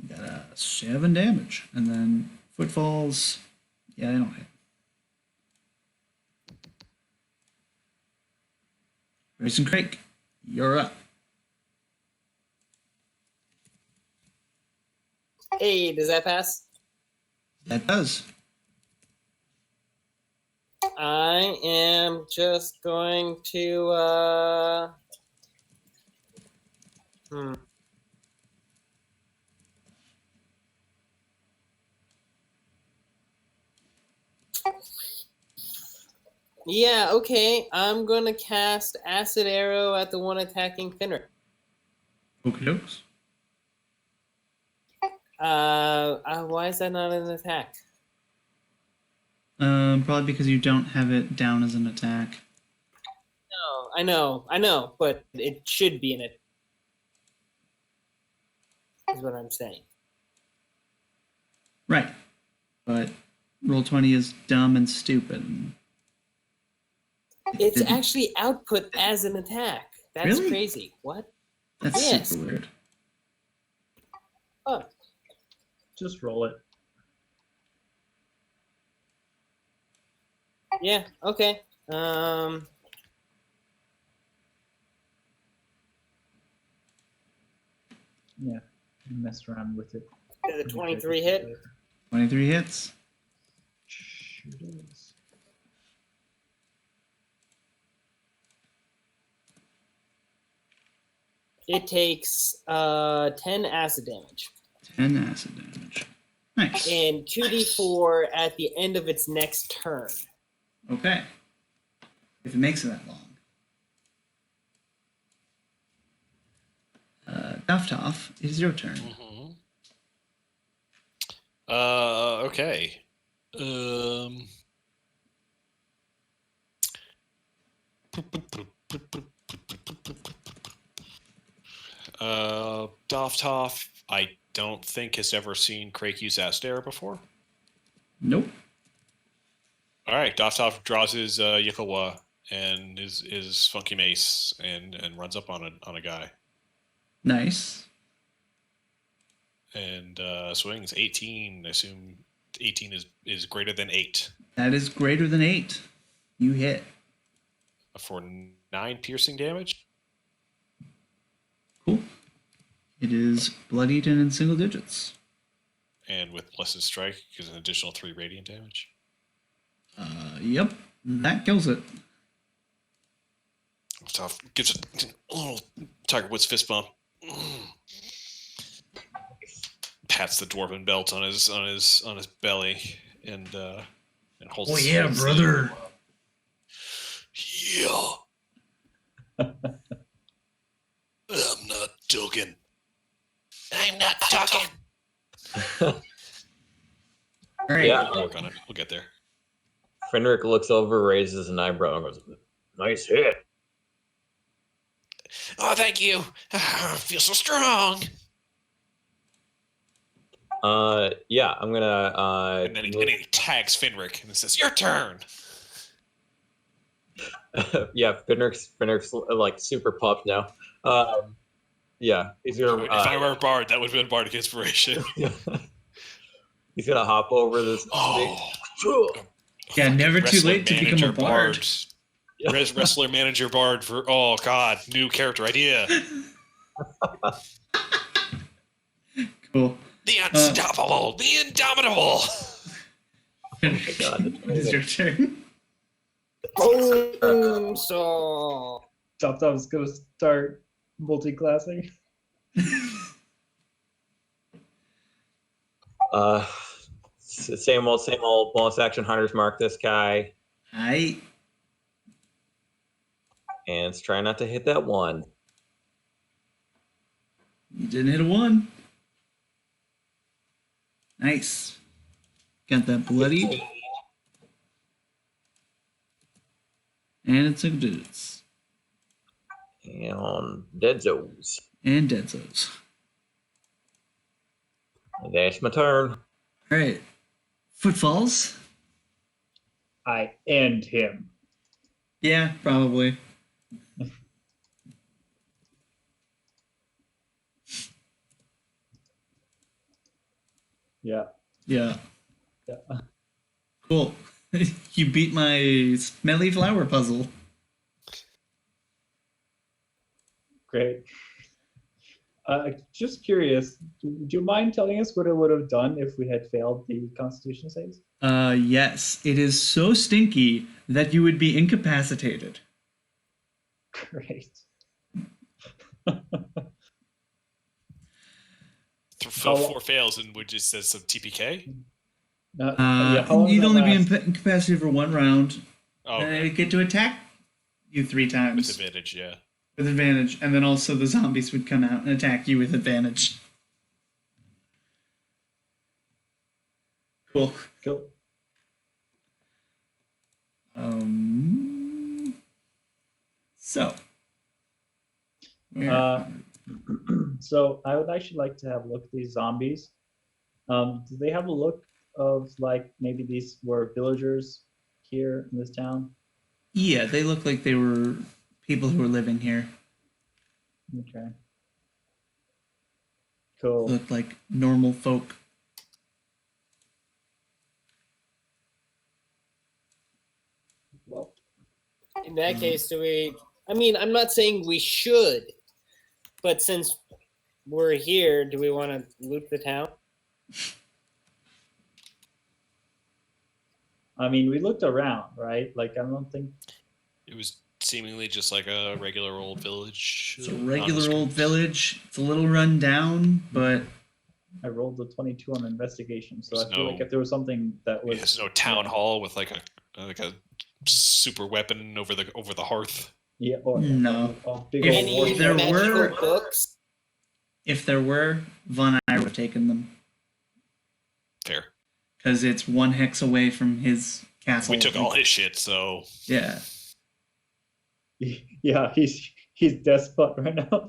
We got 7 damage. And then Footfalls. Yeah, they don't hit. Grayson Craig, you're up. Hey, does that pass? That does. I am just going to Yeah, okay. I'm gonna cast Acid Arrow at the one attacking Fenrir. Okie dokes. Why is that not an attack? Probably because you don't have it down as an attack. No, I know, but it should be in it. Is what I'm saying. Right. But Roll20 is dumb and stupid. It's Didn't- actually output as an attack. That's Really? crazy. What? That's Yes. super weird. Oh, Just roll it. yeah. Okay. Yeah, mess around with it. The 23 hit. 23 hits. Sure does. It takes 10 acid damage 10 acid damage. Nice. and 2d4 at the end of its next turn. Okay. If it makes it that long. Daftoff, it is your turn. Okay. Doftoff, I don't think has ever seen Crake use Astair before. Nope. All right, Doftoff draws his Yikawa and his funky mace and runs up on a guy Nice. and swings 18. I assume 18 is greater than 8 That is greater than 8. You hit. for 9 piercing damage. Cool. It is bloodied and in single digits. And with Blessed Strike, gives an additional 3 radiant damage. Yep. That kills it. Tough. Gives it a little Tiger Woods fist bump. Pats the dwarven belt on his belly and holds. Oh yeah, holds brother. Yeah. I'm not joking. I'm not talking. All right. Yeah. We'll work on it. We'll get there. Fenric looks over, raises an eyebrow, and goes, "Nice hit." Oh, thank you. I feel so strong. Yeah, I'm gonna. And then he tags Fenric and says, "Your turn." Yeah, Fenric's like super pumped now. Yeah, he's gonna. If I were a bard, that would have been bardic inspiration. He's gonna hop over this. Oh, Yeah, fucking never too wrestler, late to become a manager, bard. Wrestler manager bard for new character idea. Cool. The unstoppable, the indomitable. God, It's your turn. Boom saw. Chop-Top's gonna start multi-classing. Same old bonus action hunters mark this guy, Hi. and let's try not to hit that one. You didn't hit a 1. Nice. Got that bloodied. And it's a dudes. And dead zones. And dead zones. That's my turn. Alright. Footfalls? I end him. Yeah, probably. Yeah. Yeah. Yeah. Cool. You beat my smelly flower puzzle. Great. Just curious, do you mind telling us what it would have done if we had failed the Constitution saves? Yes. It is so stinky that you would be incapacitated. Great. Four fails and would just says some TPK. Yeah, how long You'd does only that be last? incapacitated for 1 round. Oh, And okay. I'd get to attack you 3 With times. advantage, yeah. With advantage. And then also the zombies would come out and attack you with advantage. Cool. Cool. So. So I would actually like to have a look at these zombies. Do they have a look of like maybe these were villagers here in this town? Yeah, they look like they were people who were living here. Okay. Cool. Look like normal folk. Well, In that case, do we? I mean, I'm not saying we should, but since we're here, do we want to loot the town? I mean, we looked around, right? Like, I don't think. It was seemingly just like a regular old village. It's a regular old village. It's a little run down, but I rolled a 22 on investigation, so There's I feel no- like if there was something that was There's no town hall with like a super weapon over the hearth. yeah, or No. a big If old Any war there magical were- books? if there were, Von I would have taken them. Fair. Because it's 1 hex away from his castle. We took all his shit, so Yeah. Yeah, he's despot right now.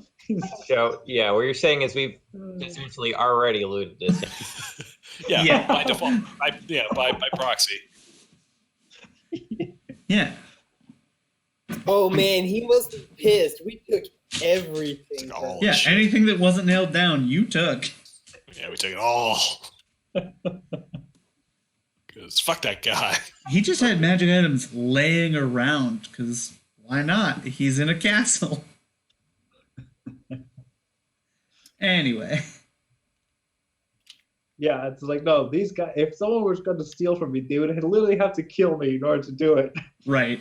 So yeah, what you're saying is we've essentially already alluded this. yeah, Yeah. by default, by proxy. Yeah. Oh man, he was pissed. We took everything. Took all Yeah. his shit. Anything that wasn't nailed down, you took. Yeah, we took it all. Because fuck that guy. He just had magic items laying around, because why not? He's in a castle. Anyway. Yeah, it's like no, these guys. If someone was going to steal from me, they would literally have to kill me in order to do it. Right.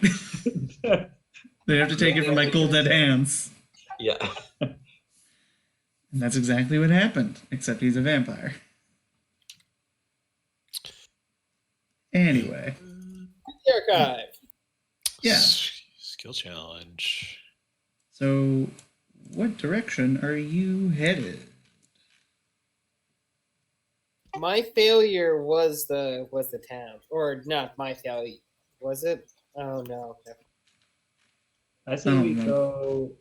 They have to take it from my cold dead hands. Yeah. And that's exactly what happened, except he's a vampire. Anyway. Archive. Yeah. Skill challenge. So, what direction are you headed? My failure was the town, or not my failure. Was it? Oh no. I say I don't we know. go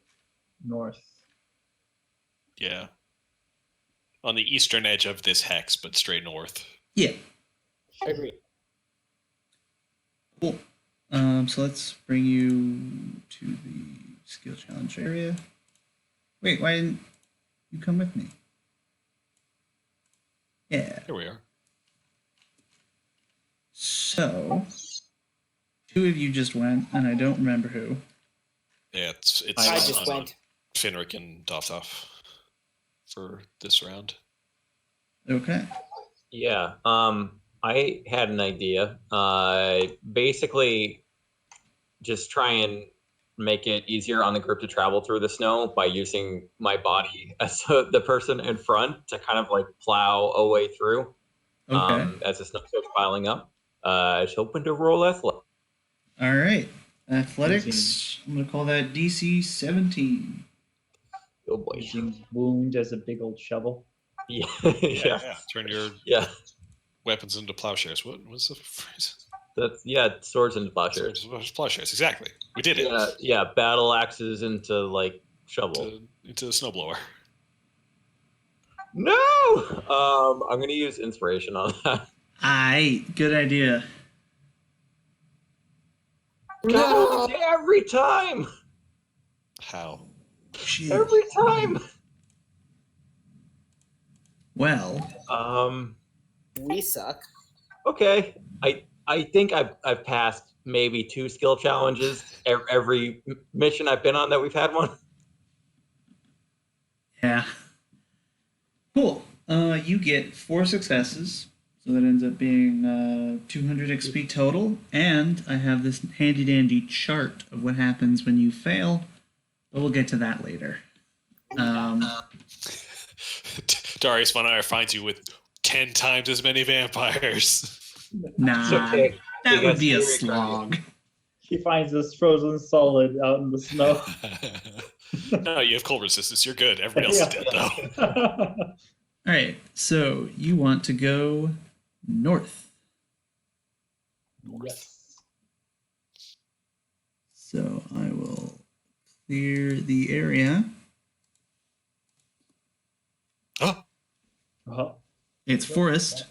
north. Yeah. On the eastern edge of this hex, but straight north. Yeah. Agreed. Cool. So let's bring you to the skill challenge area. Wait, why didn't... You come with me. Yeah. Here we are. So, two of you just went, and I don't remember who. Yeah, it's I just went. Finrick and Doftoff for this round. Okay. Yeah. I had an idea. Basically, just try and make it easier on the group to travel through the snow by using my body as the person in front to kind of like plow a way through. Okay. As the snow starts piling up. I was hoping to roll athletics. All right. Athletics. I'm gonna call that DC 17. Oh boy. Using wound as a big old shovel. Yeah. Yeah. Turn your Yeah. weapons into plowshares. What was the phrase? That's swords into plowshares. Plowshares, exactly. We did it. Yeah, battle axes into like shovel. Into the snowblower. No! I'm gonna use inspiration on that. Aye, good idea. God, every time! How? Shit. Every time! Well, We suck. Okay. I think I've passed maybe 2 skill challenges every mission I've been on that we've had one. yeah. Cool. You get 4 successes, so that ends up being 200 XP total. And I have this handy dandy chart of what happens when you fail, but we'll get to that later. Darius Von Eyre finds you with 10 times as many vampires. Nah, Okay. that You would got be a spirit slog. He finds this frozen solid out in the snow. No, you have cold resistance. You're good. Everybody else is dead, though. All right, so you want to go north. Yes. So I will clear the area. Oh, Uh-huh. It's forest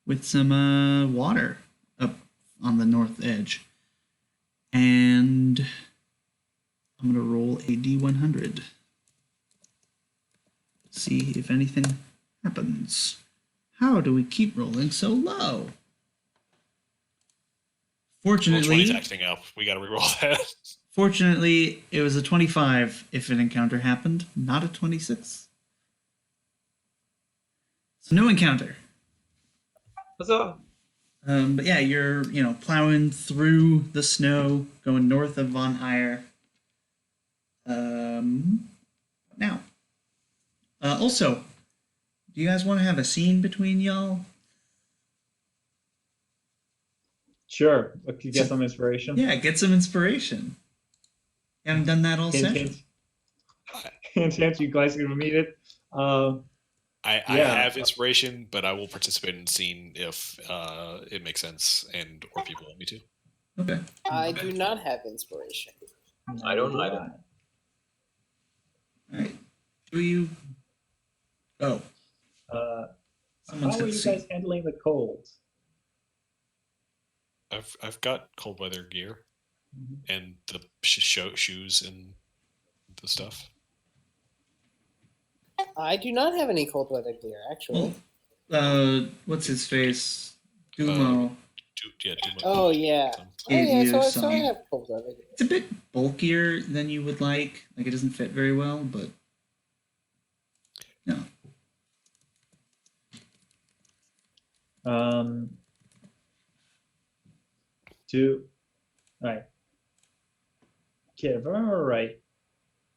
with some water up on the north edge. And I'm going to roll a D100. See if anything happens. How do we keep rolling so low? well, 20's Fortunately, acting up. We got to reroll that. fortunately, it was a 25 if an encounter happened, not a 26. So no encounter. Huzzah. But yeah, you're plowing through the snow, going north of Von Eyre. Now, also, do you guys want to have a scene between y'all? Sure. If you get some inspiration. Yeah, get some inspiration. You haven't done that all Hint, session. hint. Hint, you guys are gonna meet it. I Yeah. have inspiration, but I will participate in the scene if it makes sense and or people want me to. Okay. I do not have inspiration. I don't either. All right. Do you? Oh, someone's How got are the you scene. guys handling the cold? I've got cold weather gear and the shoes and the stuff. I do not have any cold weather gear, actually. Well, what's his face? Dumo. Oh, yeah. Oh, Gave yeah, you so I some- have cold weather gear. It's a bit bulkier than you would like. Like, it doesn't fit very well, but no. Right. Okay, if I remember right,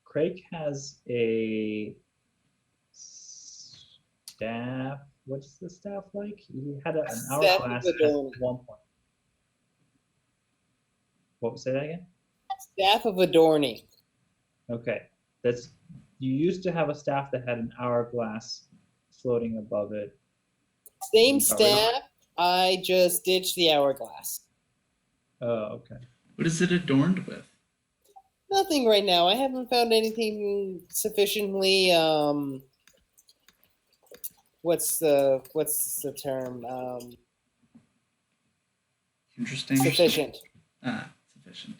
Craig has a staff. What's the staff like? He had an Staff of hourglass the at Dawn. one point. What was that again? Staff of Adorning. Okay, that's you used to have a staff that had an hourglass floating above it. Same You got rid of it? staff. I just ditched the hourglass. Oh, okay. What is it adorned with? Nothing right now. I haven't found anything sufficiently. What's the term? Interesting. Sufficient. Ah, sufficient.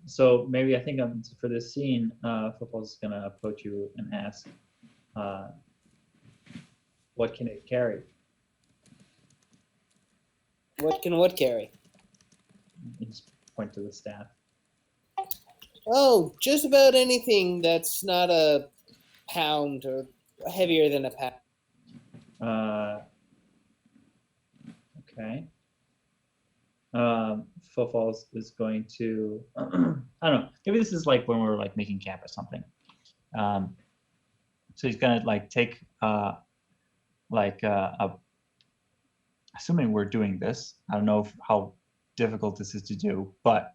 So maybe I think for this scene, Football's gonna approach you and ask, what can it carry? What can what carry? You just point to the staff. Oh, just about anything that's not a pound or heavier than a pound. Okay. Footfalls is going to, I don't know, maybe this is like when we're like making camp or something. So he's gonna like take assuming we're doing this, I don't know how difficult this is to do, but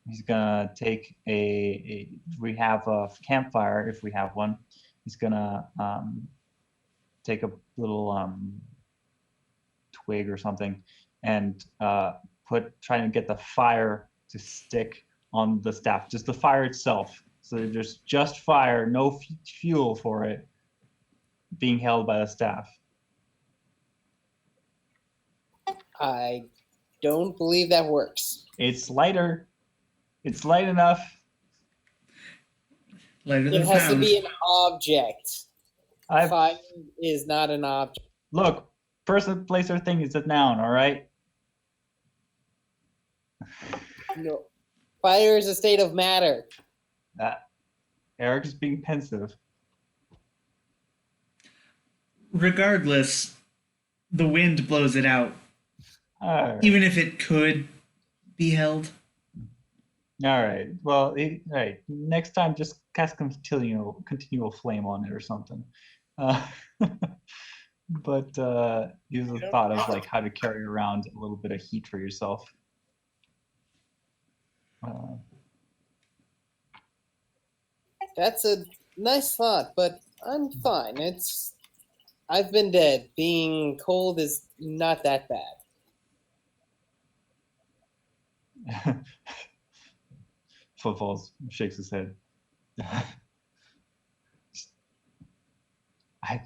he's gonna take we have a campfire, if we have one, he's gonna take a little twig or something and try and get the fire to stick on the staff, just the fire itself. So there's just fire, no fuel for it being held by the staff. I don't believe that works. It's lighter. It's light enough. Lighter than It has to pound. be an object. Fire is not an object. Look, person, place, or thing is a noun, all right? No. Fire is a state of matter. Eric is being pensive. Regardless, the wind blows it out. All right. Even if it could be held. All right. Well, all right. Next time, just cast continual flame on it or something. But use the thought of like how to carry around a little bit of heat for yourself. That's a nice thought, but I'm fine. I've been dead. Being cold is not that bad. Footfalls shakes his head.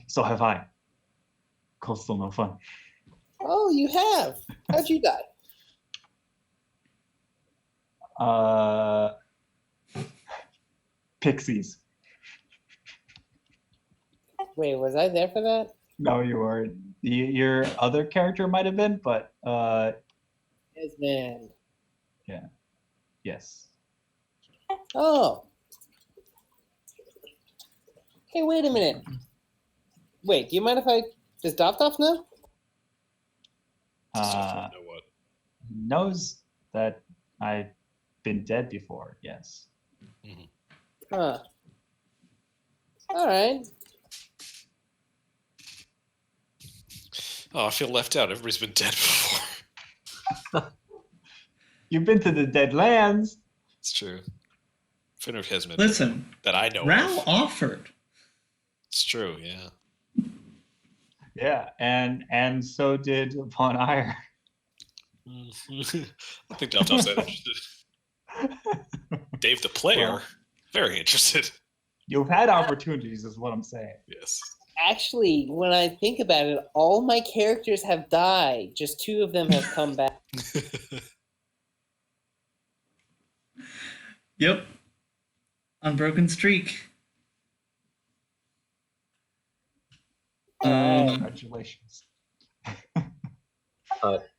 So have I. Cold's still no fun. Oh, you have. How'd you die? Pixies. Wait, was I there for that? No, you weren't. Your other character might have been, but Desmond. yeah. Yes. Oh. Hey, wait a minute. Wait, do you mind if I... Does Doptoff know? Know what? Knows that I've been dead before, yes. Huh. All right. Oh, I feel left out. Everybody's been dead before. You've been to the Dead Lands. It's true. Fenric has been Listen, that I know Ral of. offered. It's true, yeah. Yeah, and so did Von Eyre. I think Delta's that interested. Dave the player, Well, very interested. you've had opportunities, is what I'm saying. Yes. Actually, when I think about it, all my characters have died. Just 2 of them have come back. Yep. Unbroken streak. Congratulations.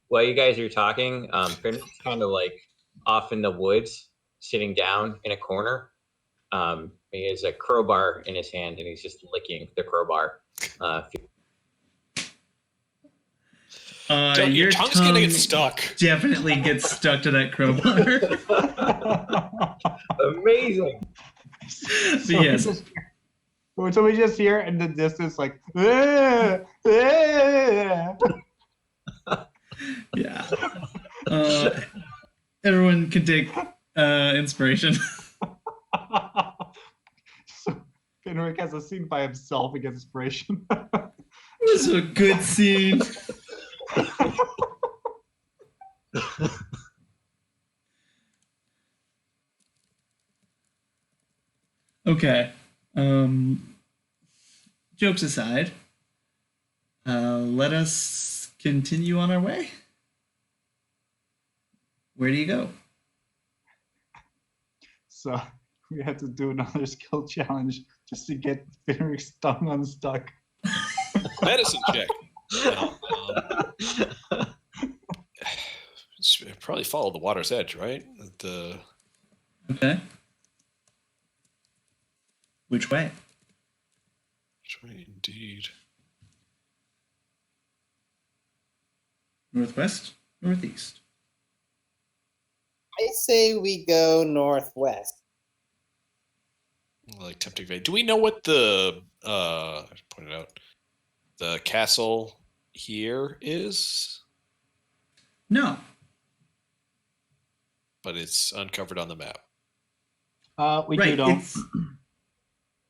While you guys are talking, Fenric's kind of like off in the woods, sitting down in a corner. He has a crowbar in his hand, and he's just licking the crowbar. Your tongue's tongue gonna get stuck. definitely gets stuck to that crowbar. Amazing. But yes. So we just hear in the distance like, "Ah, ah." Yeah. Everyone can take inspiration. So Fenric has a scene by himself and gets inspiration. This is a good scene. Okay. Jokes aside, let us continue on our way. Where do you go? So we had to do another skill challenge just to get Fenric's tongue unstuck. Medicine check. No, probably follow the water's edge, right? Okay. Which way? Indeed. Northwest? Northeast? I say we go northwest. Like tempting fate. Do we know what the I pointed out the castle here is? No. But it's uncovered on the map. We Right, do know. it's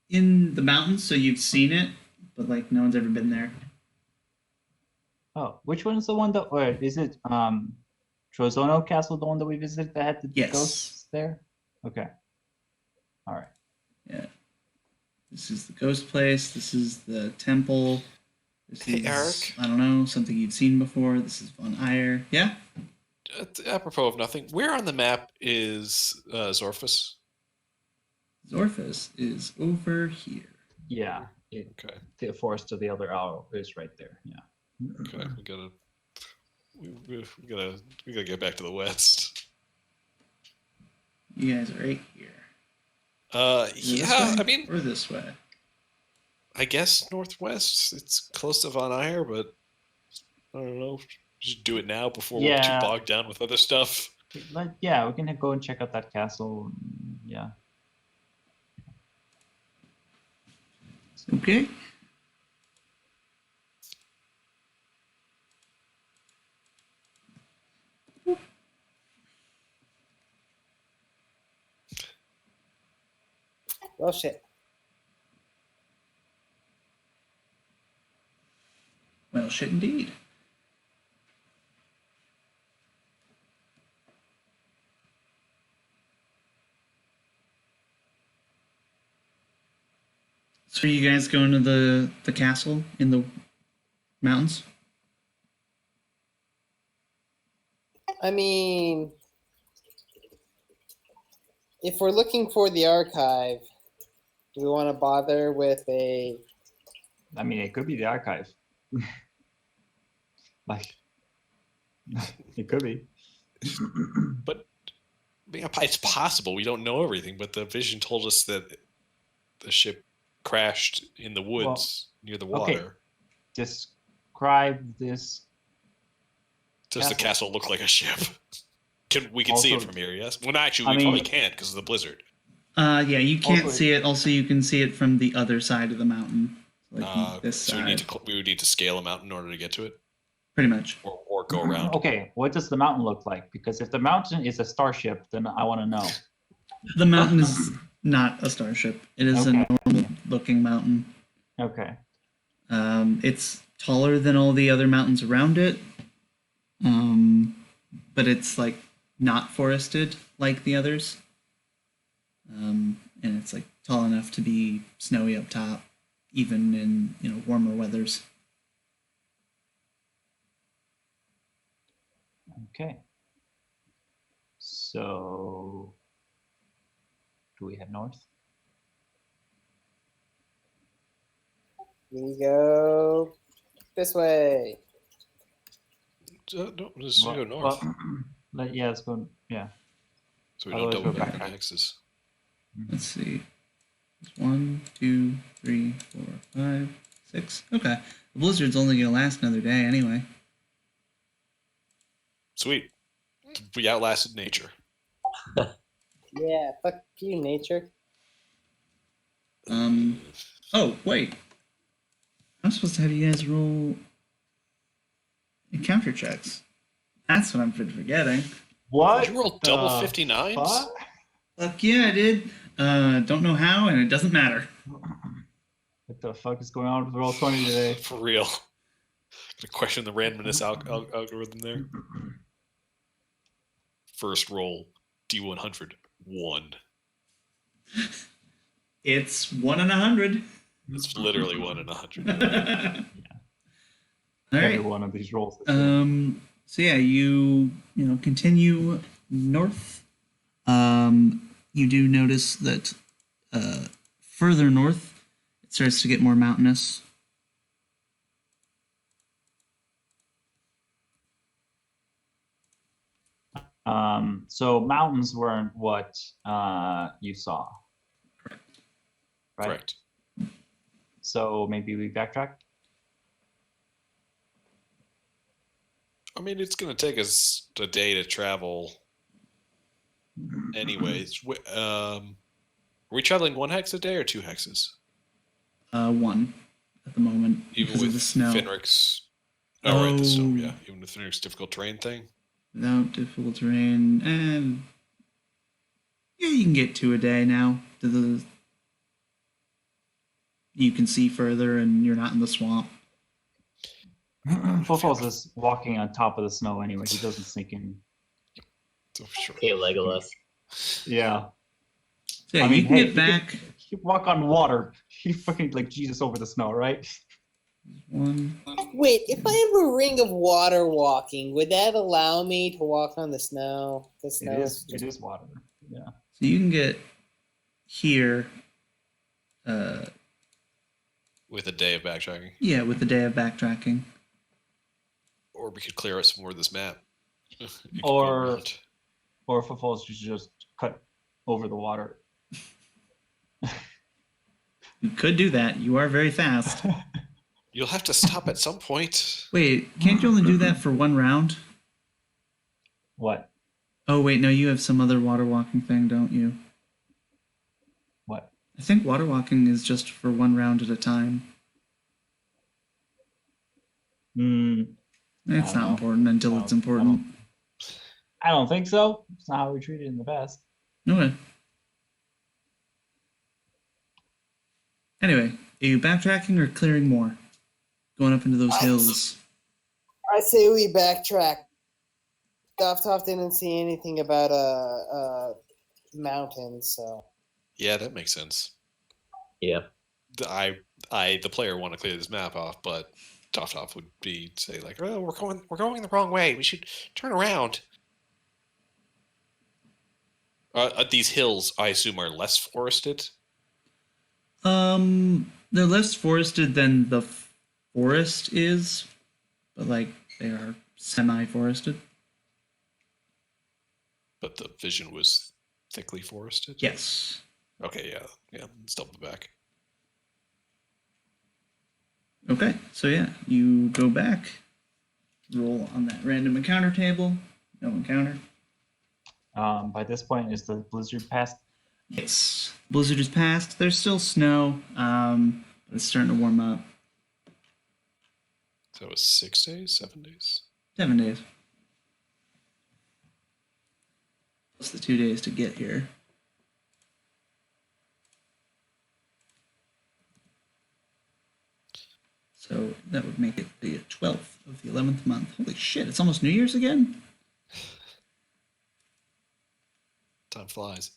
in the mountains, so you've seen it, but like no one's ever been there. Oh, which one is the one that, or is it Trozono Castle, the one that we visited that had the Yes. ghosts there? Okay. All right. Yeah. This is the ghost place. This is the temple. This Hey, is, Eric. I don't know, something you've seen before. This is Von Eyre. Yeah? Apropos of nothing, where on the map is Zorphus? Zorphus is over here. Yeah. Okay. The forest of the other owl is right there. Yeah. Okay. We gotta get back to the west. You guys are right here. Is it this Yeah, way I mean, or this way. I guess northwest. It's close to Von Eyre, but I don't know. We should do it now before we're Yeah. too bogged down with other stuff. Yeah, we can go and check out that castle. Yeah. Okay. Well, shit. Well, shit indeed. So are you guys going to the castle in the mountains? I mean, if we're looking for the archive, do we want to bother with a... I mean, it could be the archive. Like, it could be. But yeah, it's possible. We don't know everything, but the vision told us that the ship crashed in the woods near the water. Okay. Describe this. Does the castle look like a ship? We can see it Also- from here, yes? Well, no, actually, we I mean- probably can't because of the blizzard. Yeah, you can't Also- see it. Also, you can see it from the other side of the mountain. Like this So side. we would need to scale a mountain in order to get to it, Pretty much. or go around. Okay, what does the mountain look like? Because if the mountain is a starship, then I want to know. The mountain is not a starship. It is Okay. a normal looking mountain. Okay. It's taller than all the other mountains around it. But it's like not forested like the others. And it's like tall enough to be snowy up top, even in warmer weathers. Okay. So, do we head north? We go this way. No, let's go north, Yeah, let's go. Yeah. so we don't otherwise double we're back on backtracking. hexes. Let's see. It's 1, 2, 3, 4, 5, 6. Okay. The blizzard's only gonna last another day anyway. Sweet. We outlasted nature. Yeah, fuck you, nature. Oh, wait. I'm supposed to have you guys roll encounter checks. That's what I'm forgetting. What? Did you roll double 59s? Fuck? Fuck yeah, I did. Don't know how, and it doesn't matter. What the fuck is going on with roll 20 today? For real. Gonna question the randomness algorithm there. First roll, D100, 1. It's 1 in 100. It's literally 1 in 100. All Every right. one of these rolls. So yeah, you continue north. you do notice that further north, it starts to get more mountainous. So mountains weren't what you saw. Correct. Right? Correct. So maybe we backtrack. I mean, it's going to take us a day to travel anyways. Are we traveling 1 hex a day or 2 hexes? 1 at the moment Even because with of the snow. Finrick's... Oh, right, the snow, Oh. yeah. Even with Finrick's difficult terrain thing? Without difficult terrain, and yeah, you can get 2 a day now. You can see further, and you're not in the swamp. Fofos is walking on top of the snow anyway. He doesn't sink in. Oh, sure. Okay, Legolas. Yeah. Yeah, I mean, you can hey, get back. He walk on water. He fucking like Jesus over the snow, right? 1. Wait, if I have a ring of water walking, would that allow me to walk on the snow? The snow It is water. Yeah. So you can get here. With a day of backtracking. Yeah, with the day of backtracking. Or we could clear out some more of this map. You could go Or around. Fofos just cut over the water. You could do that. You are very fast. You'll have to stop at some point. Wait, can't you only do that for 1 round? What? Oh, wait, no, you have some other water walking thing, don't you? What? I think water walking is just for 1 round at a time. Mm, It's I don't not know. important until it's important. I don't think so. It's not how we treated it in the past. Okay. Anyway, are you backtracking or clearing more? Going up into those hills. I say we backtrack. Dovtop didn't see anything about mountains, so Yeah, that makes sense. Yeah. The player want to clear this map off, but Toff would be say like, "Oh, we're going the wrong way. We should turn around." These hills, I assume, are less forested. They're less forested than the forest is, but like they are semi-forested. But the vision was thickly forested. Yes. Okay, yeah. Let's double back. Okay, so yeah, you go back, roll on that random encounter table. No encounter. By this point, is the blizzard past? Yes. Blizzard is past. There's still snow, but it's starting to warm up. So it was 6 days, 7 days. 7 days. Plus the 2 days to get here. So that would make it the 12th of the 11th month. Holy shit, it's almost New Year's again? Time flies.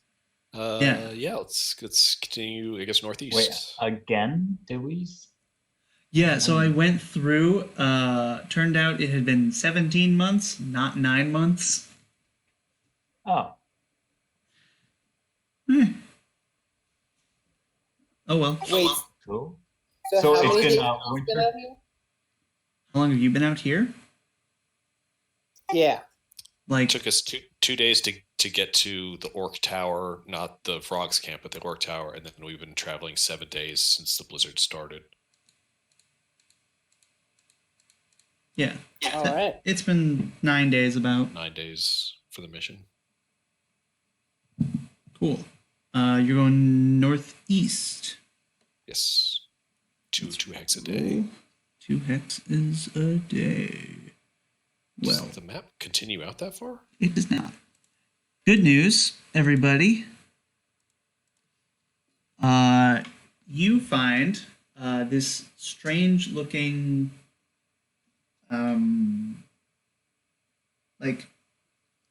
Yeah. Let's continue. I guess northeast. Wait, again? Did we? Yeah, so I went through, turned out it had been 17 months, not 9 months. Oh, Oh well. wait. cool. So, So how it's many been, days uh, has it been winter? out here? How long have you been out here? Yeah. Like, It took us 2 days to get to the Orc Tower, not the Frogs Camp, but the Orc Tower, and then we've been traveling 7 days since the blizzard started. yeah. All right. It's been 9 days about. 9 days for the mission. Cool. You're going northeast. Yes. Two hex a day. 2 hexes a day. Well, Does the map continue out that far? it does not. Good news, everybody. You find this strange looking, like,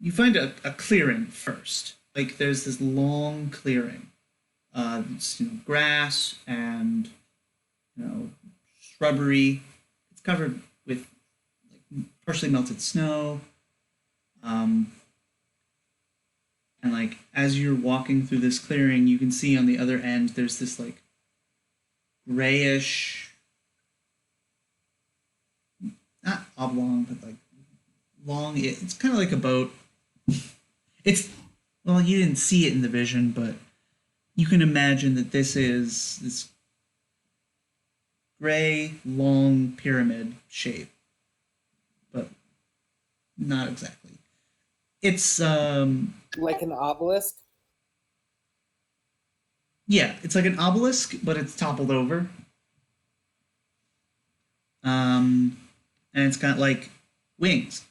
you find a clearing first. Like, there's this long clearing. It's, grass and, shrubbery. It's covered with like partially melted snow. And like as you're walking through this clearing, you can see on the other end there's this like grayish, not oblong, but like long. It's kind of like a boat. It's, well, you didn't see it in the vision, but you can imagine that this is this gray, long pyramid shape, but not exactly. It's Like an obelisk. yeah, it's like an obelisk, but it's toppled over. And it's got like wings.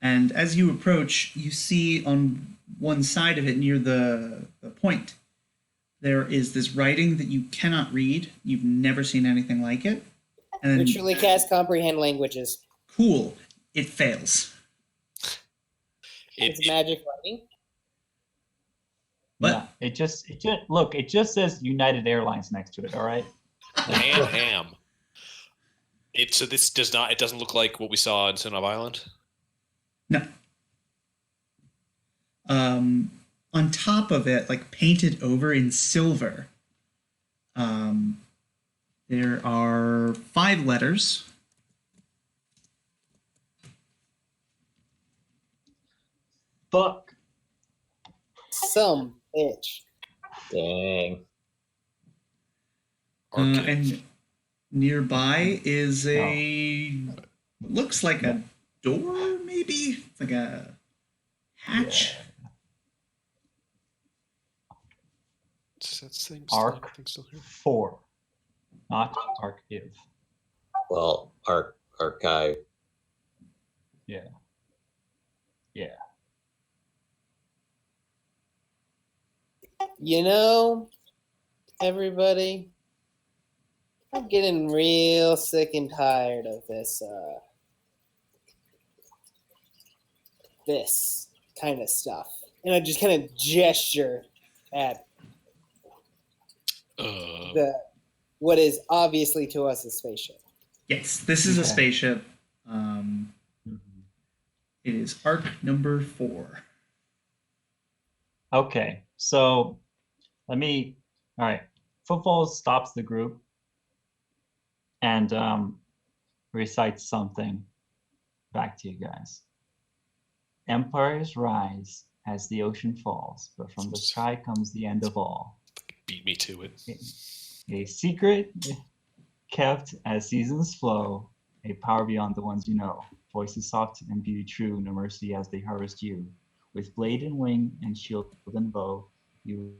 And as you approach, you see on one side of it, near the point, there is this writing that you cannot read. You've never seen anything like it. And then, Literally cast comprehend languages. cool, it fails. It's magic writing. What? Yeah, it just look, it just says United Airlines next to it, all right? ham. So this does not. It doesn't look like what we saw in Sinnoh Island. No. On top of it, like painted over in silver, there are 5 letters. Fuck. Some bitch. Dang. And nearby is looks like a door, maybe? It's like a hatch. Arc 4, not archive. Well, archive. Yeah. Yeah. You know, everybody, I'm getting real sick and tired of this this kind of stuff. And I just kind of gesture at what is obviously to us a spaceship. Yes, this is a Okay. spaceship. Mhm. It is Arc number 4. Okay, so all right. Football stops the group and recites something back to you guys. Empires rise as the ocean falls, but from the sky comes the end of all. Beat me to it. A secret kept as seasons flow, a power beyond the ones you know. Voices soft and beauty true, no mercy as they harvest you. With blade and wing and shield and bow, you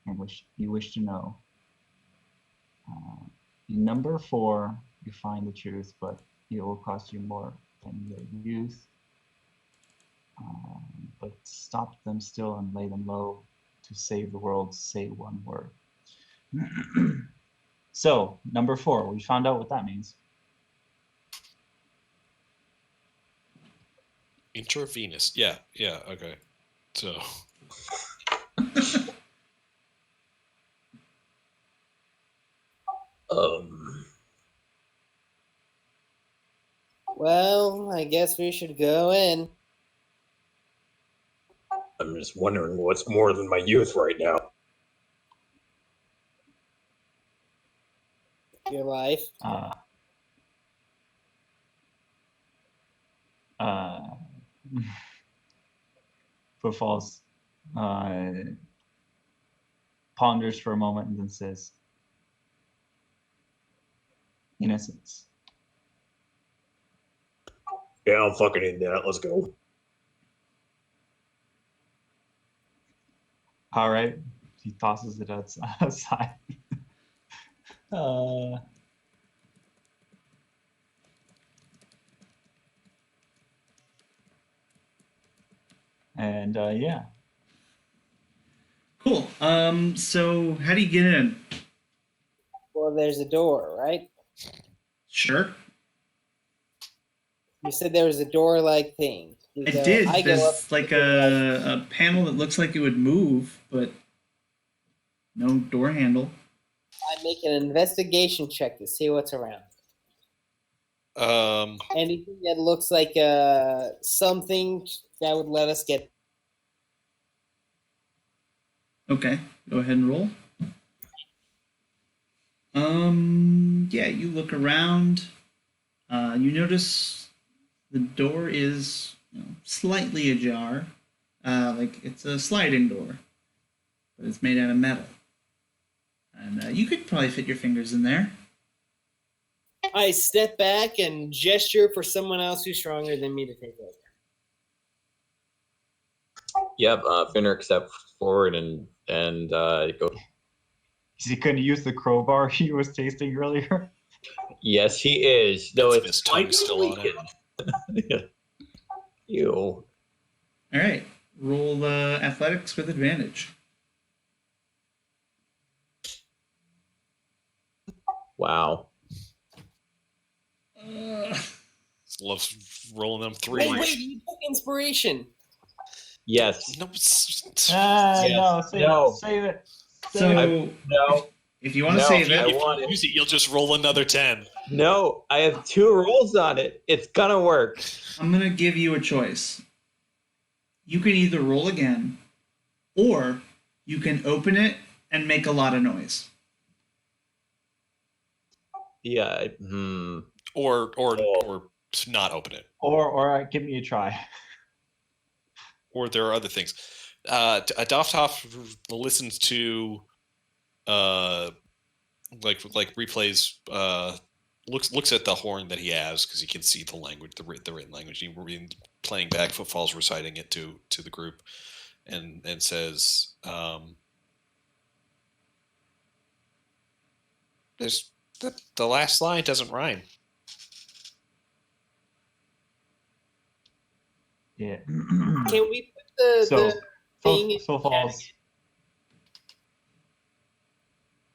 wish to know. In number 4, you find the truth, but it will cost you more than your youth. But stop them still and lay them low. To save the world, say one word. So, number 4, we found out what that means. Intravenous. Yeah. Okay. So. Well, I guess we should go in. I'm just wondering what's more than my youth right now. Your life. Footfalls ponders for a moment and then says, innocence. Yeah, I'm fucking in that. Let's go. All right. He tosses it aside. And yeah. Cool. So how do you get in? Well, there's a door, right? Sure. You said there was a door-like thing. I did. There's like a panel that looks like it would move, but no door handle. I make an investigation check to see what's around. Anything that looks like something that would let us get. Okay, go ahead and roll. Yeah, you look around. You notice the door is slightly ajar. Like it's a sliding door, but it's made out of metal. And you could probably fit your fingers in there. I step back and gesture for someone else who's stronger than me to take over. Yep, Finric steps forward and go. Is he going to use the crowbar he was tasting earlier? Yes, he is. Though His it's tongue's still on it. weakened. Ew. All right, roll athletics with advantage. Wow. Loves rolling them threes. Wait, you took inspiration. Yes. No, Yes. No, save No. it. Save it. So No. if you want to No, save I it, want it. use it, you'll just roll another 10. No, I have 2 rolls on it. It's gonna work. I'm gonna give you a choice. You can either roll again, or you can open it and make a lot of noise. Yeah. Or not open it. Or give me a try. Or there are other things. Doftoff listens to like replays looks at the horn that he has because he can see the language, the written language. He playing back Footfall's reciting it to the group, and says, "There's the last line doesn't rhyme." Yeah. Can we put the thing in so chat falls.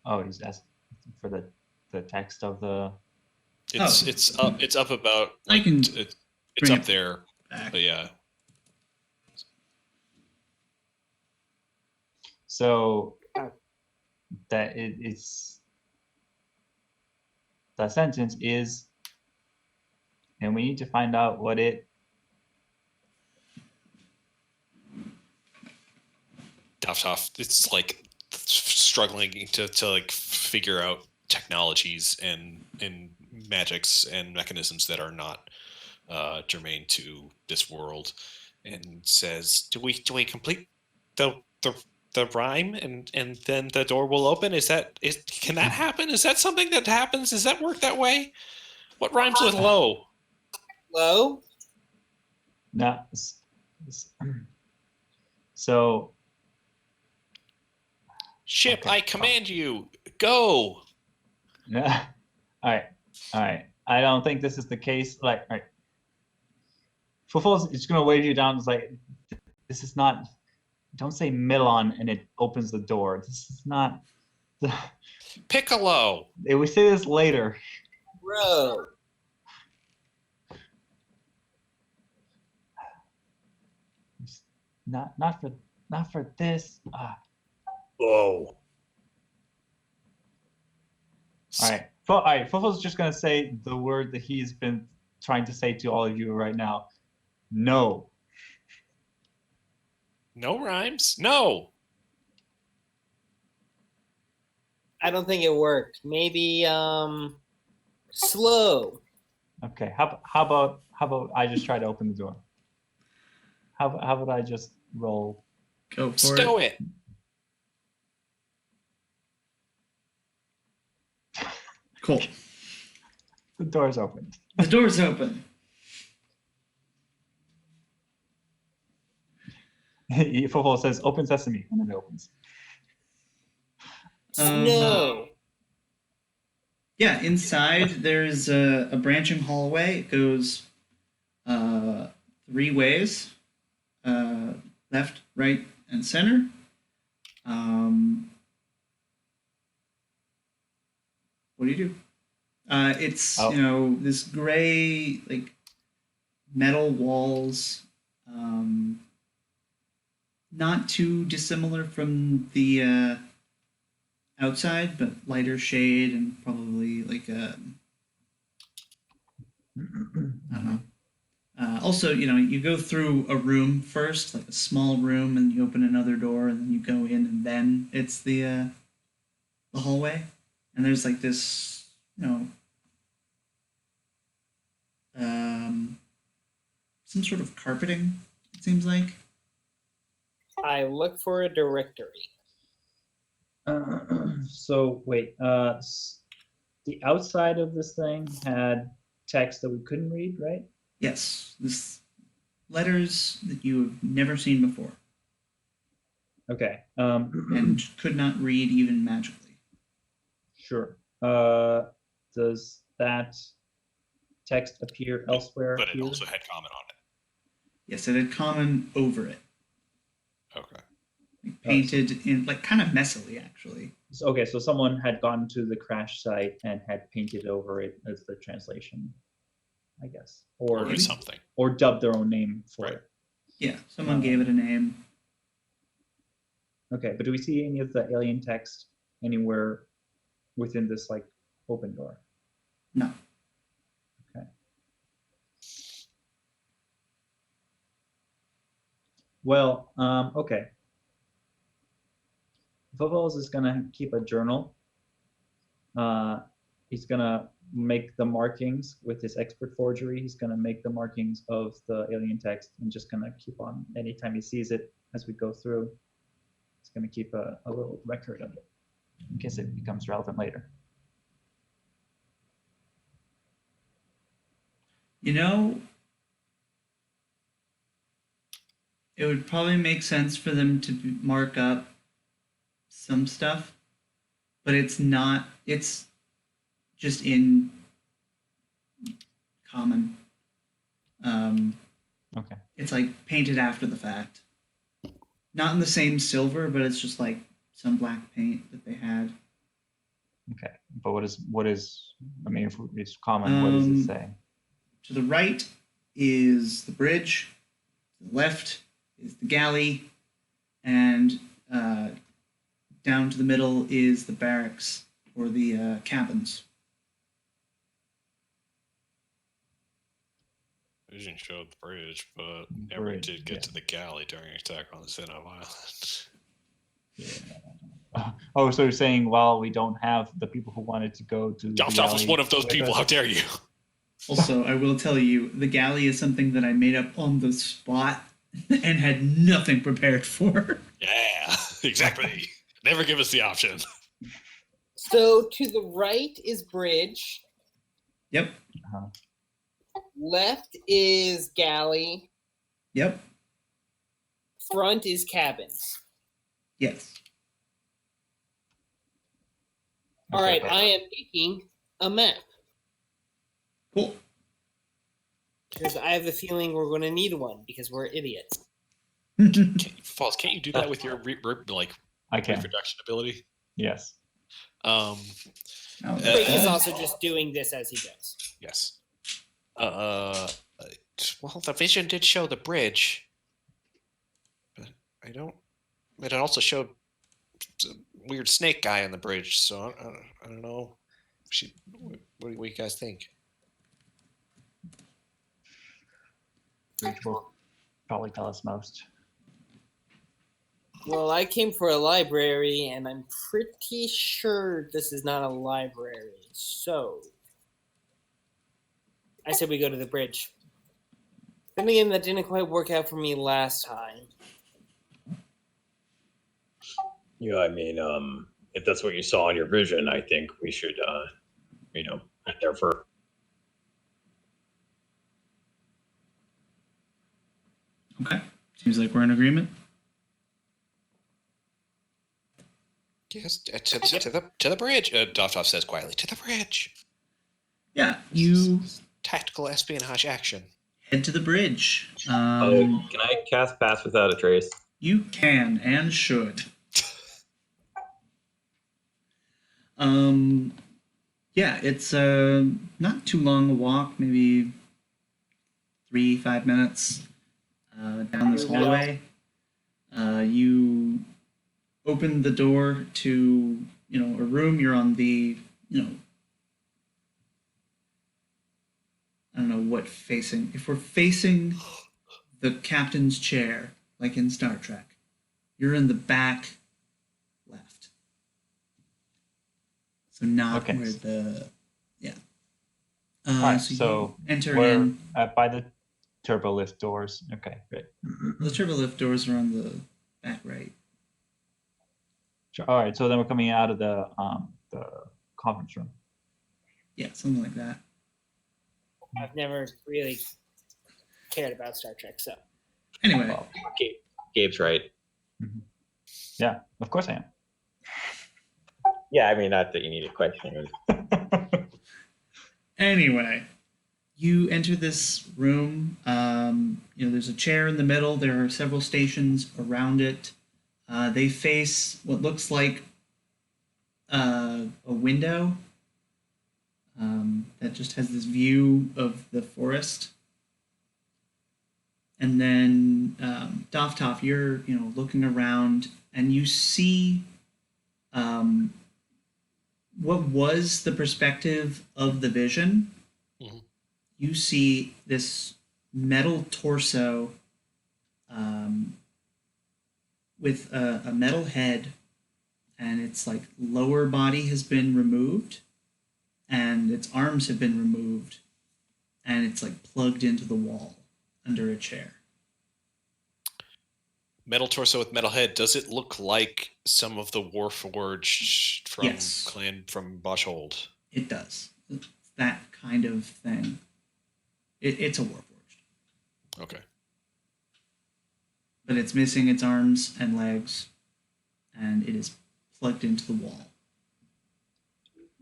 Oh, he's asking for the text of the. It's up about. I can It's bring up it there, back. but yeah. So that it's the sentence is, and we need to find out what it. Doftoff, it's like struggling to like figure out technologies and magics and mechanisms that are not germane to this world, and says, "Do we complete the rhyme and then the door will open? Can that happen? Is that something that happens? Does that work that way? What rhymes with low? low? Not so. Ship, Okay. I command you, go." Yeah. All right. I don't think this is the case. Like, all right. Fulfill's just gonna wave you down. It's like, this is not. Don't say Milon and it opens the door. This is not. Piccolo. We say this later. Bro. Not for this. Oh. All right. All right. Fulfill's just gonna say the word that he's been trying to say to all of you right now. No. No rhymes. No. I don't think it worked. Maybe slow. Okay. How about I just try to open the door? How about I just roll? Go for Stow it. it. Cool. The door's open. The door's open. Fulfill says, "Open sesame," and then it opens. Snow. Yeah, inside there's a branching hallway. It goes 3 ways, left, right, and center. What do you do? It's this gray like metal walls, not too dissimilar from the outside, but lighter shade and probably like Also, you go through a room first, like a small room, and you open another door, and then you go in, and then it's the hallway. And there's like this, some sort of carpeting. It seems like. I look for a directory. So wait, the outside of this thing had text that we couldn't read, right? Yes, this letters that you have never seen before Okay. and could not read even magically. Sure. Does that text appear elsewhere But it here? also had comment on Yes, it had common over it, it. Okay. like painted in, like kind of messily, actually. Okay, so someone had gone to the crash site and had painted over it as the translation, I guess, Or maybe- something. or dubbed their own name for Right. it. Yeah, someone gave it a name. Okay, but do we see any of the alien text anywhere within this like open door? No. Okay. Well, okay. Vovels is gonna keep a journal. He's gonna make the markings with his expert forgery. He's gonna make the markings of the alien text and just gonna keep on anytime he sees it as we go through. He's gonna keep a little record of it in case it becomes relevant later. It would probably make sense for them to mark up some stuff, but it's not, it's just in common. Okay. It's like painted after the fact. Not in the same silver, but it's just like some black paint that they had. Okay. But what is, I mean, if it's common, what does it say? To the right is the bridge, to the left is the galley, and down to the middle is the barracks or the cabins. Vision showed the bridge, but never Bridge, did get yeah. to the galley during attack on the Sinnoh Island. Oh, so you're saying, well, we don't have the people who wanted to go to the Yaltov was alley one of those with people. us? How dare you? Also, I will tell you, the galley is something that I made up on the spot and had nothing prepared for. Yeah, exactly. Never give us the option. So to the right is bridge. Yep, Left is galley. yep, Front is cabins. yes. All right, Okay. I am making a map Cool. because I have the feeling we're going to need one because we're idiots. Falls, can't you do that with your I can. reproduction ability? Yes. Oh, Rick is also just doing this as he goes. Yes. Well, the vision did show the bridge, but I don't. But it also showed some weird snake guy on the bridge, so I don't know. What do you guys think? Bridge will probably tell us most. Well, I came for a library, and I'm pretty sure this is not a library. So I said we go to the bridge. Then again, that didn't quite work out for me last time. Yeah, I mean, if that's what you saw in your vision, I think we should, be there for. Okay, seems like we're in agreement. Yes, to the bridge. Doftov says quietly, "To the bridge." Yeah, you Tactical espionage action. head to the bridge. Oh, can I cast Pass Without a Trace? You can and should. Yeah, it's not too long a walk, maybe 3-5 minutes down this hallway. You open the door to a room. You're on the I don't what facing. If we're facing the captain's chair, like in Star Trek, you're in the back left. So not Okay. where the yeah. All right, so so you enter we're in. by the turbo lift doors. Okay, great. The turbo lift doors are on the back right. Sure. All right, so then we're coming out of the conference room. Yeah, something like that. I've never really cared about Star Trek, so Anyway, Well, Gabe's right. yeah, of course I am. Yeah, I mean, not that you need a question. Anyway, you enter this room. There's a chair in the middle. There are several stations around it. They face what looks like a window that just has this view of the forest. And then Doftov, you're looking around, and you see what was the perspective of the vision. Mhm. You see this metal torso with a metal head, and its like lower body has been removed, and its arms have been removed, and it's like plugged into the wall under a chair. Metal torso with metal head. Does it look like some of the Warforged from Yes. Clan from Boschhold? It does. It's that kind of thing. It's a Warforged, Okay. but it's missing its arms and legs, and it is plugged into the wall.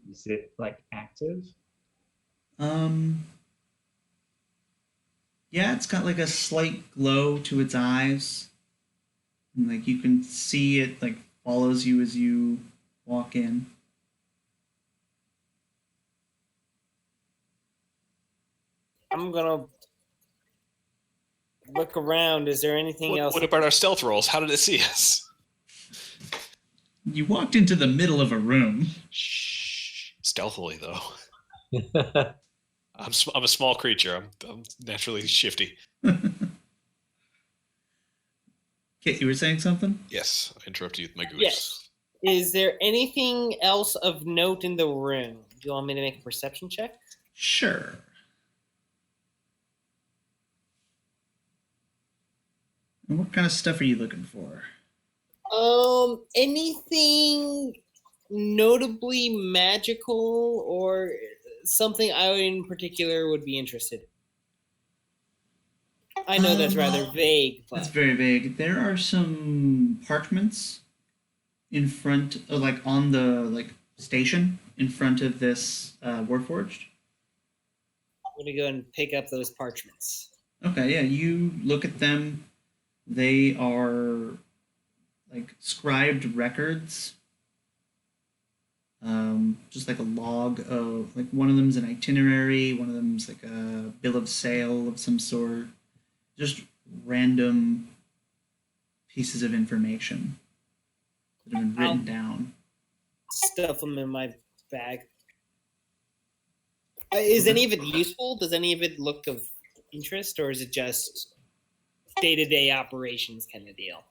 Is it like active? Yeah, it's got like a slight glow to its eyes. And like you can see it like follows you as you walk in. I'm gonna look around. Is there anything else? What about our stealth rolls? How did it see us? You walked into the middle of a room. Shh. Stealthily, though. I'm a small creature. I'm naturally shifty. Kit, you were saying something? Yes, I interrupt you with my goose. Yes. Is there anything else of note in the room? Do you want me to make a perception check? Sure. And what kind of stuff are you looking for? Anything notably magical or something I in particular would be interested in? I know that's rather vague, That's but very vague. There are some parchments in front of, like, on the like station in front of this Warforged. I'm gonna go and pick up those parchments. Okay, yeah, you look at them. They are like scribed records. Just like a log of, like, one of them's an itinerary, one of them's like a bill of sale of some sort. Just random pieces of information that have been written down. Stuff them in my bag. Is any of it useful? Does any of it look of interest, or is it just day-to-day operations kind of deal?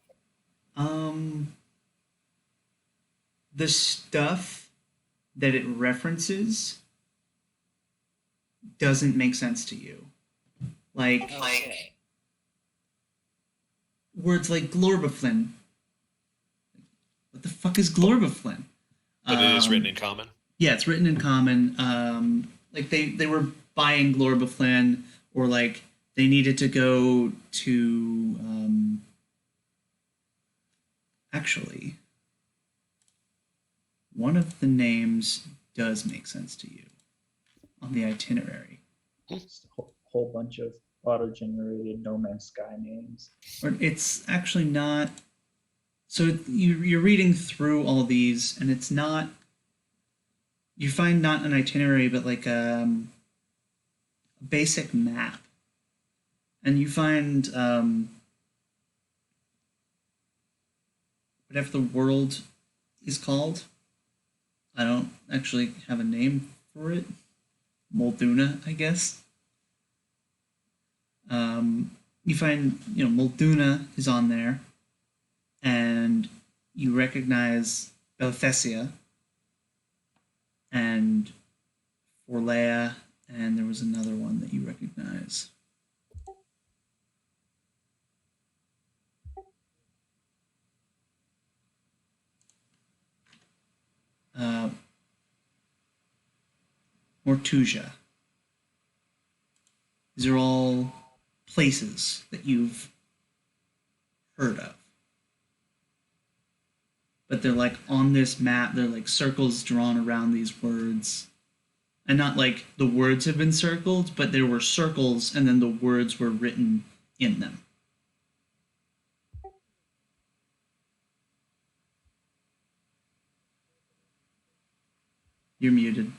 The stuff that it references doesn't make sense to you. Like Okay. words like Glorbaflin. What the fuck is Glorbaflin? But it is written in common. Yeah, it's written in common. Like they were buying Glorbaflin, or like they needed to go to. Actually, one of the names does make sense to you on the itinerary. Just a whole bunch of auto-generated No Man's Sky names. Or it's actually not. So you're reading through all these, and it's not. You find not an itinerary, but like a basic map, and you find whatever the world is called. I don't actually have a name for it. Molduna, I guess. You find, Molduna is on there, and you recognize Belthesia and Forlea, and there was another one that you recognize. Mortusia. These are all places that you've heard of. But they're like on this map, they're like circles drawn around these words. And not like the words have been circled, but there were circles and then the words were written in them. You're muted.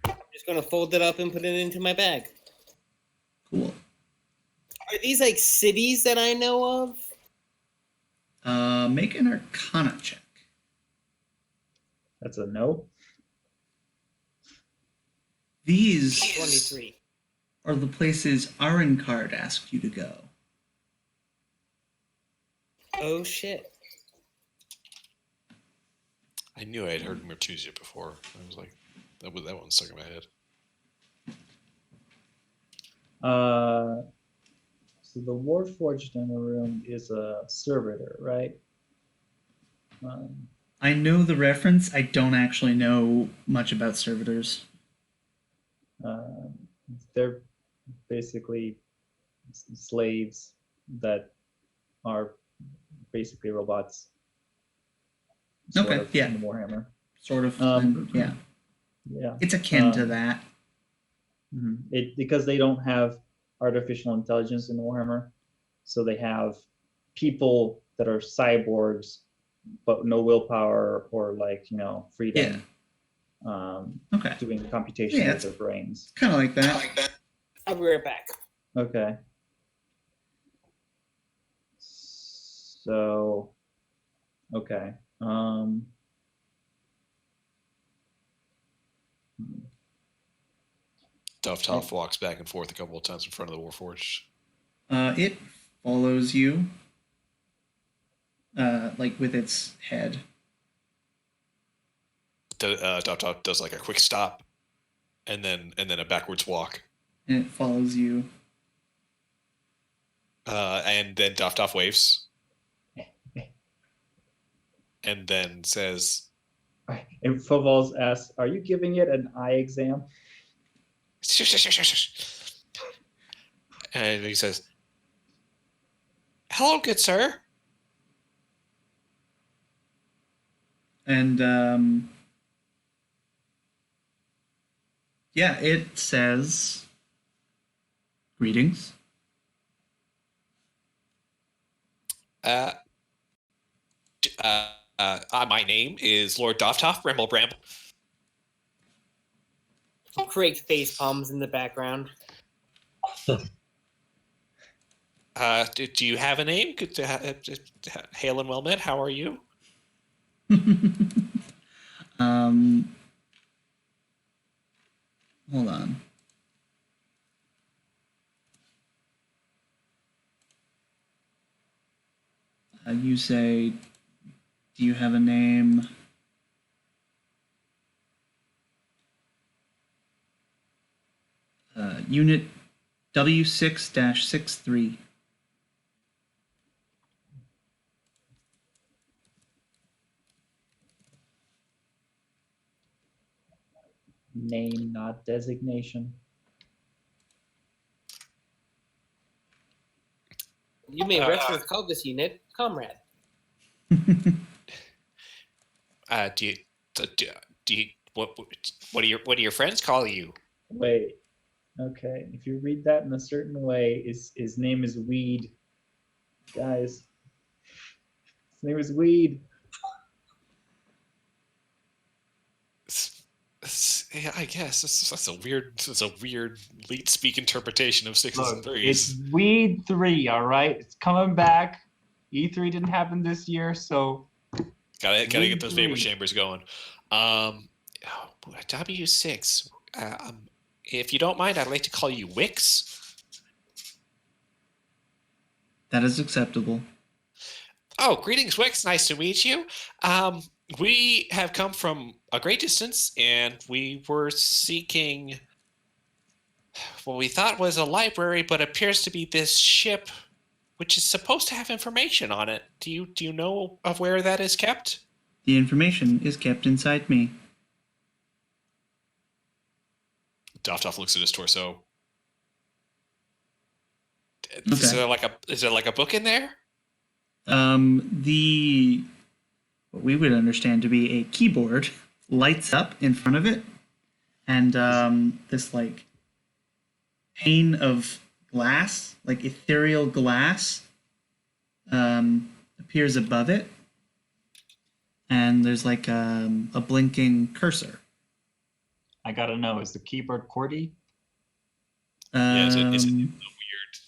I'm just gonna fold it up and put it into my bag. Cool. Are these like cities that I know of? Make an Arcana check. That's a no. These 23. are the places Arencard asked you to go. Oh shit. I knew I had heard Mertuzia before. I was like, that one stuck in my head. So the Warforged in the room is a servitor, right? I know the reference. I don't actually know much about servitors. They're basically slaves that are basically robots. Okay, of, yeah. in Warhammer. Sort of. Yeah. Yeah. It's akin to that. Because they don't have artificial intelligence in Warhammer, so they have people that are cyborgs, but no willpower or freedom. Okay. Doing computation Yeah, with their brains. Kind of like that. I'll be right back. Okay. So, okay. Tough walks back and forth a couple of times in front of the Warforged. It follows you, with its head. Tough does like a quick stop, and then a backwards walk. And it follows you. And then Tough waves, and then says, And Footballs asks, "Are you giving it an eye exam?" And he says, "Hello, good sir." And it says, "Greetings." My name is Lord Doftoff Bramble Bramble. Create face palms in the background. Do you have a name? Good to hail and well met. How are you? Hold on. You say, do you have a name? Unit W6-63. Name, not designation. You may reference call this unit comrade. Do you what do your friends call you? Wait. Okay. If you read that in a certain way, his name is Weed. Guys. His name is Weed. Yeah, I guess that's a weird leet speak interpretation of sixes and Look, threes. it's Weed 3, all right? It's coming back. E3 didn't happen this year, so Gotta get those vapor Weed 3. chambers going. W6. If you don't mind, I'd like to call you Wix. That is acceptable. Oh, greetings, Wix. Nice to meet you. We have come from a great distance, and we were seeking what we thought was a library, but appears to be this ship, which is supposed to have information on it. Do you know of where that is kept? The information is kept inside me. Doftoff looks at his torso. Okay. Is there like a book in there? The what we would understand to be a keyboard lights up in front of it, and this like pane of glass, like ethereal glass, appears above it, and there's like a blinking cursor. I gotta know, is the keyboard QWERTY? Yeah, is it a weird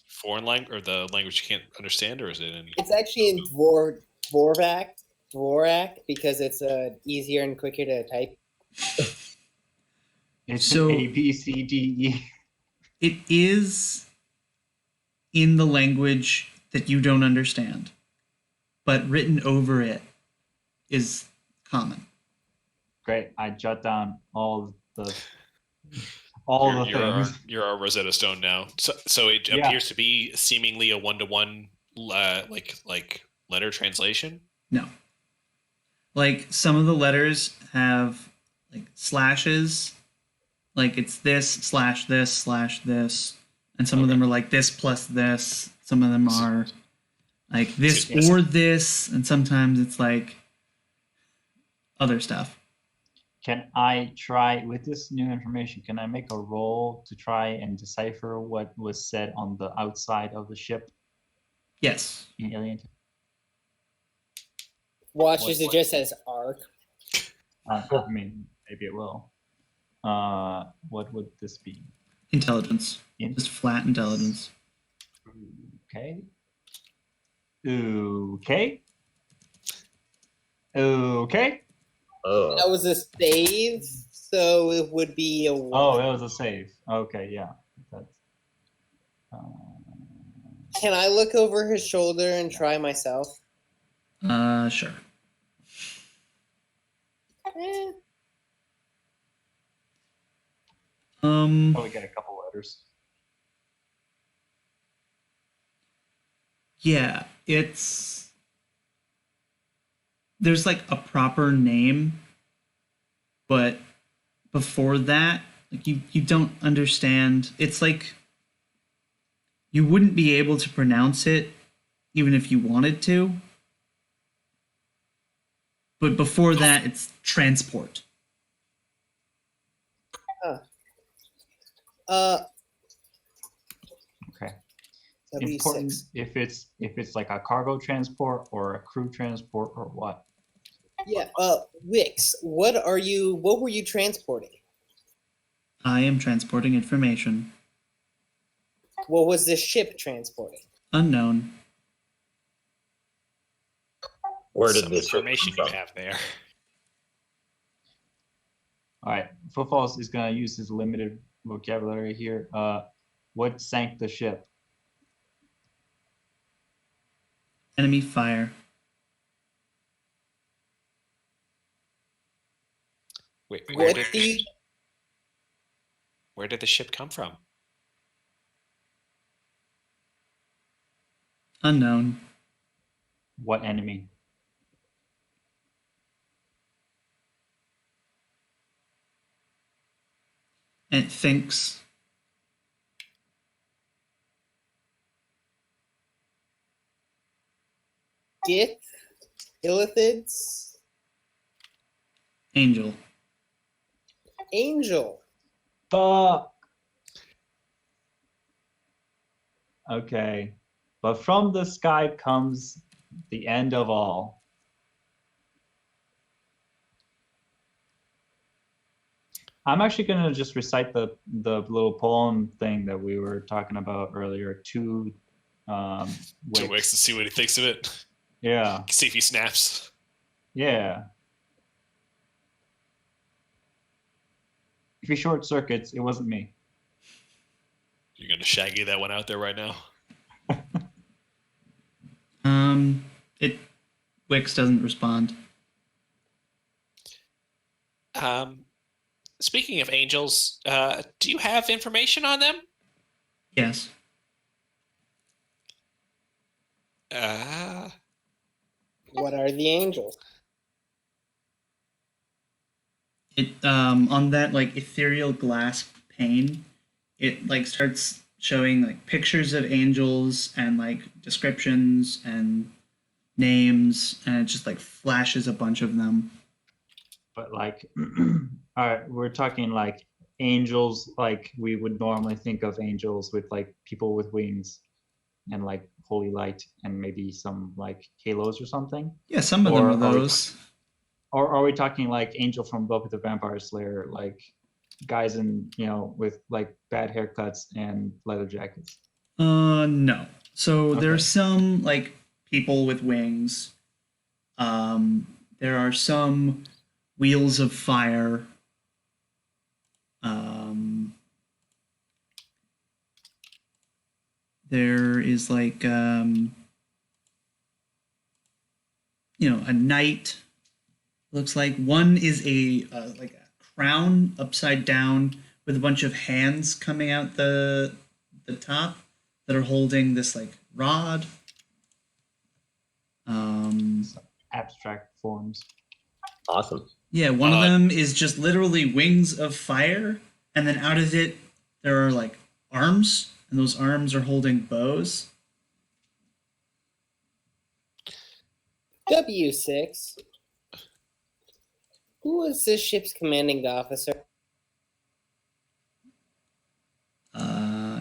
foreign language, or the language you can't understand, or is it in? It's actually in Dvorak, because it's easier and quicker to type. It's So- A, B, C, D, E. It is in the language that you don't understand, but written over it is common. Great. I jot down all the things. You're our Rosetta Stone now. So it Yeah. appears to be seemingly a one-to-one like letter translation. No. Like some of the letters have like slashes, like it's this, and some of them are like this plus this. Some of them are like this Yes. or this, and sometimes it's like other stuff. Can I try, with this new information, can I make a roll to try and decipher what was said on the outside of the ship Yes. in Alien? Watch What- this, it just says ARC. I mean, maybe it will. What would this be? Intelligence. In- Just flat intelligence. Okay. Okay. Okay. Oh, That was a save, so it would be a 1. Oh, that was a save. Okay, yeah. That's. Can I look over his shoulder and try myself? Sure. Eh, Probably get a couple letters. Yeah, there's like a proper name, but before that, like you don't understand. It's like you wouldn't be able to pronounce it even if you wanted to. But before that, it's transport. Okay. W6. Important if it's like a cargo transport or a crew transport or what. Yeah, Wix, what were you transporting? I am transporting information. What was this ship transporting? Unknown. where did Some this information you come from? have there? All right. Footfalls is gonna use his limited vocabulary here. What sank the ship? Enemy fire. Wait, What do you, where did the ship come from? Unknown. What enemy? And it thinks. Gith? Illithids? Angel. Angel? Fuck. Okay. But from the sky comes the end of all. I'm actually gonna just recite the little poem thing that we were talking about earlier to To Wix. Wix to see what he thinks of it. Yeah. See if he snaps. Yeah. If he short circuits, it wasn't me. You're gonna Shaggy that one out there right now. It Wix doesn't respond. Speaking of angels, do you have information on them? Yes. What are the angels? It on that like ethereal glass pane, it like starts showing like pictures of angels and like descriptions and names, and it just like flashes a bunch of them. But like, all right, we're talking like angels, like we would normally think of angels with like people with wings and like holy light and maybe some like halos or something. Yeah, some of them Or are are we those. Or are we talking like Angel from Buffy the Vampire Slayer, like guys in, with like bad haircuts and leather jackets? No. So Okay. there's some like people with wings. There are some wheels of fire. There is like a knight. Looks like one is a like a crown upside down with a bunch of hands coming out the top that are holding this like rod. Abstract forms. Awesome. Yeah, one of them is just literally wings of fire, and then out of it there are like arms, and those arms are holding bows. W6. Who was this ship's commanding officer?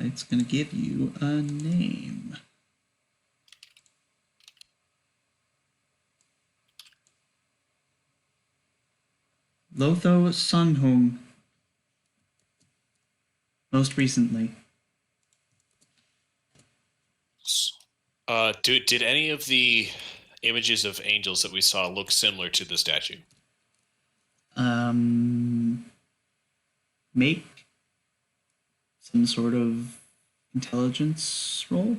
It's gonna give you a name. Lotho Sunhung. Most recently. Did any of the images of angels that we saw look similar to the statue? Make some sort of intelligence roll?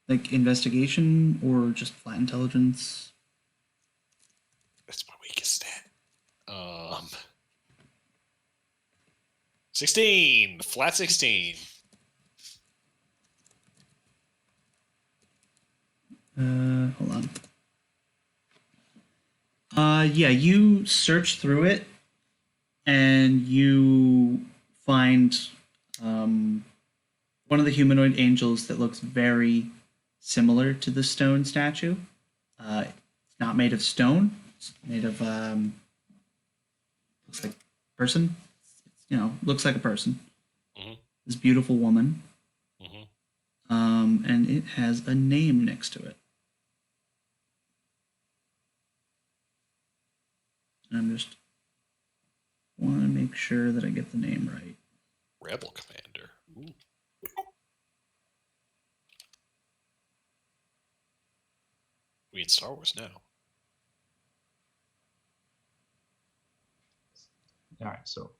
Like investigation or just flat intelligence? That's my weakest stat. 16. Flat 16. Hold on. Yeah, you search through it and you find one of the humanoid angels that looks very similar to the stone statue. It's not made of stone. It's made of looks like a person. Looks like a person. Mm-hmm. This beautiful woman. Mm-hmm. And it has a name next to it. I'm just want to make sure that I get the name right. Rebel Commander. Ooh. We in Star Wars now. All right, so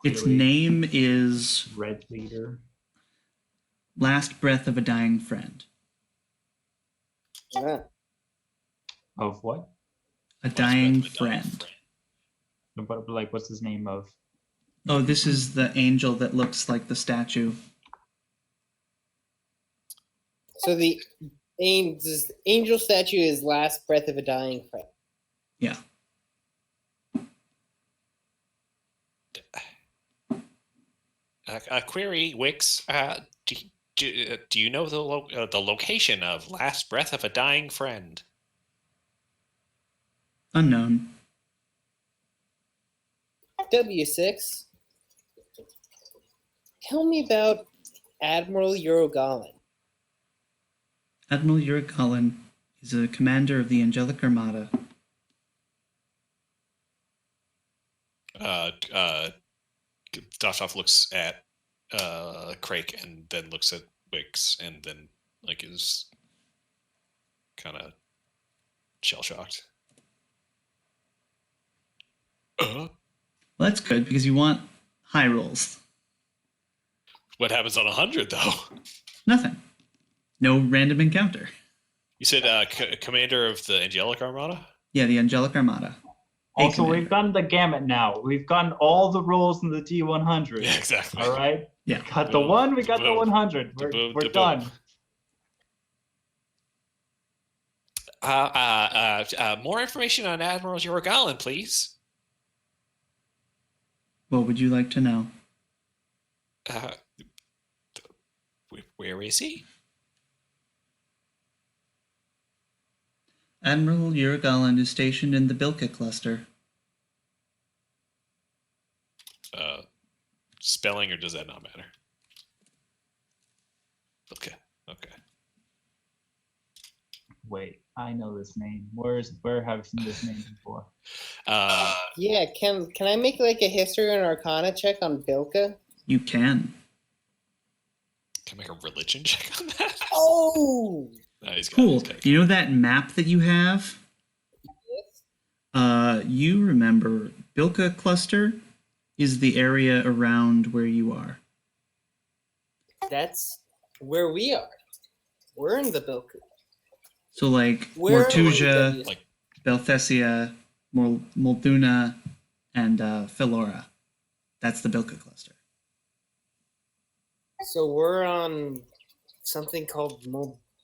Its clearly name is Red Leader. Last Breath of a Dying Friend. Ah, Of what? A dying friend. But like, what's his name of? Oh, this is the angel that looks like the statue. so the angel statue is Last Breath of a Dying Friend. Yeah. Query, Wix. Do you know the location of Last Breath of a Dying Friend? Unknown. W6. Tell me about Admiral Eurogalin. Admiral Yurikalin is a commander of the Angelic Armada. Dostov looks at Crake and then looks at Wix and then like is kind of shell shocked. Well, that's good because you want high rolls. What happens on 100 though? Nothing. No random encounter. You said commander of the Angelic Armada? Yeah, the Angelic Armada. Hey, Also, we've Commander. gotten the gamut now. We've gotten all the rolls in the D100. Yeah, exactly. All right. Yeah. Got the Boom, one. We got the boom, 100. We're boom, we're boom. done. More information on Admiral Yorogalin, please. What would you like to know? Uh, where is he? Admiral Yurgaland is stationed in the Bilka cluster. Spelling, or does that not matter? Okay. Wait, I know this name. Where have I seen this name before? Yeah, can I make like a history and arcana check on Bilka? You can. Can I make a religion check on that? Oh, No, he's got it, Cool. he's got it. You know that map that you have? You remember Bilka cluster is the area around where you are. that's where we are. We're in the Bilka. So like Where Mortuja, Like, Belthesia, Molduna, and Philora. That's the Bilka cluster. So we're on something called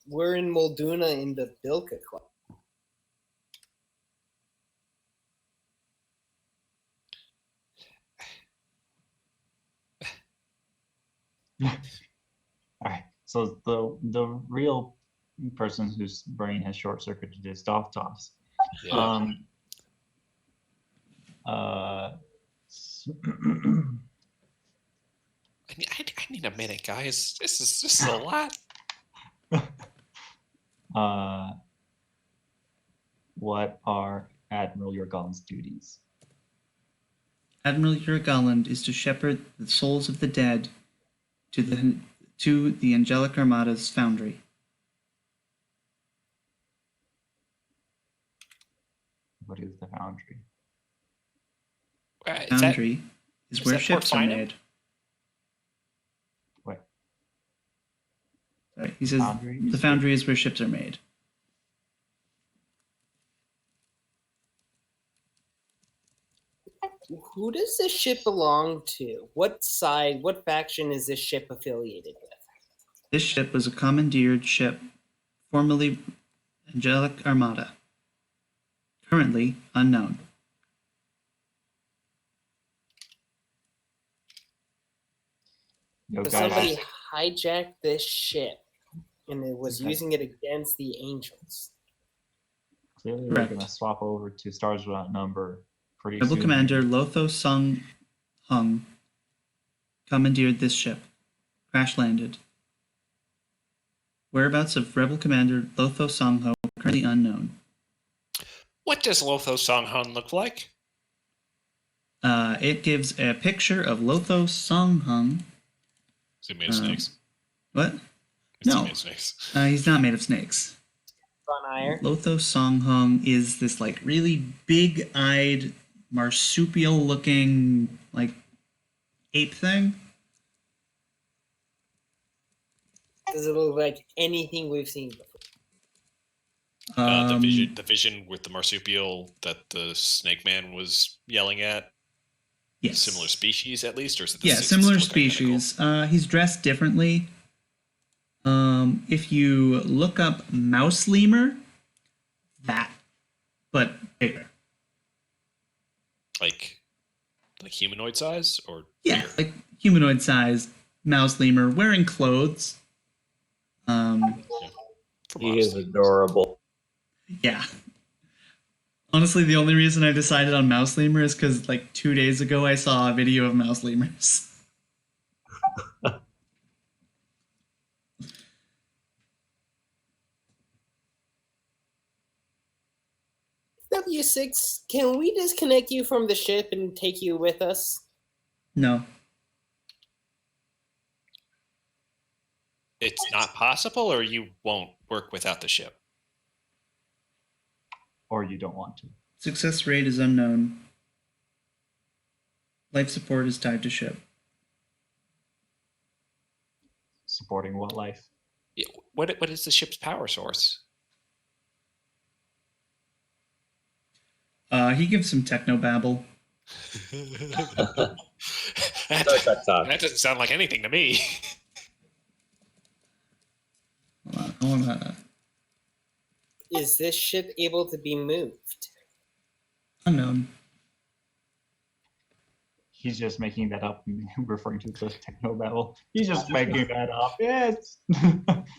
we're in Molduna in the Bilka Club. All right. So the real person whose brain has short circuited is Dovtoff's. yeah. I need a minute, guys. This is a lot. What are Admiral Yorgalin's duties? Admiral Yurgaland is to shepherd the souls of the dead to the Angelic Armada's foundry. What is the foundry? Foundry is where that ships are Port Finam? made. Wait, Sorry, he says Foundry the is foundry is where ships are made. Who does this ship belong to? What side, what faction is this ship affiliated with? This ship was a commandeered ship, formerly Angelic Armada. Currently unknown. Yo, So guys, somebody hijacked this ship and it was Okay. using it against the Angels. clearly Correct. we're gonna swap over to Stars Without Number pretty Rebel soon. Commander Lotho Sung Hung commandeered this ship. Crash landed. Whereabouts of Rebel Commander Lotho Song Ho currently unknown. What does Lotho Songhun look like? It gives a picture of Lotho Song Hung. Is he made of snakes? What? Is he No. made of snakes? He's not made of snakes. Von Iyer. Lotho Song Hung is this like really big-eyed, marsupial-looking like ape thing. Does it look like anything we've seen before? The vision with the marsupial that the snake man was yelling at. Yes. Similar species, at least, or is it the Yeah, same similar still identical? species. He's dressed differently. If you look up mouse lemur, that, but bigger. Like humanoid size, or Yeah, bigger? like humanoid sized mouse lemur wearing clothes. For He is modesty. adorable. Yeah. Honestly, the only reason I decided on mouse lemur is because like 2 days ago I saw a video of mouse lemurs. W6, can we disconnect you from the ship and take you with us? No. It's not possible, or you won't work without the ship. Or you don't want to. Success rate is unknown. Life support is tied to ship. Supporting what life? Yeah, what is the ship's power source? He gives some techno babble. that, Star Trek talk. that doesn't sound like anything to me. Hold on, I wanna Is this ship able to be moved? unknown. He's just making that up, referring to the techno battle. He's just making that up. Yes,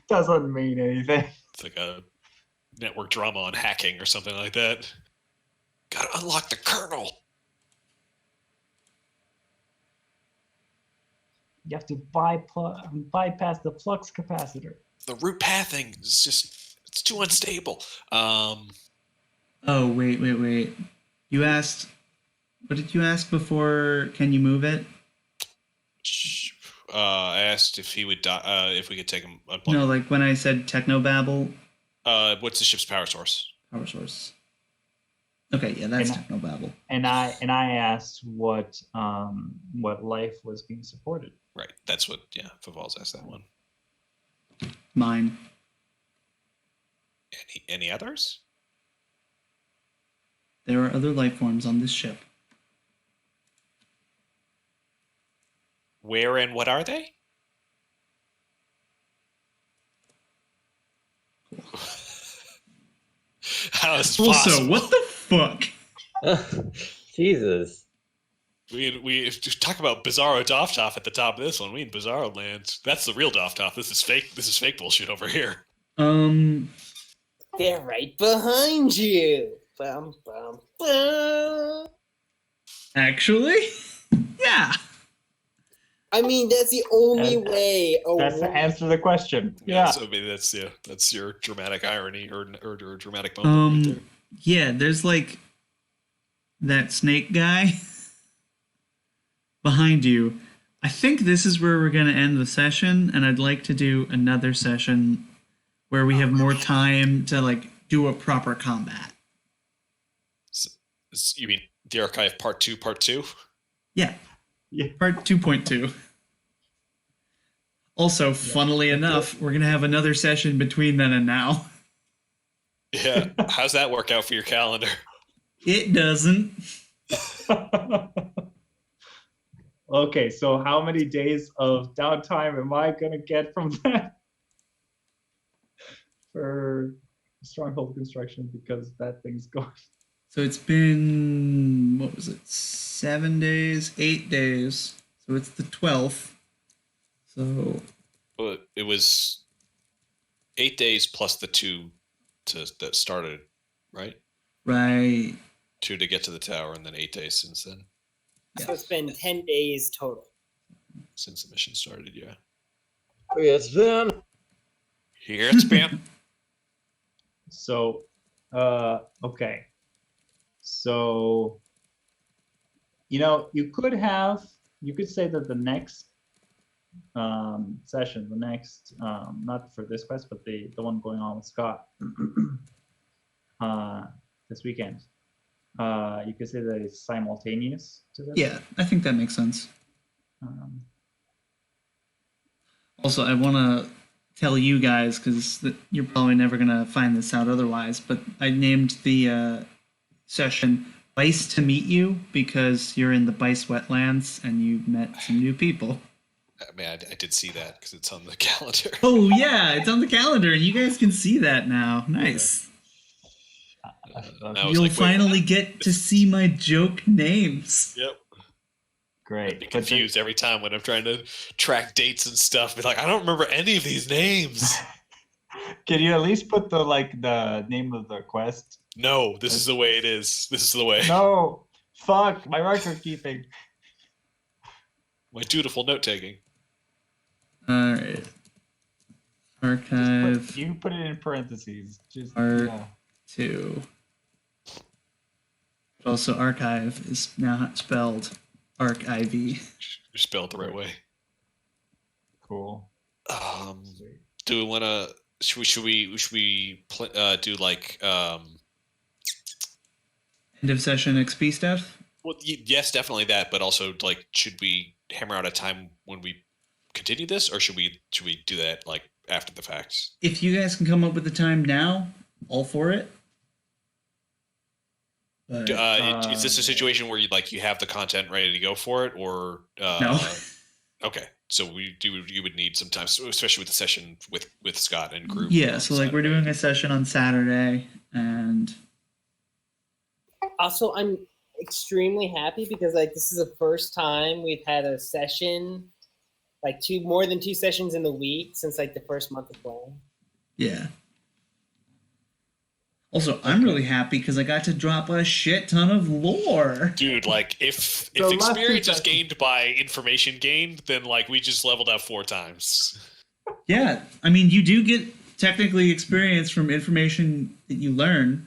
doesn't mean anything. It's like a network drama on hacking or something like that. Gotta unlock the kernel. You have to bypass the flux capacitor. The root pathing is it's too unstable. Oh, wait. You asked, what did you ask before? Can you move it? I asked if he would if we could take him. No, like when I said technobabble. What's the ship's power source? Power source. Okay, yeah, that's And technobabble. And I asked what life was being supported. Right. That's what. Yeah, Faval's asked that one. Mine. Any others? There are other life forms on this ship. Where and what are they? How is this Also, possible? what the fuck? Jesus. We talk about Bizarro Doftoff at the top of this one. We in Bizarro land. That's the real Doftoff. This is fake. This is fake bullshit over here. They're right behind you. Bum, bum, bum. Actually, yeah. I mean, that's the only way. That's the answer to the question. Yeah. Yeah. So maybe that's your dramatic irony or dramatic moment right there. Yeah, there's like that snake guy behind you. I think this is where we're going to end the session, and I'd like to do another session where we have more time to like do a proper combat. You mean the archive part 2, part 2? Yeah. Yeah. Part 2.2. Also, funnily enough, we're going to have another session between then and now. Yeah. How's that work out for your calendar? It doesn't. Okay, so how many days of downtime am I gonna get from that for stronghold construction, because that thing's going? So it's been, what was it, 7 days, 8 days. So it's the 12th. So Well, it was 8 days plus the 2 that started, right? right. 2 to get to the tower, and then 8 days since then, So it's been 10 days total. since the mission started. Yeah. It's been. Here it's been. So, okay. So, you could say that the next session, the next, not for this quest, but the one going on with Scott this weekend, you could say that it's simultaneous to this. Yeah, I think that makes sense. Um, Also, I want to tell you guys, because you're probably never going to find this out otherwise, but I named the session Byce to Meet You because you're in the Byce wetlands and you met some new people. I mean, I did see that because it's on the calendar. Oh, yeah, it's on the calendar and you guys can see that now. Nice. I was You'll like, wait, finally get to see my joke names. Yep. I'd Great. be But confused every time when I'm trying to track dates and stuff. Be like, I don't remember any of these names. can you at least put the name of the quest? No, this is the way it is. This is the way. No. Fuck my record keeping. My dutiful note taking. All right. Archive You put it in parentheses. Just Art. yeah. 2. But also, archive is now spelled archive. You spelled it the right way. Cool. Do we want to? Should we do like? End of session XP stuff. Well, yes, definitely that. But also, like, should we hammer out a time when we continue this, or should we do that like after the fact. If you guys can come up with the time now, all for it. But, Is this a situation where you have the content ready to go for it, or no. Okay, so you would need some time, especially with the session with Scott and group. Yeah, so like we're doing a session on Saturday, and Also, I'm extremely happy because like this is the first time we've had a session, like more than 2 sessions in the week since like the first month of playing. yeah. Also, I'm really happy because I got to drop a shit ton of lore. Dude, like if So last experience two is gained by information gained, then like we just leveled up 4 times. Yeah, I mean, you do get technically experience from information that you learn.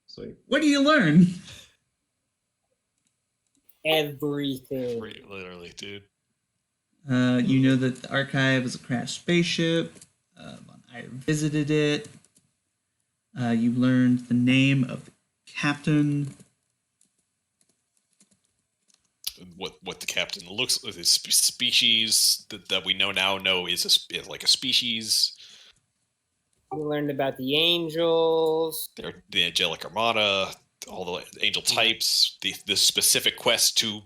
Sweet. What do you learn? Everything. Literally, dude. You know that the archive is a crashed spaceship. I visited it. You learned the name of the captain. What the captain looks like, his species that we know is like a species. We learned about the angels. They're the angelic armada, all the angel types, the specific quest to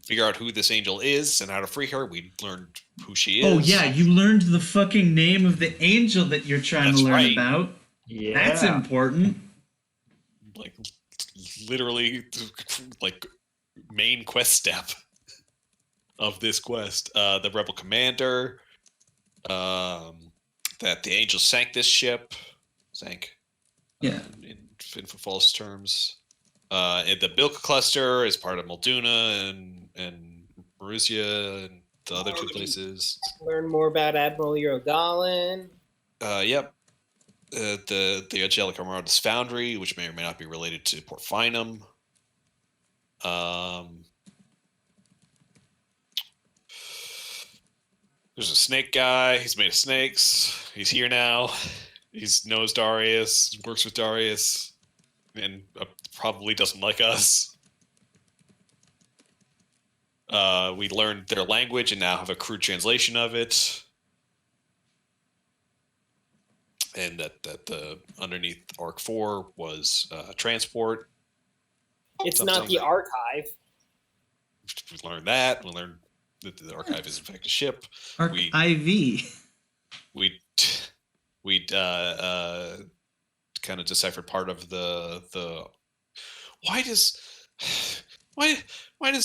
figure out who this angel is and how to free her. We learned who she is. Oh yeah, you learned the fucking name of the angel that you're trying That's to learn right. about. Yeah. That's important. Like literally like main quest step of this quest. The rebel commander, that the angels sank this ship. Yeah. In false terms. And the Bilka cluster is part of Molduna and Maruzia and the other 2 places. Learn more about Admiral Eurogalin. Yep. The Angelic Armada's Foundry, which may or may not be related to Port Finum. There's a snake guy. He's made of snakes. He's here now. He knows Darius, works with Darius, and probably doesn't like us. We learned their language and now have a crude translation of it. And that the underneath Arc 4 was transport. It's not the archive. We learned that. We learned that the archive is in fact a ship. IV. We kind of deciphered part of the why does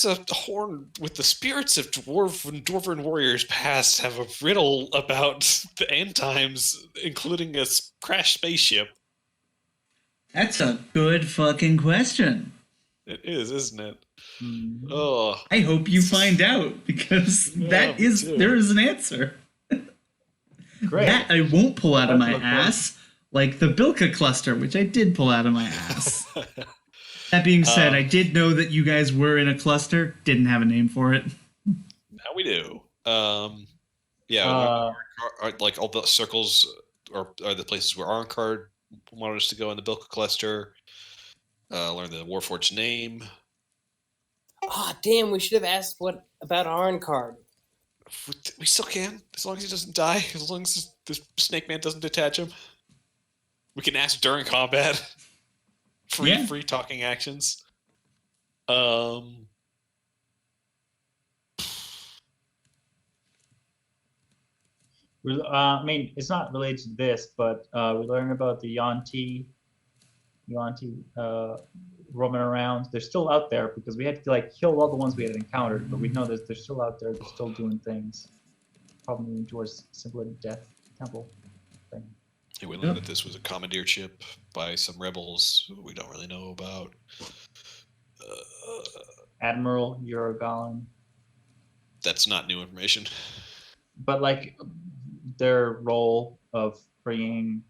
a horn with the spirits of dwarven warriors past have a riddle about the end times, including a crashed spaceship? That's a good fucking question. It is, isn't it? Mhm. Oh, I hope you find out because Yeah, me too. there is an answer. Great. That I won't pull out of Let's my look forward. ass, like the Bilka cluster, which I did pull out of my ass. That being said, I did know that you guys were in a cluster, didn't have a name for it. now we do. Like all the circles are the places where Arncard wanted us to go in the Bilka cluster. Learn the Warforged name. Ah, damn! We should have asked what about Arncard. We still can, as long as he doesn't die. As long as the Snake Man doesn't detach him, we can ask during combat. Free talking actions. I mean, it's not related to this, but we learned about the Yuan-Ti roaming around. They're still out there because we had to like kill all the ones we had encountered, but we know that they're still out there. They're still doing things. Probably moving towards simpler death temple thing. Yeah, we learned that this was a commandeered ship by some rebels who we don't really know about. Admiral Eurogalin. That's not new information. But like their role of bringing.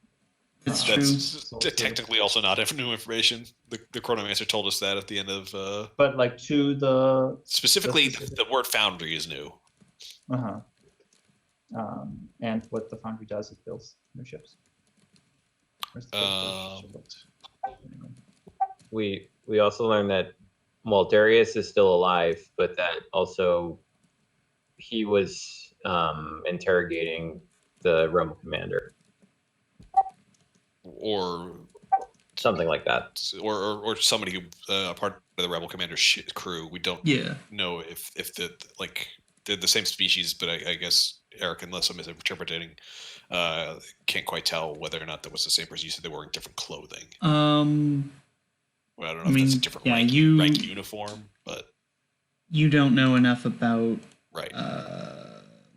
It's That's true. technically also not new information. The Chronomancer told us that at the end of. But like to the. Specifically, the word foundry is new. And what the foundry does is builds new ships. We also learned that Darius is still alive, but that also he was interrogating the rebel commander, or something like that. or somebody who part of the rebel commander's crew. We don't Yeah. know if they're the same species, but I guess Eric, unless I'm misinterpreting, can't quite tell whether or not that was the same person. You said they were wearing different clothing. Well, I don't know if that's a different rank uniform, but you don't know enough about right.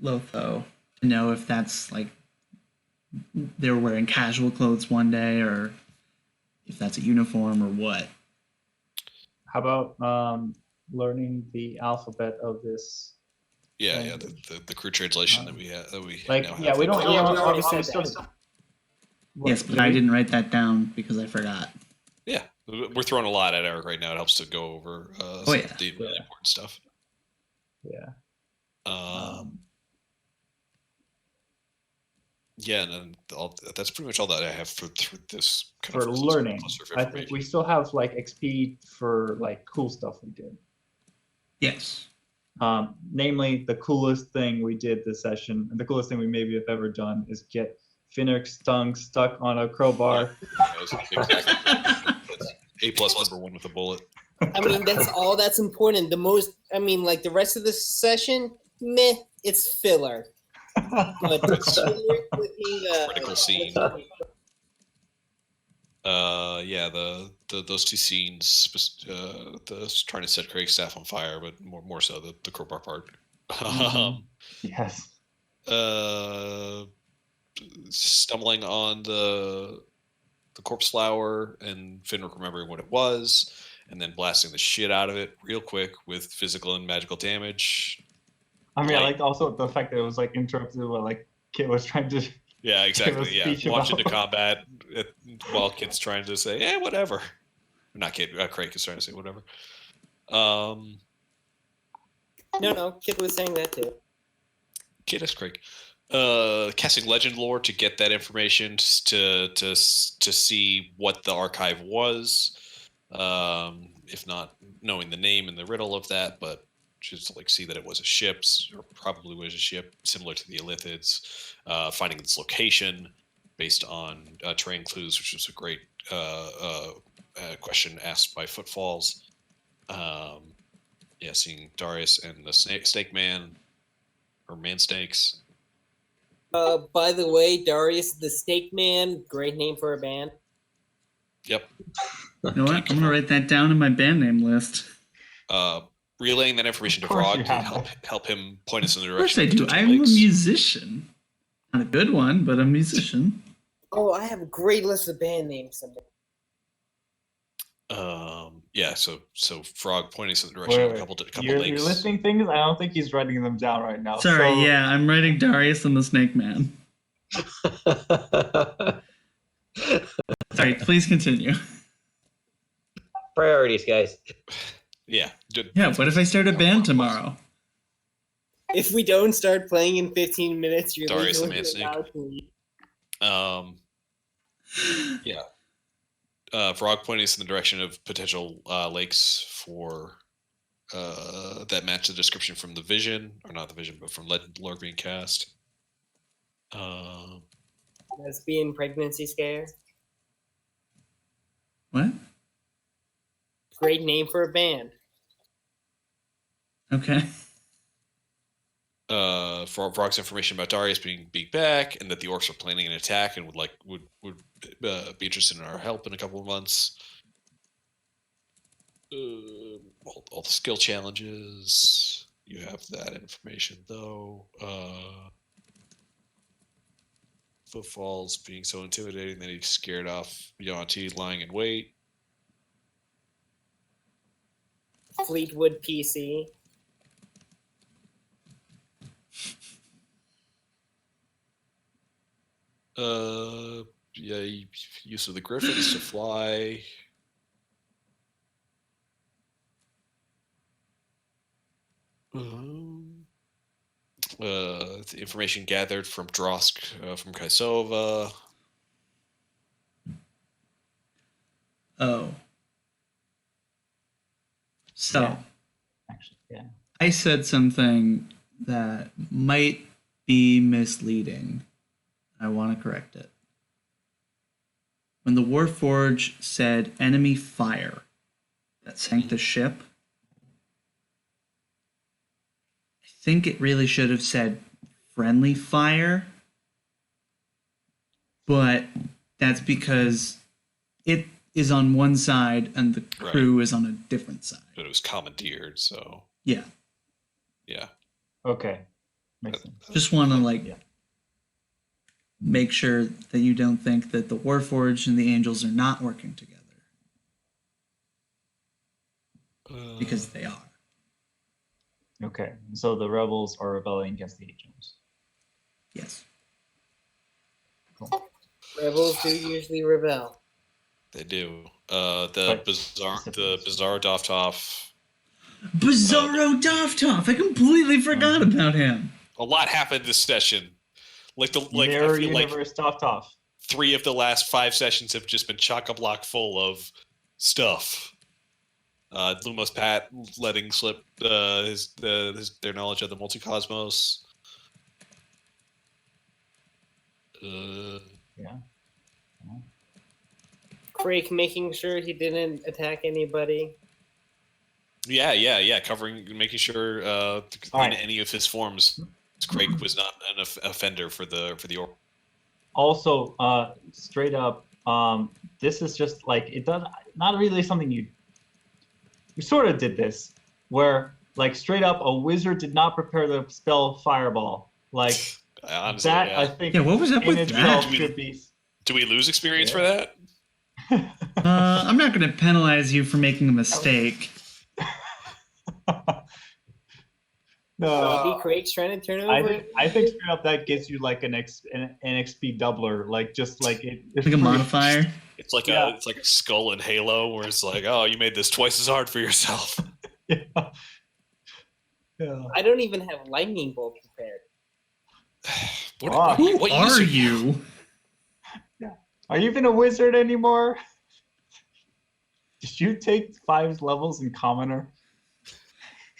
Lotho to know if that's like they were wearing casual clothes one day or if that's a uniform or what. How about learning the alphabet of this? Yeah, the crew translation that we have. Like, now yeah, have we don't. Yeah, we We already don't said that. Yes, but I didn't write that down because I forgot. Yeah, we're throwing a lot at Eric right now. It helps to go over the really important stuff. Yeah. Yeah, and then that's pretty much all that I have for this kind For of learning, cluster of I think we still have like XP for like cool stuff we did. Yes. Namely, the coolest thing we did this session, and the coolest thing we maybe have ever done, is get Finnick's tongue stuck on a crowbar. Exactly. A+ number one with a bullet. I mean, that's all that's important. The most, I mean, like the rest of the session, meh, it's filler. But Critical scene. Yeah, those two scenes, the trying to set Craig's staff on fire, but more so the crowbar part. Yes. Stumbling on the corpse flower and Finrick remembering what it was, and then blasting the shit out of it real quick with physical and magical damage. I mean, I liked also the fact that it was like interrupted while like Kit was trying to. Yeah, exactly. Yeah, launch into about... combat while Kit's trying to say, whatever. Not Kit, Craig is trying to say whatever. No, Kit was saying that too. Kit is Craig. Casting legend lore to get that information to see what the archive was. If not knowing the name and the riddle of that, but just to like see that it was a ship, or probably was a ship similar to the Illithids. Finding its location based on terrain clues, which was a great question asked by Footfalls. Seeing Darius and the Snake Man, or Man Snakes. By the way, Darius the Snake Man, great name for a band. Yep. You know what? I'm gonna write that down in my band name list. Relaying that information to Frog to help him point us in the direction. Of course I do. I'm a musician. Not a good one, but a musician. Oh, I have a great list of band names someday. So Frog pointing us in the direction of a couple lakes. You're listing things? I don't think he's writing them down right now. Sorry, yeah, I'm writing Darius and the Snake Man. Sorry, please continue. Priorities, guys. Yeah. Yeah, what if I start a band tomorrow? If we don't start playing in 15 minutes, you're Darius the legally Man Snake. allowed to leave. Frog pointing us in the direction of potential lakes for that match the description from the Vision, or not the Vision, but from Legend Lore being cast. Lesbian pregnancy scare. What? Great name for a band. Okay. Frog's information about Darius being back, and that the orcs are planning an attack and would be interested in our help in a couple of months. All the skill challenges, you have that information though. Footfalls being so intimidating that he's scared off Yonti lying in wait. Fleetwood PC. Use of the griffins to fly. The information gathered from Drosk, from Kaisova. Oh. So, Yeah. Actually, yeah. I said something that might be misleading I want to correct it. When the Warforged said enemy fire that sank the ship, I think it really should have said friendly fire, but that's because it is on one side and the crew is on a different side. But it was commandeered, so Yeah. yeah. Okay. Makes sense. Just want to Yeah. make sure that you don't think that the Warforged and the Angels are not working together, because they are. Okay. So the rebels are rebelling against the Angels. Yes. Rebels do usually rebel. They do. The But Bizarro Doftov. Bizarro Doftov! I completely forgot about him. A lot happened this session. I Mirror feel like Universe Doftov. 3 of the last 5 sessions have just been chock-a-block full of stuff. Lumos Pat letting slip their knowledge of the multicosmos. Yeah. Craig making sure he didn't attack anybody. Yeah. Making sure in right. any of his forms, Craig was not an offender for the orc. Also, straight up, this is just like it does not really something you sort of did this where like straight up a wizard did not prepare the spell fireball. Like Honestly, that, yeah. I think. Yeah, what was up in with itself that? should be. Do we lose experience for that? I'm not going to penalize you for making a mistake. No, Craig's trying to turn I over. think straight up that gives you like an XP doubler, like just like it. Like a modifier. It's like Yeah. it's like a Skull in Halo, where it's like, oh, you made this twice as hard for yourself. Yeah. Yeah. I don't even have lightning bolt prepared. Who what are user- you? Are you even a wizard anymore? Did you take 5 levels in commoner?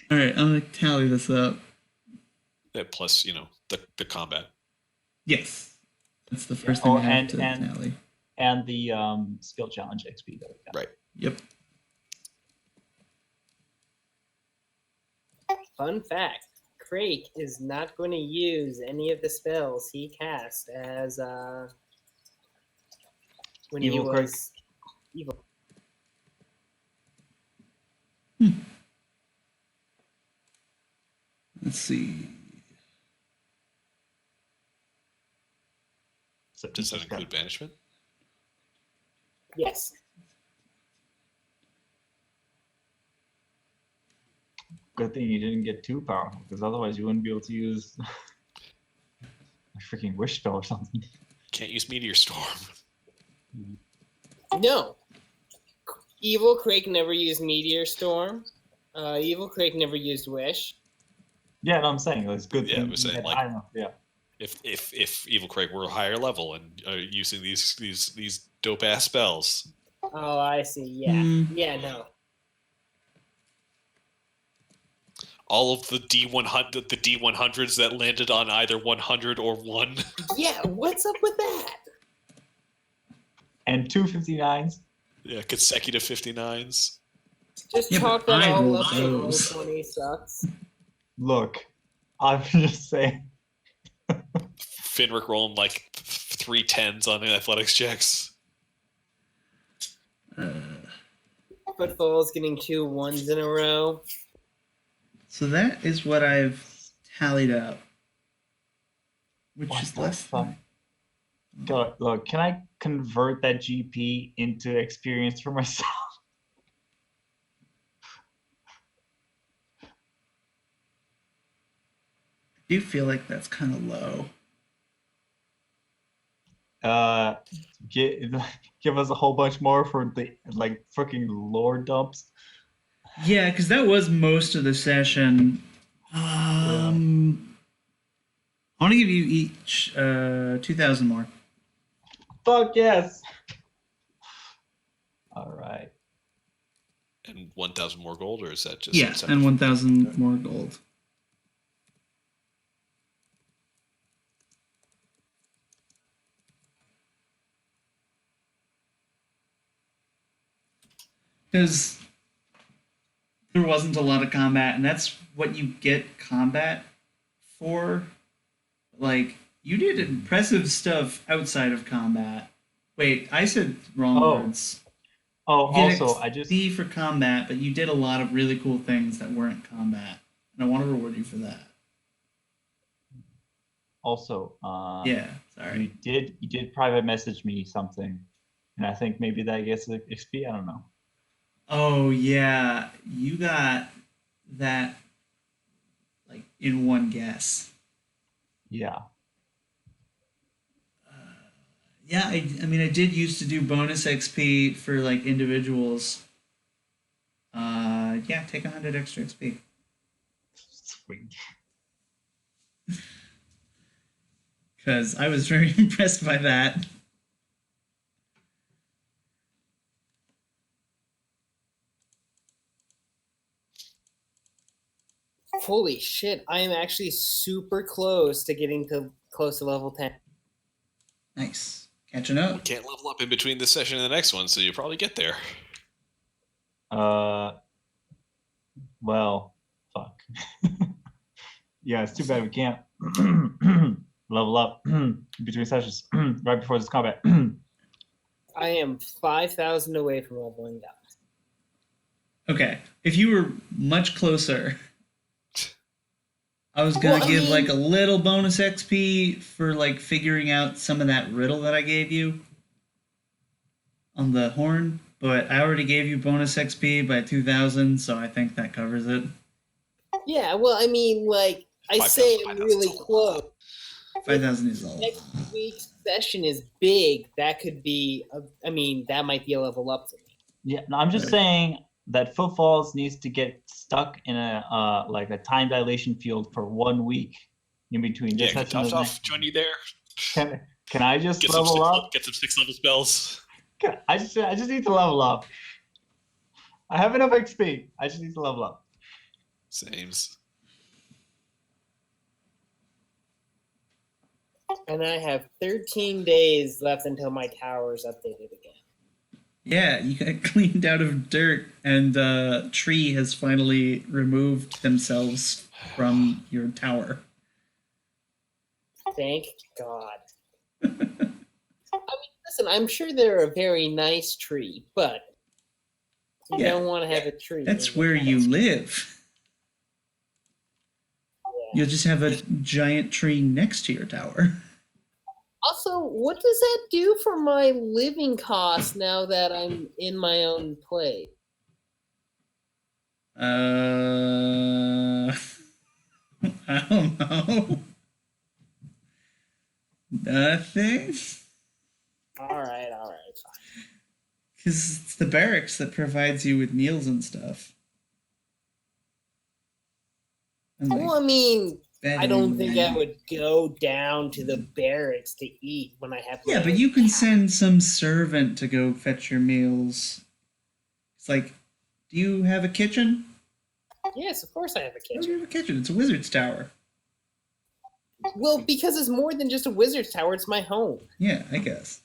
All right, I'm going to tally this up. Yeah, plus, the combat. Yes. That's the first Oh, thing I have to and- tally. And the skill challenge XP that we got. Right. Yep. Fun fact: Craig is not going to use any of the spells he cast as when Evil he Craig. was evil. Let's see. So Does that he's got- include banishment? Yes. Good thing you didn't get too powerful, because otherwise you wouldn't be able to use a freaking wish spell or something. Can't use Meteor Storm. No. Evil Craig never used Meteor Storm. Evil Craig never used Wish. Yeah, no, I'm saying it's good. Yeah, thing I'm saying, that- like- I don't know. Yeah. If Evil Craig were a higher level and using these dope ass spells, Oh, I see. Yeah. Yeah, no. all of the D100s that landed on either 100 or 1. Yeah, what's up with that? And 259s. Yeah, consecutive 59s. Just Yeah, chalk but that I all rolled up to roll those. 20 sucks. Look, I'm just saying. Finrick rolling like 3 10s on athletics checks. Footfall's getting 2 1s in a row. So that is what I've tallied up. Which What is the less fuck? than... Go, look, can I convert that GP into experience for myself? I do feel like that's kind of low. Give us a whole bunch more for the like freaking lore dumps. Yeah, because that was most of the session. I want to give you each 2,000 more. Fuck yes. All right. And 1,000 more gold, or is that just... Yeah, and 1,000 more gold. because there wasn't a lot of combat, and that's what you get combat for. Like, you did impressive stuff outside of combat. Wait, I said wrong Oh. words. Oh, You get also, I just XP for combat, but you did a lot of really cool things that weren't combat, and I want to reward you for that. also Yeah, sorry. you did private message me something, and I think maybe that gets the XP. I don't know. Oh yeah, you got that like in one guess. Yeah. Yeah, I mean I did used to do bonus XP for like individuals. Yeah, take 100 extra XP. Sweet. Because I was very impressed by that. Holy shit! I am actually super close to getting close to level 10. Nice. Catching We up. can't level up in between this session and the next one, so you'll probably get there. Well, fuck. Yeah, it's too bad we can't level up between sessions right before this combat. I am 5,000 away from leveling up. Okay, if you were much closer, I was gonna Well, I give mean- like a little bonus XP for like figuring out some of that riddle that I gave you on the horn, but I already gave you bonus XP by 2,000, so I think that covers it. Yeah, well, I mean, like, I 5,000, say I'm 5,000 really is a lot. close. 5,000 is all. Next week's session is big. That could be, that might be a level up for me. Yeah, no, I'm just Right. saying that Footfalls needs to get stuck in a like a time dilation field for 1 week in between this Yeah, session and the Tough next. join you there. Can I just Get some, level up? get some 6 level spells. I just need to level up. I have enough XP. I just need to level up. Sames. And I have 13 days left until my tower is updated again. Yeah, you got cleaned out of dirt, and tree has finally removed themselves from your tower. Thank God. Listen, I'm sure they're a very nice tree, but you Yeah, don't want to have a tree. That's in where your you house. live. Yeah. You'll just have a giant tree next to your tower. Also, what does that do for my living costs now that I'm in my own place? I don't know. Nothing? All right, fine. Because it's the barracks that provides you with meals and stuff. And, like, Well, I mean, I don't think I bedding. would go down to the barracks to eat when I have. Yeah, my but own you can house. send some servant to go fetch your meals. It's like, do you have a kitchen? Yes, of course I have a How do kitchen. you have a kitchen? It's a wizard's tower. Well, because it's more than just a wizard's tower; it's my home. Yeah, I guess.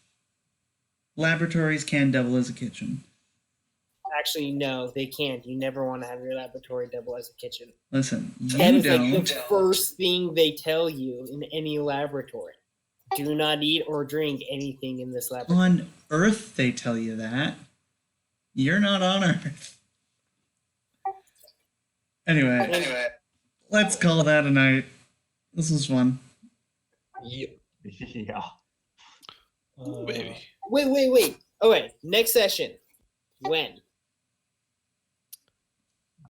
Laboratories can double as a kitchen. Actually, no, they can't. You never want to have your laboratory double as a kitchen. Listen, That you is like don't. the first thing they tell you in any laboratory. Do not eat or drink anything in this laboratory. On Earth, they tell you that. You're not on Earth. Anyway, let's call that a night. This was fun. Yep. Yeah. Ooh, baby. Wait. Oh, wait. Next session. When?